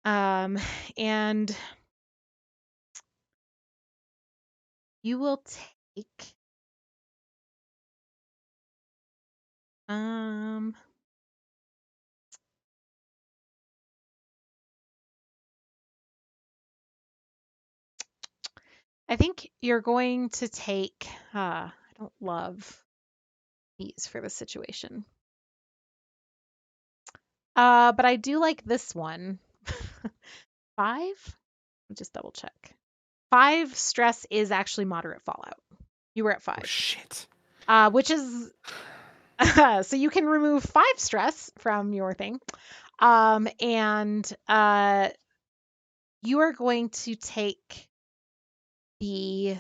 And you will take I think you're going to take I don't love these for the situation. But I do like this one. 5? Let me just double check. 5 stress is actually moderate fallout. You were at 5. Oh, shit. Which is so you can remove 5 stress from your thing. And you are going to take the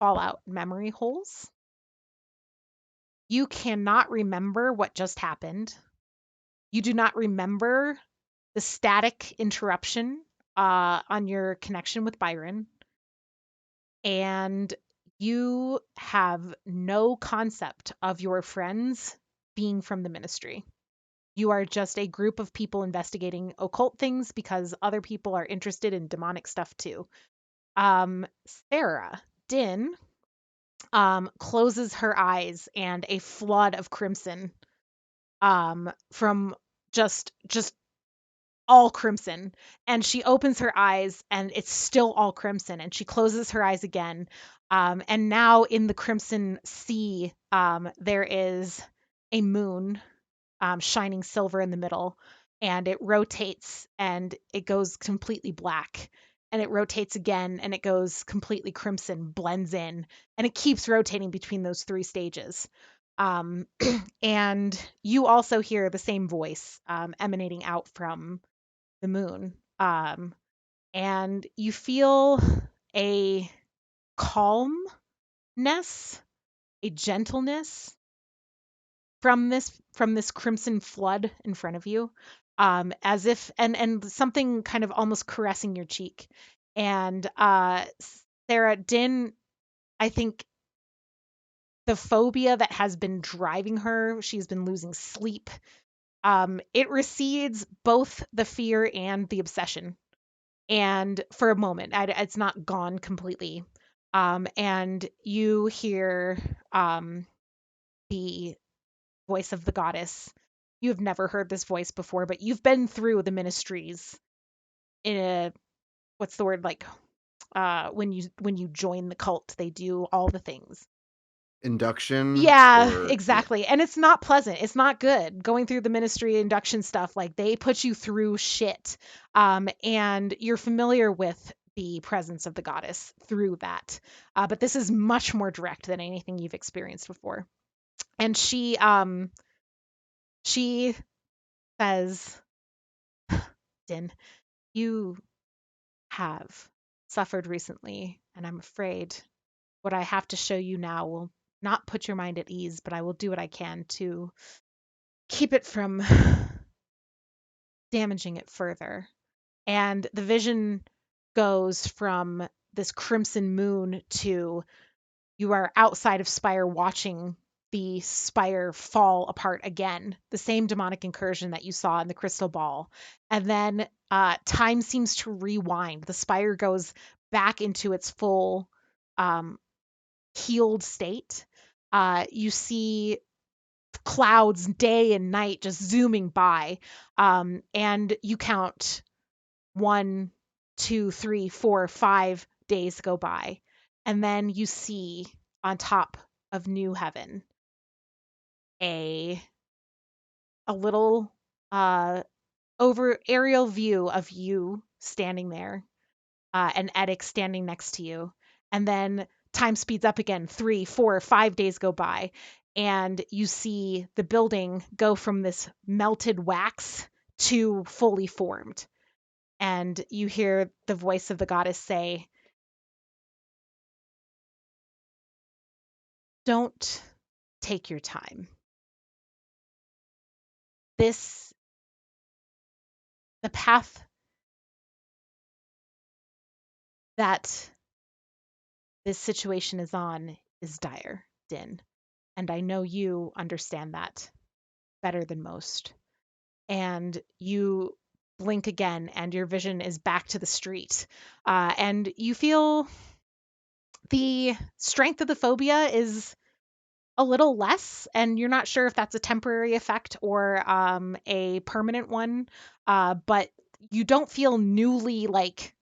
fallout memory holes. You cannot remember what just happened. You do not remember the static interruption on your connection with Byron. And you have no concept of your friends being from the ministry. You are just a group of people investigating occult things because other people are interested in demonic stuff too. Sarah, Din, closes her eyes and a flood of crimson from just all crimson, and she opens her eyes and it's still all crimson, and she closes her eyes again, and now in the crimson sea there is a moon shining silver in the middle, and it rotates and it goes completely black, and it rotates again and it goes completely crimson, blends in, and it keeps rotating between those 3 stages. And you also hear the same voice emanating out from the moon. And you feel a calmness, a gentleness from this crimson flood in front of you, as if and something kind of almost caressing your cheek. And Sarah, Din, I think the phobia that has been driving her, she's been losing sleep. It recedes, both the fear and the obsession. And for a moment, it's not gone completely. And you hear the voice of the goddess. You have never heard this voice before, but you've been through the ministries in a, what's the word, like when you join the cult, they do all the things. Induction? Yeah, Or, exactly. And it's not pleasant. It's not good going through the ministry induction stuff. Like, they put you through shit. And you're familiar with the presence of the goddess through that. But this is much more direct than anything you've experienced before. And she says, Din, you have suffered recently, and I'm afraid what I have to show you now will not put your mind at ease, but I will do what I can to keep it from damaging it further. And the vision goes from this crimson moon to you are outside of Spire watching the spire fall apart again, the same demonic incursion that you saw in the crystal ball. And then time seems to rewind. The spire goes back into its full healed state. You see clouds day and night just zooming by, and you count 1, 2, 3, 4, 5 days go by, and then you see on top of New Heaven a little over aerial view of you standing there, and Edic standing next to you, and then time speeds up again. 3, 4, 5 days go by, and you see the building go from this melted wax to fully formed. And you hear the voice of the goddess say, "Don't take your time. The path that this situation is on is dire, Din. And I know you understand that better than most." And you blink again, and your vision is back to the street. And you feel the strength of the phobia is a little less, and you're not sure if that's a temporary effect or a permanent one. But you don't feel newly like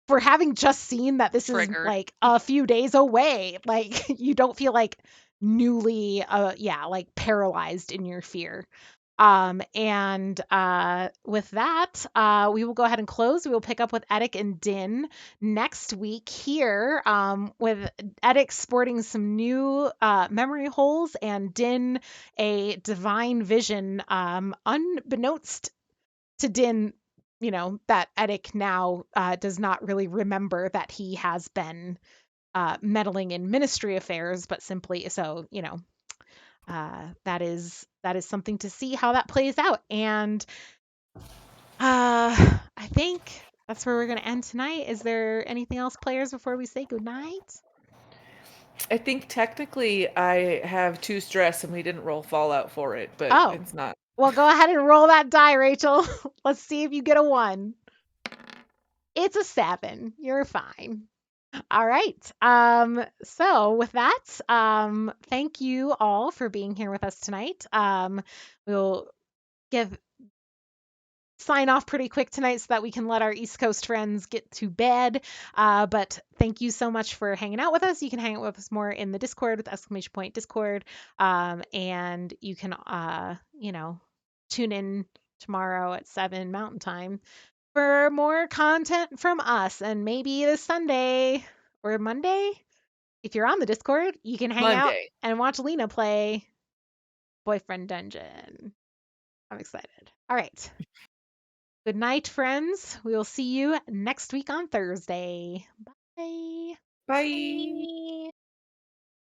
for having just seen that this is Triggered. like a few days away. Like you don't feel like newly, like paralyzed in your fear. And with that, we will go ahead and close. We will pick up with Edic and Din next week here, with Edic sporting some new memory holes and Din a divine vision, unbeknownst to Din, that Edic now does not really remember that he has been meddling in ministry affairs, but simply so, that is something to see how that plays out. And I think that's where we're going to end tonight. Is there anything else, players, before we say goodnight? I think technically I have 2 stress and we didn't roll Fallout for it, but Oh. it's not. Well, go ahead and roll that die, Rachel. Let's see if you get a 1. It's a 7. You're fine. All right. So with that, thank you all for being here with us tonight. We'll sign off pretty quick tonight so that we can let our East Coast friends get to bed. But thank you so much for hanging out with us. You can hang out with us more in the Discord with !Discord. And you can, tune in tomorrow at 7 Mountain Time for more content from us. And maybe this Sunday or Monday, if you're on the Discord, you can hang out Monday. and watch Lena play Boyfriend Dungeon. I'm excited. All right. Good night, friends. We will see you next week on Thursday. Bye. Bye.